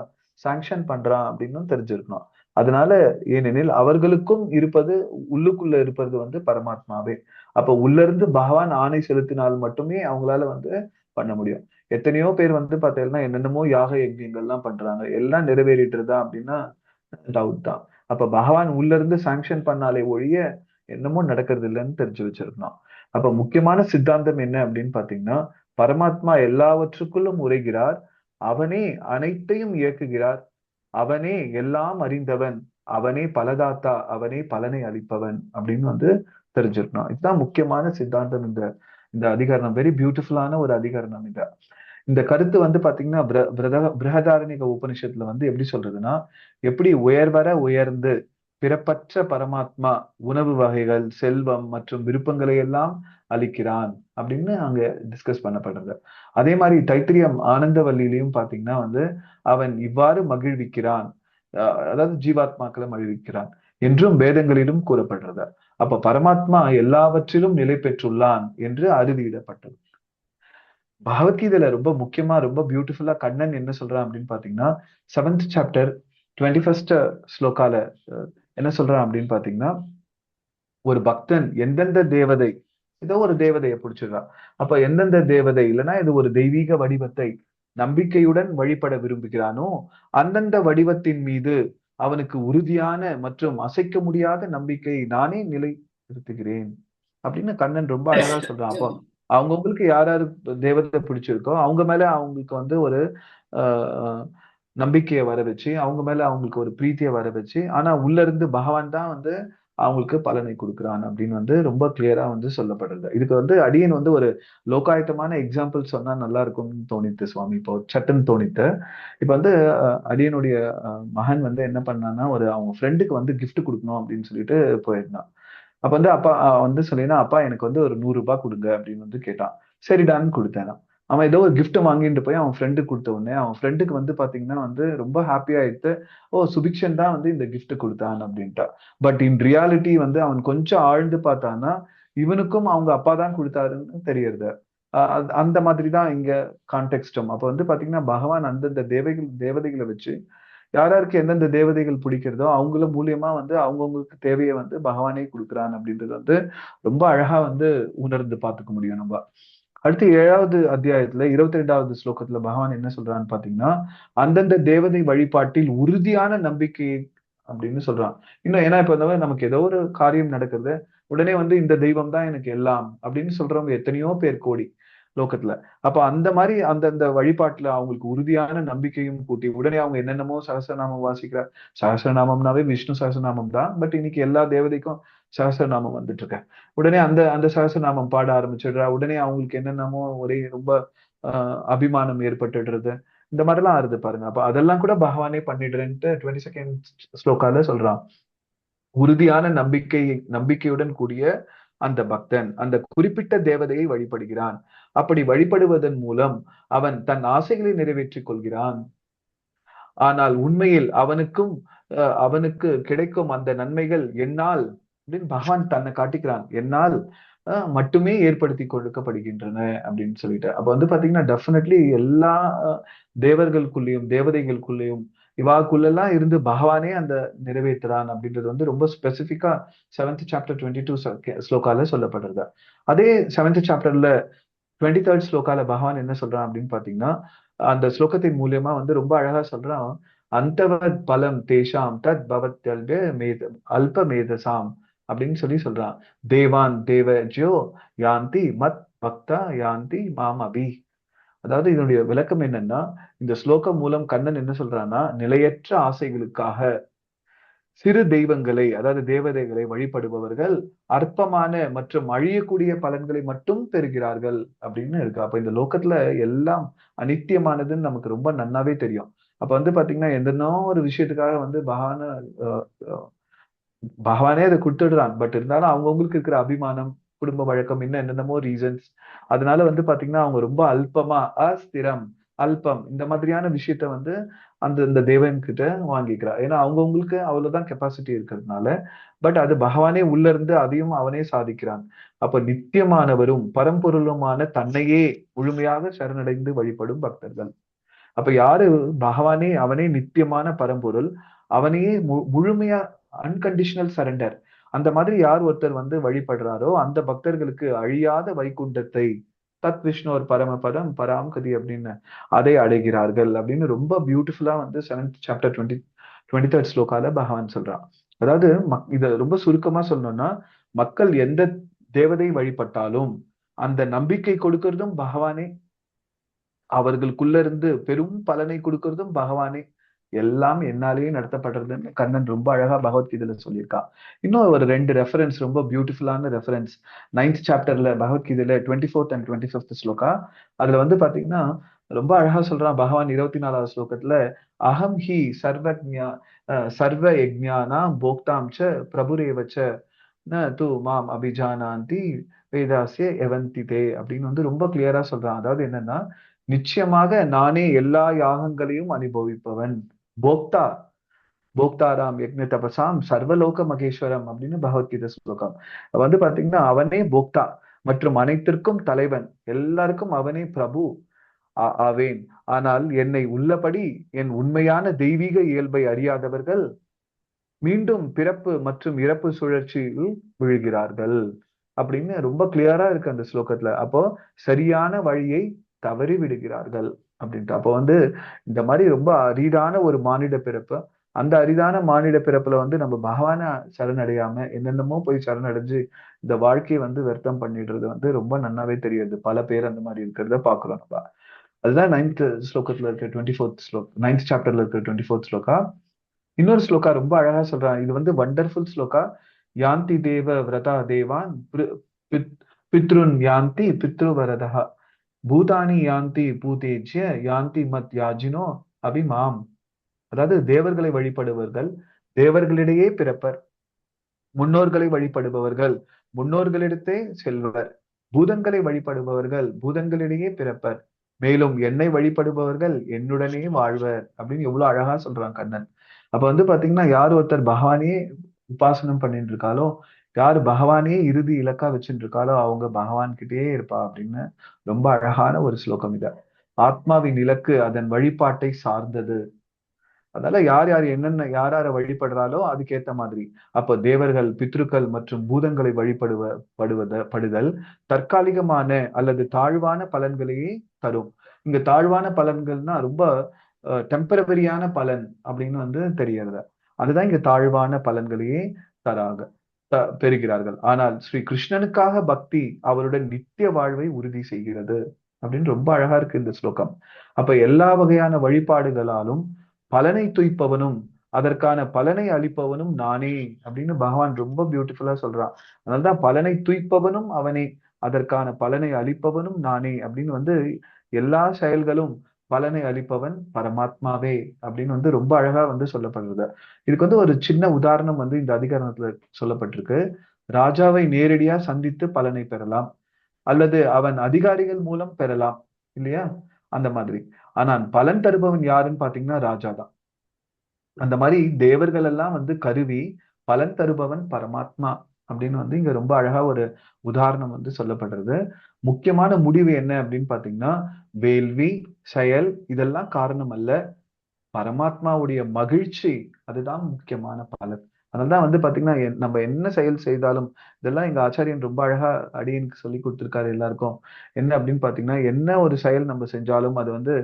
சாங்ஷன் பண்றான் அப்படின்னு தெரிஞ்சிருக்கணும். அதனால ஏனெனில் அவர்களுக்கும் இருப்பது உள்ளுக்குள்ள இருப்பது வந்து பரமாத்மாவே. அப்ப உள்ள இருந்து பகவான் ஆணை செலுத்தினால் மட்டுமே அவங்களால வந்து பண்ண முடியும். எத்தனையோ பேர் வந்து பார்த்தீங்கன்னா என்னென்னமோ யாக யஜ்யங்கள்லாம் பண்றாங்க, எல்லாம் நிறைவேறிட்டுருதா அப்படின்னா டவுட் தான். அப்ப பகவான் உள்ள இருந்து சாங்ஷன் பண்ணாலே ஒழிய என்னமோ நடக்கிறது இல்லைன்னு தெரிஞ்சு வச்சிருக்கணும். அப்ப முக்கியமான சித்தாந்தம் என்ன அப்படின்னு பாத்தீங்கன்னா, பரமாத்மா எல்லாவற்றுக்குள்ளும் உரைகிறார், அவனே அனைத்தையும் இயக்குகிறார், அவனே எல்லாம் அறிந்தவன், அவனே பலதாத்தா, அவனே பலனை அளிப்பவன் அப்படின்னு வந்து தெரிஞ்சிருக்கணும். இதுதான் முக்கியமான சித்தாந்தம். இந்த அதிகரணம் வெரி பியூட்டிஃபுல்லான ஒரு அதிகரணம். இந்த கருத்து வந்து பாத்தீங்கன்னா பிருஹதாரண்யக உபனிஷத்துல வந்து எப்படி சொல்றதுன்னா, எப்படி உயர்வர உயர்ந்து பிறப்பற்ற பரமாத்மா உணவு வகைகள் செல்வம் மற்றும் விருப்பங்களை எல்லாம் அளிக்கிறான் அப்படின்னு அங்க டிஸ்கஸ் பண்ணப்படுறது. அதே மாதிரி தைத்திரியம் ஆனந்தவல்லியிலையும் பாத்தீங்கன்னா வந்து அவன் இவ்வாறு மகிழ்விக்கிறான், அதாவது ஜீவாத்மாக்களை மகிழ்விக்கிறான் என்றும் வேதங்களிலும் கூறப்படுறது. அப்ப பரமாத்மா எல்லாவற்றிலும் நிலை பெற்றுள்ளான் என்று அறுதியிடப்பட்டது. பகவத்கீதையில ரொம்ப முக்கியமா ரொம்ப பியூட்டிஃபுல்லா கண்ணன் என்ன சொல்றான் அப்படின்னு பாத்தீங்கன்னா, 7th chapter 21st ஸ்லோகால என்ன சொல்றான் அப்படின்னு பாத்தீங்கன்னா, ஒரு பக்தன் எந்தெந்த தேவதை, ஏதோ ஒரு தேவதையை பிடிச்சிடுறான். அப்ப எந்தெந்த தேவதை இல்லைன்னா இது ஒரு தெய்வீக வடிவத்தை நம்பிக்கையுடன் வழிபட விரும்புகிறானோ அந்தந்த வடிவத்தின் மீது அவனுக்கு உறுதியான மற்றும் அசைக்க முடியாத நம்பிக்கை நானே நிலைநிறுத்துகிறேன் அப்படின்னு கண்ணன் ரொம்ப அழகா சொல்றான். அப்போ அவங்கவுங்களுக்கு யார் யாரு தேவதை பிடிச்சிருக்கோ அவங்க மேல அவங்களுக்கு வந்து ஒரு ஆஹ் நம்பிக்கையை வர வச்சு, அவங்க மேல அவங்களுக்கு ஒரு பிரீத்தியை வர வச்சு, ஆனா உள்ள இருந்து பகவான் தான் வந்து அவங்களுக்கு பலனை கொடுக்குறான் அப்படின்னு வந்து ரொம்ப கிளியரா வந்து சொல்லப்படுறது. இதுக்கு வந்து அடியன் வந்து ஒரு லோகாயத்தமான எக்ஸாம்பிள் சொன்னா நல்லா இருக்கும்னு தோணித்து சுவாமி. இப்போ சட்டுன்னு தோணித்து. இப்ப வந்து அடியனுடைய மகன் வந்து என்ன பண்ணான்னா, ஒரு அவங்க ஃப்ரெண்டுக்கு வந்து gift கொடுக்கணும் அப்படின்னு சொல்லிட்டு போயிருந்தான். அப்ப வந்து அப்பா வந்து சொல்லினா, அப்பா எனக்கு வந்து ஒரு ₹100 கொடுங்க அப்படின்னு வந்து கேட்டான். சரிடான்னு கொடுத்தேன் நான். அவன் ஏதோ ஒரு gift வாங்கிட்டு போய் அவன் ஃப்ரெண்டுக்கு கொடுத்த உடனே அவன் ஃப்ரெண்டுக்கு வந்து பாத்தீங்கன்னா வந்து ரொம்ப ஹாப்பி ஆயிடுத்து. ஓ, சுபிக்ஷன் தான் வந்து இந்த gift கொடுத்தான் அப்படின்ட்டா. பட் இன் ரியாலிட்டி வந்து அவன் கொஞ்சம் ஆழ்ந்து பார்த்தான்னா இவனுக்கும் அவங்க அப்பா தான் கொடுத்தாருன்னு தெரியறது. அந்த மாதிரி தான் இங்க கான்டெக்ஸ்டும். அப்ப வந்து பாத்தீங்கன்னா பகவான் அந்தந்த தேவதைகளை வச்சு யார் யாருக்கு எந்தெந்த தேவதைகள் பிடிக்கிறதோ அவங்கள மூலியமா வந்து அவங்கவுங்களுக்கு தேவையை வந்து பகவானே கொடுக்குறான் அப்படின்றது வந்து ரொம்ப அழகா வந்து உணர்ந்து பார்த்துக்க முடியும் நம்ம. அடுத்து 7வது அத்தியாயத்துல 22வது ஸ்லோகத்துல பகவான் என்ன சொல்றான்னு பாத்தீங்கன்னா, அந்தந்த தேவதை வழிபாட்டில் உறுதியான நம்பிக்கை அப்படின்னு சொல்றான். இன்னும் ஏன்னா இப்ப இந்த மாதிரி நமக்கு ஏதோ ஒரு காரியம் நடக்குது, உடனே வந்து இந்த தெய்வம் தான் எனக்கு எல்லாம் அப்படின்னு சொல்றவங்க எத்தனையோ பேர் கோடி லோகத்துல. அப்ப அந்த மாதிரி அந்தந்த வழிபாட்டுல அவங்களுக்கு உறுதியான நம்பிக்கையும் கூட்டி உடனே அவங்க என்னென்னமோ சகஸ்ரநாமம் வாசிக்கிறார். சகஸ்ரநாமம்னாவே விஷ்ணு சகஸ்ரநாமம் தான். பட் இன்னைக்கு எல்லா தேவதைக்கும் சகஸ்ரநாமம் வந்துட்டு இருக்கு. உடனே அந்த அந்த சகஸ்ரநாமம் பாட ஆரம்பிச்சிடுறா. உடனே அவங்களுக்கு என்னென்னமோ ஒரே ரொம்ப அபிமானம் ஏற்பட்டுடுறது. இந்த மாதிரிலாம் ஆறுது பாருங்க. அப்ப அதெல்லாம் கூட பகவானே பண்ணிடுறேன்ட்டு 22nd ஸ்லோகால சொல்றான். உறுதியான நம்பிக்கையுடன் கூடிய அந்த பக்தன் அந்த குறிப்பிட்ட தேவதையை வழிபடுகிறான். அப்படி வழிபடுவதன் மூலம் அவன் தன் ஆசைகளை நிறைவேற்றிக் கொள்கிறான். ஆனால் உண்மையில் அவனுக்கு கிடைக்கும் அந்த நன்மைகள் என்னால் அப்படின்னு பகவான் தன்னை காட்டிக்கிறான். என்னால் மட்டுமே ஏற்படுத்தி கொடுக்கப்படுகின்றன அப்படின்னு சொல்லிட்டு. அப்ப வந்து பாத்தீங்கன்னா டெஃபினெட்லி எல்லா தேவர்களுக்குள்ளேயும் தேவதைகளுக்குள்ளேயும் இவாக்குள்ளெல்லாம் இருந்து பகவானே அந்த நிறைவேற்றுறான் அப்படின்றது வந்து ரொம்ப ஸ்பெசிபிக்கா 7th சாப்டர் 22 ஸ்லோகால சொல்லப்படுறது. அதே 7th சாப்டர்ல 23rd ஸ்லோகால பகவான் என்ன சொல்றான் அப்படின்னு பாத்தீங்கன்னா, அந்த ஸ்லோகத்தின் மூலியமா வந்து ரொம்ப அழகா சொல்றான். அந்தவத் பலம் தேஷாம் தத் பவத்யல்ப அல்ப மேதசாம் அப்படின்னு சொல்றான். தேவான் தேவஜ்யோ யாந்தி மத் பக்தா யாந்தி மாம் அபி. அதாவது இதனுடைய விளக்கம் என்னன்னா, இந்த ஸ்லோகம் மூலம் கண்ணன் என்ன சொல்றான்னா, நிலையற்ற ஆசைகளுக்காக சிறு தெய்வங்களை அதாவது தேவதைகளை வழிபடுபவர்கள் அற்பமான மற்றும் அழியக்கூடிய பலன்களை மட்டும் பெறுகிறார்கள் அப்படின்னு இருக்கு. அப்ப இந்த லோகத்துல எல்லாம் அனித்தியமானதுன்னு நமக்கு ரொம்ப நன்னாவே தெரியும். அப்ப வந்து பாத்தீங்கன்னா எந்தனோ ஒரு விஷயத்துக்காக வந்து பகவானே அதை கொடுத்துடுறான். பட் இருந்தாலும் அவங்கவுங்களுக்கு இருக்கிற அபிமானம், குடும்ப வழக்கம், இன்னும் என்னென்னமோ ரீசன்ஸ், அதனால வந்து பாத்தீங்கன்னா அவங்க ரொம்ப அல்பமா அஸ்திரம் அல்பம் இந்த மாதிரியான விஷயத்த வந்து இந்த தேவன் கிட்ட வாங்கிக்கிறா. ஏன்னா அவங்கவுங்களுக்கு அவ்வளவுதான் கெப்பாசிட்டி இருக்கிறதுனால. பட் அது பகவானே உள்ள இருந்து அதையும் அவனே சாதிக்கிறான். அப்ப நித்தியமானவரும் பரம்பொருளுமான தன்னையே முழுமையாக சரணடைந்து வழிபடும் பக்தர்கள். அப்ப யாரு பகவானே அவனே நித்தியமான பரம்பொருள், அவனையே முழுமையா அன்கண்டிஷனல் சரண்டர், அந்த மாதிரி யார் ஒருத்தர் வந்து வழிபடுறாரோ அந்த பக்தர்களுக்கு அழியாத வைகுண்டத்தை தத் விஷ்ணோர் பரமபதம் பராம் கதி அப்படின்னு அதை அடைகிறார்கள் அப்படின்னு ரொம்ப பியூட்டிஃபுல்லா வந்து 7th சாப்டர் 23rd ஸ்லோகால பகவான் சொல்றான். அதாவது இத ரொம்ப சுருக்கமா சொல்லணும்னா, மக்கள் எந்த தேவதை வழிபட்டாலும் அந்த நம்பிக்கை கொடுக்கறதும் பகவானே, அவர்களுக்குள்ள இருந்து பெரும் பலனை கொடுக்கறதும் பகவானே, எல்லாம் என்னாலேயே நடத்தப்படுறதுன்னு கண்ணன் ரொம்ப அழகா பகவத்கீதையில சொல்லியிருக்கான். இன்னும் ஒரு 2 ரெஃபரன்ஸ், ரொம்ப பியூட்டிஃபுல்லான ரெஃபரன்ஸ் 9th சாப்டர்ல பகவத்கீதையில 24th and 25th ஸ்லோகா. அதுல வந்து பாத்தீங்கன்னா ரொம்ப அழகா சொல்றான் பகவான் 24வது ஸ்லோகத்துல, அகம் ஹி சர்வ யஜ்ஞானா போக்தாம் ச பிரபுரேவச்ச ந து மாம் அபிஜானாந்தி வேதாஸ்ய எவந்தி தே அப்படின்னு வந்து ரொம்ப கிளியரா சொல்றான். அதாவது என்னன்னா, நிச்சயமாக நானே எல்லா யாகங்களையும் அனுபவிப்பவன், போக்தா போக்தாராம் யக்ஞ தபசாம் சர்வலோக மகேஸ்வரம் அப்படின்னு பகவத்கீதை ஸ்லோகம். வந்து பாத்தீங்கன்னா அவனே போக்தா மற்றும் அனைத்திற்கும் தலைவன், எல்லாருக்கும் அவனே பிரபு ஆவேன். ஆனால் என்னை உள்ளபடி என் உண்மையான தெய்வீக இயல்பை அறியாதவர்கள் மீண்டும் பிறப்பு மற்றும் இறப்பு சுழற்சியில் விழுகிறார்கள் அப்படின்னு ரொம்ப கிளியரா இருக்கு அந்த ஸ்லோகத்துல. அப்போ சரியான வழியை தவறி விடுகிறார்கள் அப்படின்ட்டு. அப்போ வந்து இந்த மாதிரி ரொம்ப அரிதான ஒரு மானிட பிறப்பு, அந்த அரிதான மானிட பிறப்புல வந்து நம்ம பகவான சரணடையாம என்னென்னமோ போய் சரணடைஞ்சு இந்த வாழ்க்கையை வந்து வியர்த்தம் பண்ணிடுறது வந்து ரொம்ப நன்னாவே தெரியுது. பல பேர் அந்த மாதிரி இருக்கிறத பாக்குறோம் நம்ம. அதுதான் 9th ஸ்லோகத்துல இருக்க 24th ஸ்லோக், 9th சாப்டர்ல இருக்க 24th ஸ்லோகா. இன்னொரு ஸ்லோகா ரொம்ப அழகா சொல்றான். இது வந்து வண்டர்ஃபுல் ஸ்லோகா. யாந்தி தேவ விரதா தேவான் பித்ருன் யாந்தி பித்ருவரதா பூதானி யாந்தி பூதேஜ்ய யாந்தி மத் யாஜினோ அபிமாம். அதாவது தேவர்களை வழிபடுவர்கள் தேவர்களிடையே பிறப்பர், முன்னோர்களை வழிபடுபவர்கள் முன்னோர்களிடத்தே செல்வர், பூதங்களை வழிபடுபவர்கள் பூதங்களிடையே பிறப்பர், மேலும் என்னை வழிபடுபவர்கள் என்னுடனே வாழ்வர் அப்படின்னு எவ்வளவு அழகா சொல்றான் கண்ணன். அப்ப வந்து பாத்தீங்கன்னா யார் ஒருத்தர் பகவானே உபாசனம் பண்ணிட்டு இருக்காளோ, யார் பகவானே இறுதி இலக்கா வச்சுட்டு இருக்காளோ அவங்க பகவான் கிட்டேயே இருப்பா அப்படின்னு ரொம்ப அழகான ஒரு ஸ்லோகம் இது. ஆத்மாவின் இலக்கு அதன் வழிபாட்டை சார்ந்தது. அதனால யார் யார் என்னென்ன யார் யாரை வழிபடுறாலோ அதுக்கேத்த மாதிரி. அப்ப தேவர்கள் பித்ருக்கள் மற்றும் பூதங்களை படுதல் தற்காலிகமான அல்லது தாழ்வான பலன்களையே தரும். இங்க தாழ்வான பலன்கள்னா ரொம்ப டெம்பரவரியான பலன் அப்படின்னு வந்து தெரியறது. அதுதான் இங்க தாழ்வான பலன்களையே பெறுகிறார்கள். ஆனால் ஸ்ரீ கிருஷ்ணனுக்காக பக்தி அவருடன் நித்திய வாழ்வை உறுதி செய்கிறது அப்படின்னு ரொம்ப அழகா இருக்கு இந்த ஸ்லோகம். அப்ப எல்லா வகையான வழிபாடுகளாலும் பலனை துய்ப்பவனும் அதற்கான பலனை அளிப்பவனும் நானே அப்படின்னு பகவான் ரொம்ப பியூட்டிஃபுல்லா சொல்றான். அதனால்தான் பலனை துய்ப்பவனும் அவனே, அதற்கான பலனை அளிப்பவனும் நானே அப்படின்னு வந்து எல்லா செயல்களும் பலனை அளிப்பவன் பரமாத்மாவே அப்படின்னு வந்து ரொம்ப அழகா வந்து சொல்லப்படுறது. இதுக்கு வந்து ஒரு சின்ன உதாரணம் வந்து இந்த அதிகாரத்துல சொல்லப்பட்டிருக்கு. ராஜாவை நேரடியா சந்தித்து பலனை பெறலாம், அல்லது அவன் அதிகாரிகள் மூலம் பெறலாம் இல்லையா, அந்த மாதிரி. ஆனால் பலன் தருபவன் யாருன்னு பாத்தீங்கன்னா ராஜா தான். அந்த மாதிரி தேவர்கள் எல்லாம் வந்து கருவி, பலன் தருபவன் பரமாத்மா அப்படின்னு வந்து இங்க ரொம்ப அழகா ஒரு உதாரணம் வந்து சொல்லப்படுறது. முக்கியமான முடிவு என்ன அப்படின்னு பாத்தீங்கன்னா வேள்வி செயல் இதெல்லாம் காரணம் அல்ல, பரமாத்மாவுடைய மகிழ்ச்சி அதுதான் முக்கியமான பலன். அதனாலதான் வந்து பாத்தீங்கன்னா நம்ம என்ன செயல் செய்தாலும், இதெல்லாம் எங்க ஆச்சாரியன் ரொம்ப அழகா அடியனுக்கு சொல்லி கொடுத்திருக்காரு எல்லாருக்கும். என்ன அப்படின்னு பாத்தீங்கன்னா என்ன ஒரு செயல் நம்ம செஞ்சாலும் அது வந்து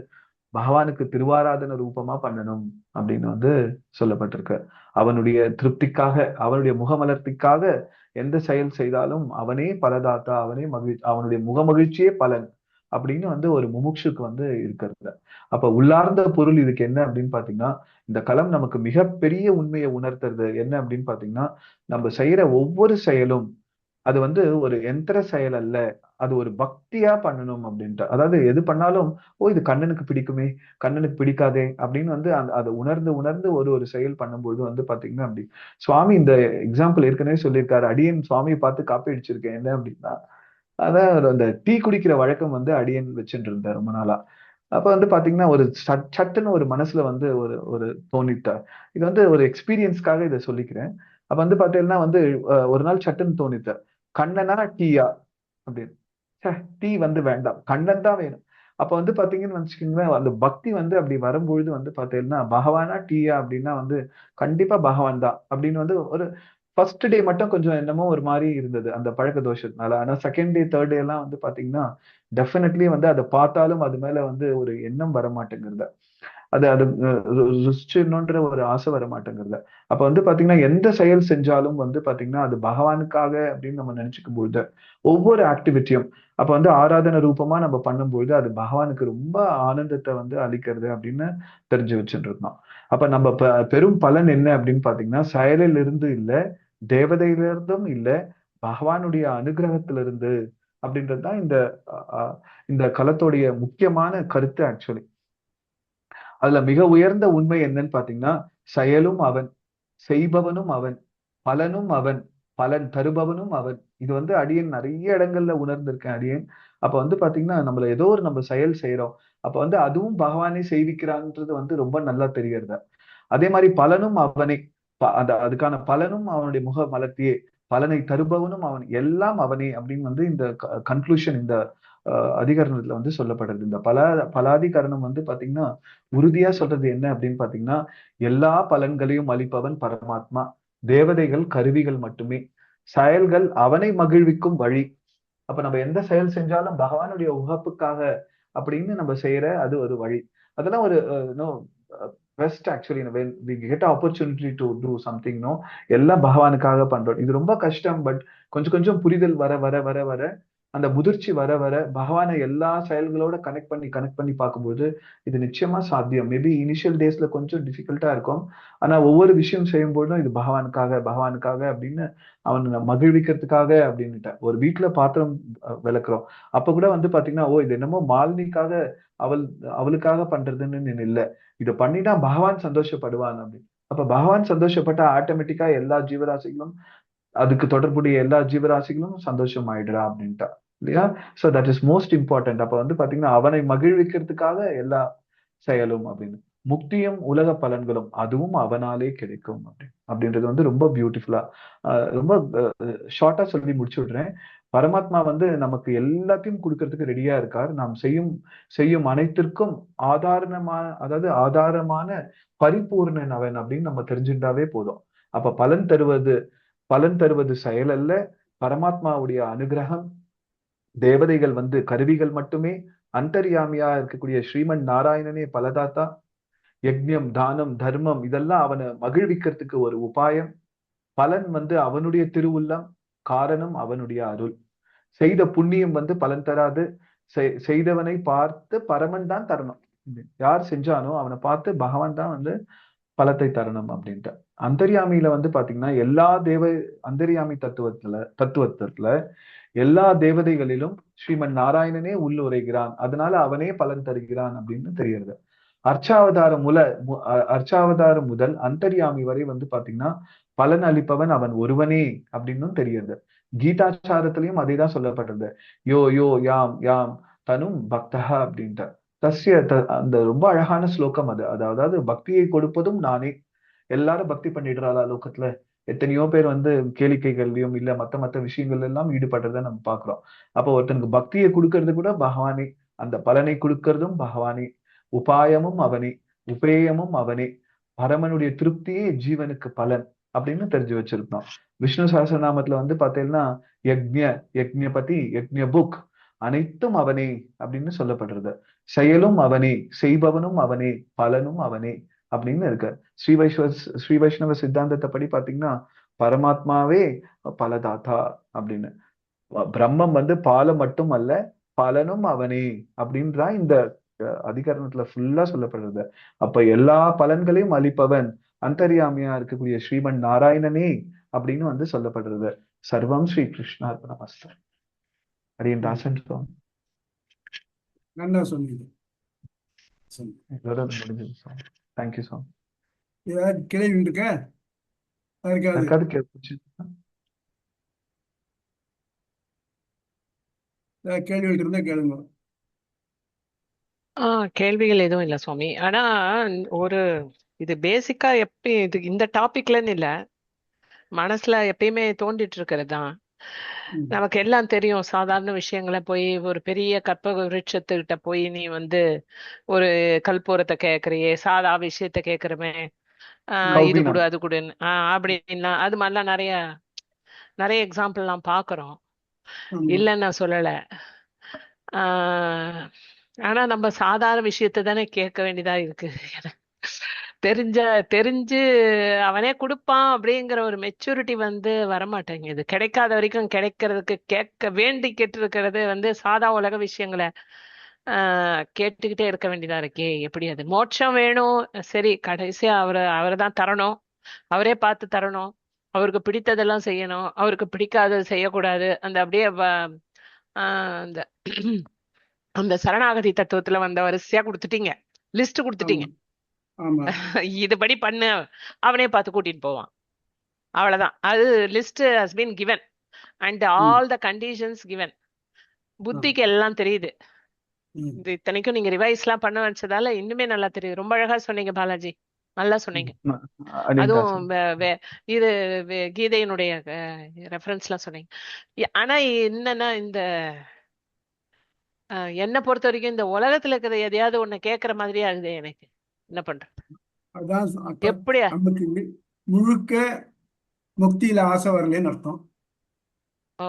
பகவானுக்கு திருவாராதன ரூபமா பண்ணணும் அப்படின்னு வந்து சொல்லப்பட்டிருக்கு. அவனுடைய திருப்திக்காக அவனுடைய முகமலர்த்திக்காக எந்த செயல் செய்தாலும் அவனே பலதாத்தா, அவனே அவனுடைய முகமகிழ்ச்சியே பலன் அப்படின்னு வந்து ஒரு முமுட்சுக்கு வந்து இருக்கிறது. அப்ப உள்ளார்ந்த பொருள் இதுக்கு என்ன அப்படின்னு பாத்தீங்கன்னா இந்த களம் நமக்கு மிகப்பெரிய உண்மையை உணர்த்துறது என்ன அப்படின்னு பாத்தீங்கன்னா நம்ம செய்யற ஒவ்வொரு செயலும் அது வந்து ஒரு எந்திர செயல் அல்ல, அது ஒரு பக்தியா பண்ணணும் அப்படின்ட்டு. அதாவது எது பண்ணாலும் இது கண்ணனுக்கு பிடிக்குமே, கண்ணனுக்கு பிடிக்காதே அப்படின்னு வந்து அதை உணர்ந்து உணர்ந்து ஒரு ஒரு செயல் பண்ணும்போது வந்து பாத்தீங்கன்னா அப்படி சுவாமி இந்த எக்ஸாம்பிள் ஏற்கனவே சொல்லியிருக்காரு. அடியன் சுவாமியை பார்த்து காப்பி அடிச்சிருக்கேன். என்ன அப்படின்னா அதான் அந்த டீ குடிக்கிற வழக்கம் வந்து அடியன் வச்சுட்டு இருந்தேன் ரொம்ப நாளா. அப்ப வந்து பாத்தீங்கன்னா ஒரு சட்டுன்னு ஒரு மனசுல வந்து ஒரு ஒரு தோணிட்டா. இது வந்து ஒரு எக்ஸ்பீரியன்ஸ்க்காக இதை சொல்லிக்கிறேன். அப்ப வந்து பாத்தீங்கன்னா வந்து ஒரு நாள் சட்டுன்னு தோணித்த கண்ணனா டீயா அப்படின்னு. டீ வந்து வேண்டாம், கண்ணன் தான் வேணும். அப்ப வந்து பாத்தீங்கன்னு வச்சுக்கோங்களேன், அந்த பக்தி வந்து அப்படி வரும்பொழுது வந்து பாத்தீங்கன்னா பகவானா டீயா அப்படின்னா வந்து கண்டிப்பா பகவான் தான் அப்படின்னு வந்து ஒரு ஃபர்ஸ்ட் டே மட்டும் கொஞ்சம் என்னமோ ஒரு மாதிரி இருந்தது அந்த பழக்க தோஷத்தினால. ஆனா செகண்ட் டே தேர்ட் டே எல்லாம் வந்து பாத்தீங்கன்னா டெஃபினெட்லி வந்து அதை பார்த்தாலும் அது மேல வந்து ஒரு எண்ணம் வர மாட்டேங்கிறது, அது அது ருசிச்சணுன்ற ஒரு ஆசை வர மாட்டேங்கிறது. அப்ப வந்து பாத்தீங்கன்னா எந்த செயல் செஞ்சாலும் வந்து பாத்தீங்கன்னா அது பகவானுக்காக அப்படின்னு நம்ம நினைச்சுக்கும் பொழுது ஒவ்வொரு ஆக்டிவிட்டியும் அப்ப வந்து ஆராதனை ரூபமா நம்ம பண்ணும்பொழுது அது பகவானுக்கு ரொம்ப ஆனந்தத்தை வந்து அளிக்கிறது அப்படின்னு தெரிஞ்சு வச்சுட்டு இருக்கோம். அப்ப நம்ம பெரும் பலன் என்ன அப்படின்னு பாத்தீங்கன்னா செயலில் இருந்து இல்ல, தேவதையிலிருந்தும் இல்ல, பகவானுடைய அனுகிரகத்திலிருந்து அப்படின்றதுதான் இந்த களத்தோடைய முக்கியமான கருத்து ஆக்சுவலி. அதுல மிக உயர்ந்த உண்மை என்னன்னு பாத்தீங்கன்னா செயலும் அவன், செய்பவனும் அவன், பலனும் அவன், பலன் தருபவனும் அவன். இது வந்து அடியன் நிறைய இடங்கள்ல உணர்ந்திருக்கேன் அடியன். அப்ப வந்து பாத்தீங்கன்னா நம்மள ஏதோ ஒரு நம்ம செயல் செய்யறோம், அப்ப வந்து அதுவும் பகவானே செய்விக்கிறான்ன்றது வந்து ரொம்ப நல்லா தெரியறது. அதே மாதிரி பலனும் அவனே, அதுக்கான பலனும் அவனுடைய முக மலர்த்தியே, பலனை தருபவனும் அவன், எல்லாம் அவனே அப்படின்னு வந்து இந்த கன்க்ளூஷன் இந்த அதிகரணத்துல வந்து சொல்லப்படுறது. இந்த பலாதிகரணம் வந்து பாத்தீங்கன்னா உறுதியா சொல்றது என்ன அப்படின்னு பாத்தீங்கன்னா, எல்லா பலன்களையும் அளிப்பவன் பரமாத்மா, தேவதைகள் கருவிகள் மட்டுமே, செயல்கள் அவனை மகிழ்விக்கும் வழி. அப்ப நம்ம எந்த செயல் செஞ்சாலும் பகவானுடைய உகப்புக்காக அப்படின்னு நம்ம செய்யற அது ஒரு வழி. அதெல்லாம் ஒரு best actually when we get opportunity to do something எல்லாம் பகவானுக்காக பண்றோம். இது ரொம்ப கஷ்டம். பட் கொஞ்சம் கொஞ்சம் புரிதல் வர வர வர வர அந்த முதிர்ச்சி வர வர பகவானை எல்லா செயல்களோட கனெக்ட் பண்ணி பார்க்கும்போது இது நிச்சயமா சாத்தியம். மேபி இனிஷியல் டேஸ்ல கொஞ்சம் டிஃபிகல்ட்டா இருக்கும். ஆனா ஒவ்வொரு விஷயம் செய்யும் போதும் இது பகவானுக்காக பகவானுக்காக அப்படின்னு அவனை மகிழ்விக்கிறதுக்காக அப்படின்னுட்ட ஒரு வீட்டுல பாத்திரம் விளக்குறோம். அப்ப கூட வந்து பாத்தீங்கன்னா, ஓ இது என்னமோ மாலினிக்காக அவள் அவளுக்காக பண்றதுன்னு இல்ல, இதை பண்ணிட்டா பகவான் சந்தோஷப்படுவான் அப்படின்னு. அப்ப பகவான் சந்தோஷப்பட்டா ஆட்டோமேட்டிக்கா எல்லா ஜீவராசிகளும் அதுக்கு தொடர்புடைய எல்லா ஜீவராசிகளும் சந்தோஷம் ஆயிடுறா அப்படின்ட்டா இல்லையா? So that is most important. அப்ப வந்து பாத்தீங்கன்னா அவனை மகிழ்விக்கிறதுக்காக எல்லா செயலும் அப்படின்னு. முக்தியும் உலக பலன்களும் அதுவும் அவனாலே கிடைக்கும் அப்படின்றது வந்து ரொம்ப பியூட்டிஃபுல்லா ரொம்ப ஷார்ட்டா சொல்லி முடிச்சு விடுறேன். பரமாத்மா வந்து நமக்கு எல்லாத்தையும் கொடுக்கறதுக்கு ரெடியா இருக்கார். நாம் செய்யும் அனைத்திற்கும் ஆதாரமான பரிபூர்ணன் அவன் அப்படின்னு நம்ம தெரிஞ்சுட்டாவே போதும். அப்ப பலன் தருவது செயல் அல்ல, பரமாத்மாவுடைய அனுகிரகம். தேவதைகள் வந்து கருவிகள் மட்டுமே, அந்தர்யாமியா இருக்கக்கூடிய ஸ்ரீமன் நாராயணனே பலதாத்தா. யக்ஞம் தானம் தர்மம் இதெல்லாம் அவனை மகிழ்விக்கிறதுக்கு ஒரு உபாயம். பலன் வந்து அவனுடைய திருவுள்ளம், காரணம் அவனுடைய அருள். செய்த புண்ணியம் வந்து பலன் தராது, செய்தவனை பார்த்து பரமன் தான் தரணும். யார் செஞ்சானோ அவனை பார்த்து பகவான் தான் வந்து பலத்தை தரணும் அப்படின்ட்டு. அந்தர்யாமியில வந்து பாத்தீங்கன்னா அந்தர்யாமி தத்துவத்துல எல்லா தேவதைகளிலும் ஸ்ரீமன் நாராயணனே உள்ளுரைகிறான், அதனால அவனே பலன் தருகிறான் அப்படின்னு தெரிகிறது. அர்ச்சாவதாரம் முதல் அந்தர்யாமி வரை வந்து பாத்தீங்கன்னா பலன் அளிப்பவன் அவன் ஒருவனே அப்படின்னு தெரிகிறது. கீதாச்சாரத்திலையும் அதேதான் சொல்லப்பட்டது. யோ யோ யாம் யாம் தனும் பக்தஹா அப்படின்ட்டு. அந்த ரொம்ப அழகான ஸ்லோகம் அது. அதாவது பக்தியை கொடுப்பதும் நானே. எல்லாரும் பக்தி பண்ணிடுறாளா லோகத்துல? எத்தனையோ பேர் வந்து கேளிக்கைகள்லயும் இல்ல மத்த விஷயங்கள் எல்லாம் ஈடுபடுறத நம்ம பாக்குறோம். அப்போ ஒருத்தனுக்கு பக்தியை கொடுக்கறது கூட பகவானே, அந்த பலனை கொடுக்கறதும் பகவானே, உபாயமும் அவனே, உபேயமும் அவனே, பரமனுடைய திருப்தியே ஜீவனுக்கு பலன் அப்படின்னு தெரிஞ்சு வச்சிருக்கோம். விஷ்ணு சஹஸ்ரநாமத்துல வந்து பாத்தீங்கன்னா யக்ஞபதி யக்ஞ புக் அனைத்தும் அவனே அப்படின்னு சொல்லப்படுறது. செயலும் அவனே, செய்பவனும் அவனே, பலனும் அவனே அப்படின்னு இருக்கு. ஸ்ரீ வைஷ்ணவ சித்தாந்தத்தை படி பாத்தீங்கன்னா பரமாத்மாவே பலதாத்தா அப்படின்னு. பிரம்மம் வந்து பாலம் மட்டும் அல்ல, பலனும் அவனே அப்படின்றா இந்த அதிகரணத்துல ஃபுல்லா சொல்லப்படுறது. அப்ப எல்லா பலன்களையும் அளிப்பவன் அந்தர்யாமியா இருக்கக்கூடிய ஸ்ரீமன் நாராயணனே அப்படின்னு வந்து சொல்லப்படுறது. சர்வம் ஸ்ரீ கிருஷ்ணார்பணமஸ்து. அடியன் ராசன் சுவாமி. நல்லா சொன்னீங்க. இதோட முடிஞ்சது சுவாமி. தேங்க்யூ சுவாமி. ஏதாவது கேள்வி இருக்கா? யாருக்காவது கேள்வி கேள்விகள் இருந்தா கேளுங்க. கேள்விகள் எதுவும் இல்லை சுவாமி. ஆனா ஒரு இது பேசிக்கா இது இந்த டாபிக்லன்னு இல்ல, மனசுல எப்பயுமே தோண்டிட்டு இருக்கிறது தான். நமக்கு எல்லாம் தெரியும். சாதாரண விஷயங்களை போய் ஒரு பெரிய கற்பக விருட்சத்துக்கிட்ட போய் நீ வந்து ஒரு கற்பூரத்தை கேட்கறியே, சாதா விஷயத்த கேட்கறமே, இது கொடு அது கொடுன்னு அப்படின்னா அது மாதிரிலாம் நிறைய நிறைய எக்ஸாம்பிள் எல்லாம் பாக்குறோம். இல்லைன்னு நான் சொல்லல. ஆனா நம்ம சாதாரண விஷயத்த தானே கேட்க வேண்டியதா இருக்கு. தெரிஞ்சு அவனே கொடுப்பான் அப்படிங்கிற ஒரு மெச்சூரிட்டி வந்து வரமாட்டேங்குது. கிடைக்காத வரைக்கும் கிடைக்கிறதுக்கு கேட்டு இருக்கிறது வந்து சாதா உலக விஷயங்களை கேட்டுக்கிட்டே இருக்க வேண்டியதா இருக்கே. எப்படி அது மோட்சம் வேணும், சரி கடைசியா அவரை தான் தரணும், அவரே பார்த்து தரணும், அவருக்கு பிடித்ததெல்லாம் செய்யணும், அவருக்கு பிடிக்காதது செய்யக்கூடாது. அந்த அப்படியே அந்த அந்த சரணாகதி தத்துவத்துல வந்த வரிசையா கொடுத்துட்டீங்க, லிஸ்ட் கொடுத்துட்டீங்க. இதுபடி பண்ணு, அவனே பார்த்து கூட்டிட்டு போவான். அவ்வளவுதான். அது list has been given and all the conditions given. புத்திக்கு எல்லாம் தெரியுது. இது இத்தனைக்கும் நீங்க ரிவைஸ் எல்லாம் பண்ண வச்சதால இன்னுமே நல்லா தெரியுது. ரொம்ப அழகா சொன்னீங்க பாலாஜி, நல்லா சொன்னீங்க. அதுவும் இது கீதையினுடைய ரெஃபரன்ஸ் எல்லாம் சொன்னீங்க. ஆனா என்னன்னா இந்த என்னை பொறுத்த வரைக்கும் இந்த உலகத்துல இருக்கிற எதையாவது ஒண்ணு கேட்கற மாதிரியே ஆகுது எனக்கு. என்ன பண்றது? அதான் அப்ப எப்படியா? நமக்கு முழுக்க முக்தியில ஆசை வரலன்னு அர்த்தம். ஓ,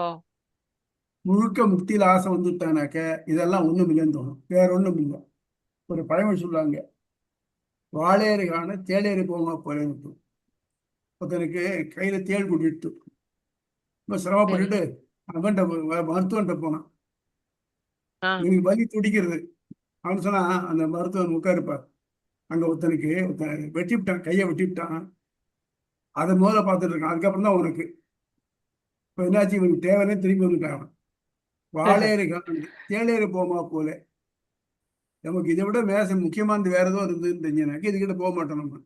முழுக்க முக்தியில ஆசை வந்துட்டானாக்க இதெல்லாம் ஒண்ணும் இல்லைன்னு தோணும். வேற ஒண்ணும் இல்லை. ஒரு பழமொழி சொல்லுவாங்க, வாழேறு காண தேளேறு போமா போலேன்னு. ஒருத்தனுக்கு கையில தேள் கூட்டிட்டு ரொம்ப சரி. சிரமப்பட்டுட்டு அவன்கிட்ட மருத்துவன்கிட்ட போனான். இவனுக்கு வலி துடிக்கிறது. அவன் சொன்னா, அந்த மருத்துவன் உட்காருப்பார். அங்க ஒருத்தனுக்கு வெட்டிவிட்டான், கையை வெட்டிவிட்டான். அதை முதல்ல பார்த்துட்டு இருக்கான். அதுக்கப்புறம் தான் உனக்கு இப்போ என்னாச்சு, இவனுக்கு தேவைன்னே திரும்பி வந்துட்டான். வாழேறு காண தேளேறு போமா போல. நமக்கு இதை விட முக்கியமானது வேற ஏதோ இருந்ததுன்னு தெரிஞ்சனாக்க இதுகிட்ட போக மாட்டோம் நம்ம.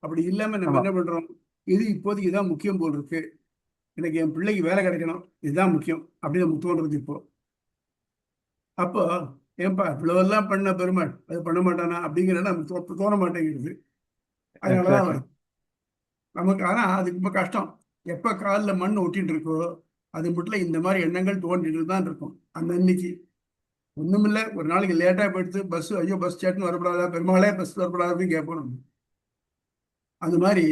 அப்படி இல்லாம நம்ம ஆமா. என்ன பண்றோம், இது இப்போதைக்கு இதான் முக்கியம் போல் இருக்கு, எனக்கு என் பிள்ளைக்கு வேலை கிடைக்கணும், இதுதான் முக்கியம் அப்படின்னு நமக்கு தோன்றது இப்போ. அப்போ ஏன்பா இவ்வளவெல்லாம் பண்ண பெருமாள் அது பண்ண மாட்டானா அப்படிங்கிறத நமக்கு தோண மாட்டேங்கிறது. அதனாலதான் எக்ஸாக்ட்லி. வருது நமக்கு. ஆனா அதுக்கு ரொம்ப கஷ்டம். எப்ப காலில் மண் ஒட்டிட்டு இருக்கோ அது மட்டும் இந்த மாதிரி எண்ணங்கள் தோண்டிட்டு தான் இருக்கும். அந்த அன்னைக்கு ஒண்ணுமில்ல, ஒரு நாளைக்கு லேட்டா போயிடுத்து பஸ், ஐயோ பஸ் சேட்டுன்னு வரப்படாதா, பெருமாளே பஸ் வரப்படாது அப்படின்னு கேட்போம் நம்ம. அந்த மாதிரி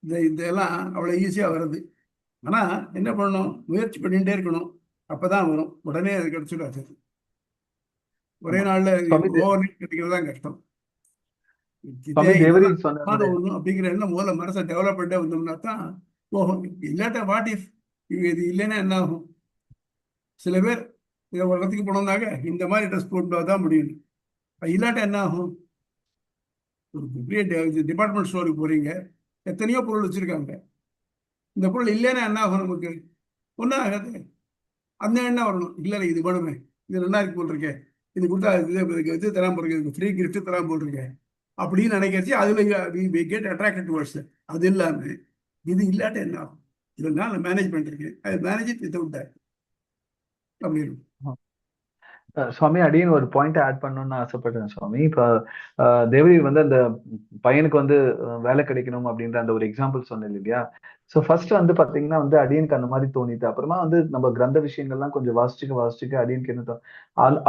இதெல்லாம் அவ்வளவு ஈஸியா வருது. ஆனா என்ன பண்ணணும், முயற்சி பண்ணிட்டே இருக்கணும். அப்பதான் வரும், உடனே அது கிடைச்சிடாது. ஒரே ஆமா. நாள்ல சுவாமி ஓவர் நைட் கிடைக்கிறது தான் கஷ்டம். சுவாமி தேவரி இதெல்லாம் சொன்னது ஒண்ணும் அப்படிங்கிற எண்ணம் முதல்ல மனசை டெவலப் பண்ணிட்டே வந்தோம்னா தான் போகும். இல்லாட்டா வாட் இஃப் இது இல்லைன்னா என்ன ஆகும்? சில பேர் இதை ஒரு இடத்துக்கு போனோம்னாக்க இந்த மாதிரி ட்ரெஸ் போட்டு தான் முடியும். இல்லாட்டா என்ன ஆகும்? ஒரு பெரிய டிபார்ட்மெண்ட் ஸ்டோருக்கு போறீங்க, எத்தனையோ பொருள் வச்சிருக்காங்க. இந்த பொருள் இல்லைன்னா என்ன ஆகும் நமக்கு? ஒன்றும் ஆகாது. அந்த எண்ணம் வரணும், இல்லை இது வேணுமே, இது நல்லா இருக்கு போல் இருக்கேன், இது கொடுத்தா இது தராம போட்டிருக்கேன், ஃப்ரீ கிஃப்ட் தராம போட்டிருக்கேன் அப்படின்னு நினைக்கிறச்சு அதுல கெட் அட்ராக்டட் டுவர்ட்ஸ். அது இல்லாம இது இல்லாட்ட என்ன ஆகும்? இதனால மேனேஜ் பண்ணிருக்கு, அது மேனேஜ் இட் வித்தவுட் தட் அப்படின்னு. சுவாமி அடியேன் ஒரு பாயிண்ட் ஆட் பண்ணணும்னு ஆசைப்படுறேன் சுவாமி. இப்போ தேவரி வந்து அந்த பையனுக்கு வந்து வேலை கிடைக்கணும் அப்படின்ற அந்த ஒரு எக்ஸாம்பிள் சொன்னேன் இல்லையா? ஸோ ஃபர்ஸ்ட் வந்து பாத்தீங்கன்னா வந்து அடியனுக்கு அந்த மாதிரி தோணிட்டு அப்புறமா வந்து நம்ம கிரந்த விஷயங்கள்லாம் கொஞ்சம் வாசிச்சுக்க அடியனுக்கு என்ன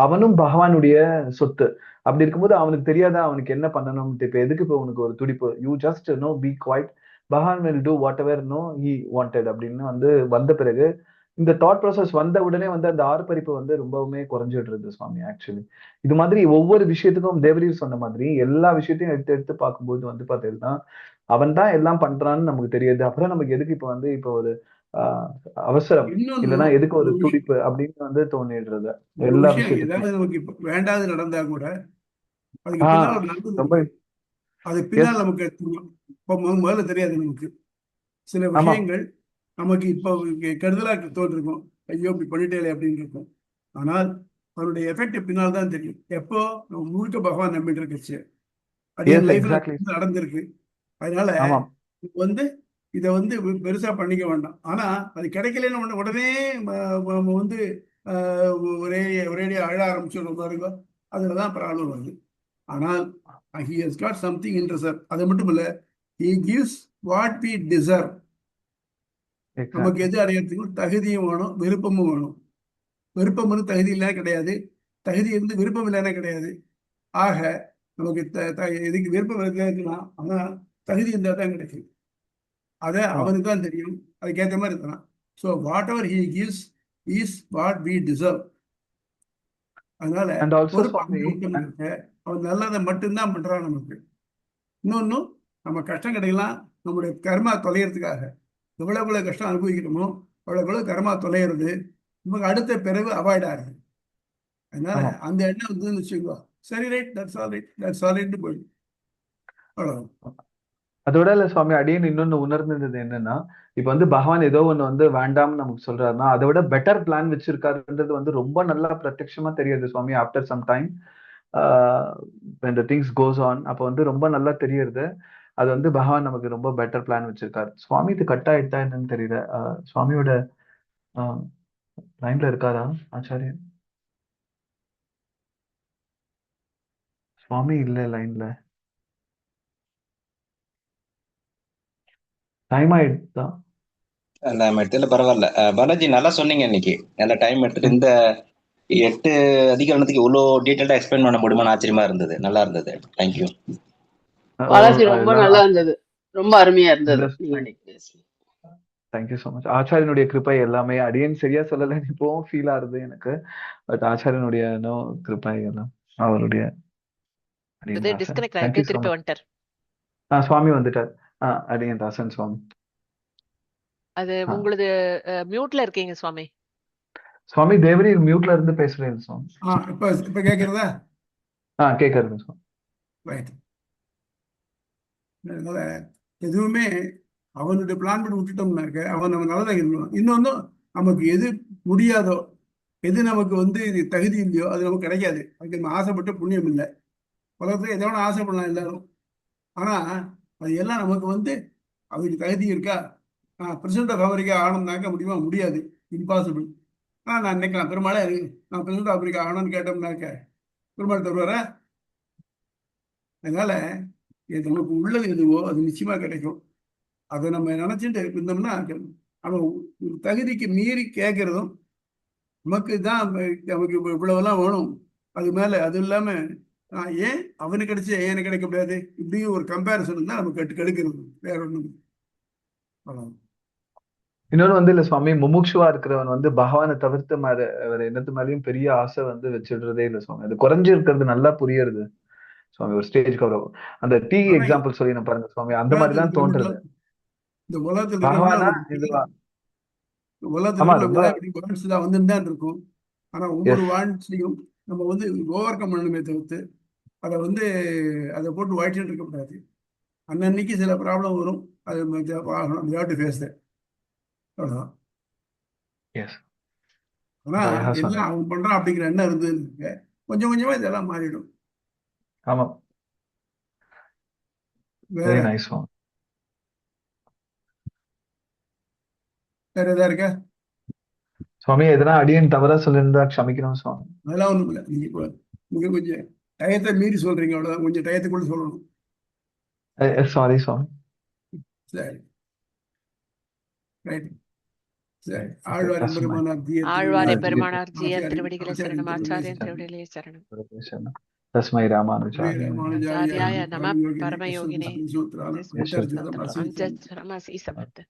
அவனும் பகவானுடைய சொத்து. அப்படி இருக்கும்போது அவனுக்கு தெரியாதா அவனுக்கு என்ன பண்ணணும்? இப்ப எதுக்கு இப்போ உனக்கு ஒரு துடிப்பு? You just know be quiet, Bhagavan will do whatever know he wanted அப்படின்னு வந்து வந்த பிறகு இந்த தாட் ப்ராசஸ் வந்த உடனே வந்து அந்த ஆர்ப்பரிப்பு வந்து ரொம்பவுமே குறைஞ்சிடுறது சுவாமி. ஆக்சுவலி இது மாதிரி ஒவ்வொரு விஷயத்துக்கும் தேவரீர் சொன்ன மாதிரி எல்லா விஷயத்தையும் எடுத்து எடுத்து பார்க்கும்போது வந்து பாத்தீங்கன்னா அவன் தான் எல்லாம் பண்றான்னு நமக்கு தெரியுது. அப்புறம் நமக்கு எதுக்கு இப்ப வந்து இப்போ ஒரு ஆஹ் அவசரம் இன்னொன்னு இல்லைன்னா எதுக்கு ஒரு ஒரு விஷயம், துடிப்பு அப்படின்னு வந்து தோணிடுறது எல்லா விஷயத்துக்கும். ஏதாவது நமக்கு இப்ப வேண்டாது நடந்தா கூட அதுக்கு பின்னால் ஆஹ் ஒரு நல்லது ரொம்ப இருக்கு. அது எஸ். பின்னால் நமக்கு இப்போ முதல்ல தெரியாது நமக்கு. சில ஆமா. விஷயங்கள் நமக்கு இப்போ கெடுதலா தோன்றிருக்கும், ஐயோ இப்படி பண்ணிட்டே அப்படின்னு இருக்கும். ஆனால் அவருடைய எஃபெக்ட் பின்னால் தான் தெரியும். எப்போ நம்ம முழுக்க பகவான் நம்பிட்டு இருக்குச்சு, அது என் எஸ் லைஃப்ல எக்ஸாக்ட்லி. நடந்திருக்கு. அதனால ஆமாம். வந்து இதை வந்து பெருசா பண்ணிக்க வேண்டாம். ஆனா அது கிடைக்கலன்னு உடனே வந்து ஒரே ஒரேடியா அழ ஆரம்பிச்சிடும் பாருங்க, அதுலதான் ப்ராப்ளம் வருது. ஆனால் he has got something in reserve. அது மட்டும் இல்ல, he gives what we deserve. நமக்கு எக்ஸாக்ட்லி. எது அடையறதுக்கு தகுதியும் வேணும், விருப்பமும் வேணும். விருப்பம் வந்து தகுதி இல்லைன்னா கிடையாது, தகுதி இருந்து விருப்பம் இல்லைன்னா கிடையாது. ஆக நமக்கு இதுக்கு விருப்பம் இருக்கலாம், ஆனா தகுதி இருந்தால் தான் கிடைக்கும். அதை ஆமா. அவனுக்கு தான் தெரியும், அதுக்கேற்ற மாதிரி இருக்கலாம். So whatever he gives is what we deserve. அதனால அண்ட் ஆல்சோ ஒரு சுவாமி பக்கம் அவன் நல்லதை மட்டும்தான் பண்றான் நமக்கு. இன்னொன்னும் நம்ம கஷ்டம் கிடைக்கலாம், நம்முடைய கர்மா தொலைகிறதுக்காக எவ்வளவு எவ்வளவு கஷ்டம் அனுபவிக்கிறோமோ அவ்வளவு எவ்வளவு கர்மா தொலைகிறது, நமக்கு அடுத்த பிறகு அவாய்ட் ஆகுது. அதனால ஆமா. அந்த எண்ணம் வந்து வச்சுக்கோ, சரி right, that's all right, that's all right போயிடும். அவ்வளவு. அதோட இல்ல சுவாமி அடியேன் இன்னொன்னு உணர்ந்தது என்னன்னா இப்ப வந்து பகவான் ஏதோ ஒண்ணு வந்து வேண்டாம்னு நமக்கு சொல்றாருன்னா அதை விட பெட்டர் பிளான் வச்சிருக்காருன்றது வந்து ரொம்ப நல்லா பிரத்யட்சமா தெரியுது Swami. After some time when the things goes on அப்ப வந்து ரொம்ப நல்லா தெரியுது அது வந்து பகவான் நமக்கு ரொம்ப பெட்டர் பிளான் வச்சிருக்காரு. சுவாமி இது கட் ஆயிட்டா என்னன்னு தெரியல. சுவாமியோட லைன்ல இருக்காரா ஆச்சாரியன்? சுவாமி இல்ல லைன்ல. டைம் ஆயிடுதா? நம்ம இடத்துல பரவாயில்ல. பாலாஜி நல்லா சொன்னீங்க இன்னைக்கு, நல்ல டைம் எடுத்துட்டு இந்த 8 அதிகரணத்துக்கு இவ்வளவு டீட்டெயில்டா எக்ஸ்பிளைன் பண்ண முடியுமான்னு ஆச்சரியமா இருந்தது. நல்லா இருந்தது. தேங்க்யூ. பாலாஜி ரொம்ப எல்லாம் நல்லா இருந்தது, ரொம்ப அருமையா இருந்தது blessed. நீங்க இன்னைக்கு பேசி. Thank you so much. ஆச்சாரியனுடைய கிருபை எல்லாமே அடியேன் சரியா சொல்லலைன்னு இப்போவும் ஃபீல் ஆகுது எனக்கு. பட் ஆச்சாரியனுடைய கிருபை எல்லாம் அவருடைய அடியேன் தாசன். டிஸ்கனெக்ட் தேங்க்யூ ஆயிருக்கு, ஸோ திருப்பி மச். வந்துட்டார். சுவாமி வந்துட்டார். அடியேன் தாசன் சுவாமி. அது ஆ. உங்களது மியூட்ல இருக்கீங்க சுவாமி. சுவாமி தேவரி மியூட்ல இருந்து பேசுறேன் சுவாமி. இப்ப கேட்கிறதா? கேட்கறது சுவாமி. ரைட். அதனால எதுவுமே அவனுடைய பிளான் பண்ணி விட்டுட்டோம்னாக்க அவன் நம்ம நல்லதாக இருக்கணும். இன்னொன்னு, நமக்கு எது முடியாதோ, எது நமக்கு இது தகுதி இல்லையோ அது நமக்கு கிடைக்காது. அதுக்கு நம்ம ஆசைப்பட்டு புண்ணியம் இல்லை. உலகத்துல எதோ ஒன்று ஆசைப்படலாம் எல்லாரும். ஆனா அது எல்லாம் நமக்கு அதுக்கு தகுதி இருக்கா? பிரசிடென்ட் ஆஃப் அமெரிக்கா ஆகணும்னாக்க முடியுமா? முடியாது, இம்பாசிபிள். நான் நினைக்கலாம் பெருமாளே நான் பிரசிடென்ட் ஆஃப் அமெரிக்கா ஆகணும்னு கேட்டோம்னாக்க பெருமாள் தருவாரா? அதனால நமக்கு உள்ளது எதுவோ அது நிச்சயமா கிடைக்கும். அதை நம்ம நினைச்சிட்டு இருந்தோம்னா அவன் ஒரு தகுதிக்கு மீறி கேட்கறதும் நமக்கு தான் நமக்கு இவ்வளவெல்லாம் வேணும், அது மேல அது இல்லாம ஏன் அவனுக்கு கிடைச்சி ஏன் எனக்கு கிடைக்க முடியாது, இப்படியும் ஒரு கம்பேரிசன் தான் நம்ம கெடுக்கிறது, வேற ஒண்ணும் இல்லை. இன்னொன்னு இல்ல சுவாமி, முமுட்சுவா இருக்கிறவன் பகவானை தவிர்த்து வேற என்னத்து மேலயும் பெரிய ஆசை வச்சிடுறதே இல்ல சுவாமி. அது குறைஞ்சு இருக்கிறது நல்லா புரியுறது சுவாமி. ஒரு ஸ்டேஜ்க்கு அப்புறம் அந்த டீ ஆனா எக்ஸாம்பிள் சொல்லி நான் பாருங்க சுவாமி, அந்த உலகத்துல மாதிரிதான் தோன்றது. இந்த உலகத்துல பகவானா இருக்கிறவங்க இதுவா? உலகத்துல ஆமா, ரொம்ப வாண்ட்ஸ் தான் வந்துட்டு தான் இருக்கும். ஆனா ஒவ்வொரு வாண்ட்ஸ்லையும் நம்ம ஓவர் கம் பண்ணணுமே தவிர்த்து அதை அதை போட்டு வாய்ச்சிட்டு இருக்கக்கூடாது. அன்னன்னைக்கு சில ப்ராப்ளம் வரும், அது ஃபேஸ் அவ்வளோதான். எஸ், ஆனா அழகா எல்லாம் சொன்னீங்க. அவன் பண்றான் அப்படிங்கிற எண்ணம் இருந்ததுன்னு கொஞ்சம் கொஞ்சமா இதெல்லாம் மாறிடும். ஆமா, வேற வெரி நைஸ் சுவாமி. வேற எதா இருக்க? சுவாமி எதனா அடியேன் தவறா சொல்லியிருந்தா க்ஷமிக்கணும் சுவாமி. அதெல்லாம் ஒண்ணும் இல்லை. நீங்க கொஞ்சம் டயத்தை மீறி சொல்றீங்க, அவ்வளவுதான். கொஞ்சம் டயத்துக்குள்ள சொல்லணும். சாரி சுவாமி. சரி, ரைட். சரி. Okay, ஆழ்வார் that's my- ஆழ்வாரே பெருமானார் பெருமானார் ஜியர் ஆச்சாரியன் திருவடிகளே சரணம், ஆச்சாரியன் திருவடிகளே சரணம். சரணம். தஸ்மை ராமானுஜாய ஆச்சாரியாய நம பரமயோகினே பரமயோகினே சூத்ரான அந்தர்ஜாதம் அஞ்ச சரம சீசமத்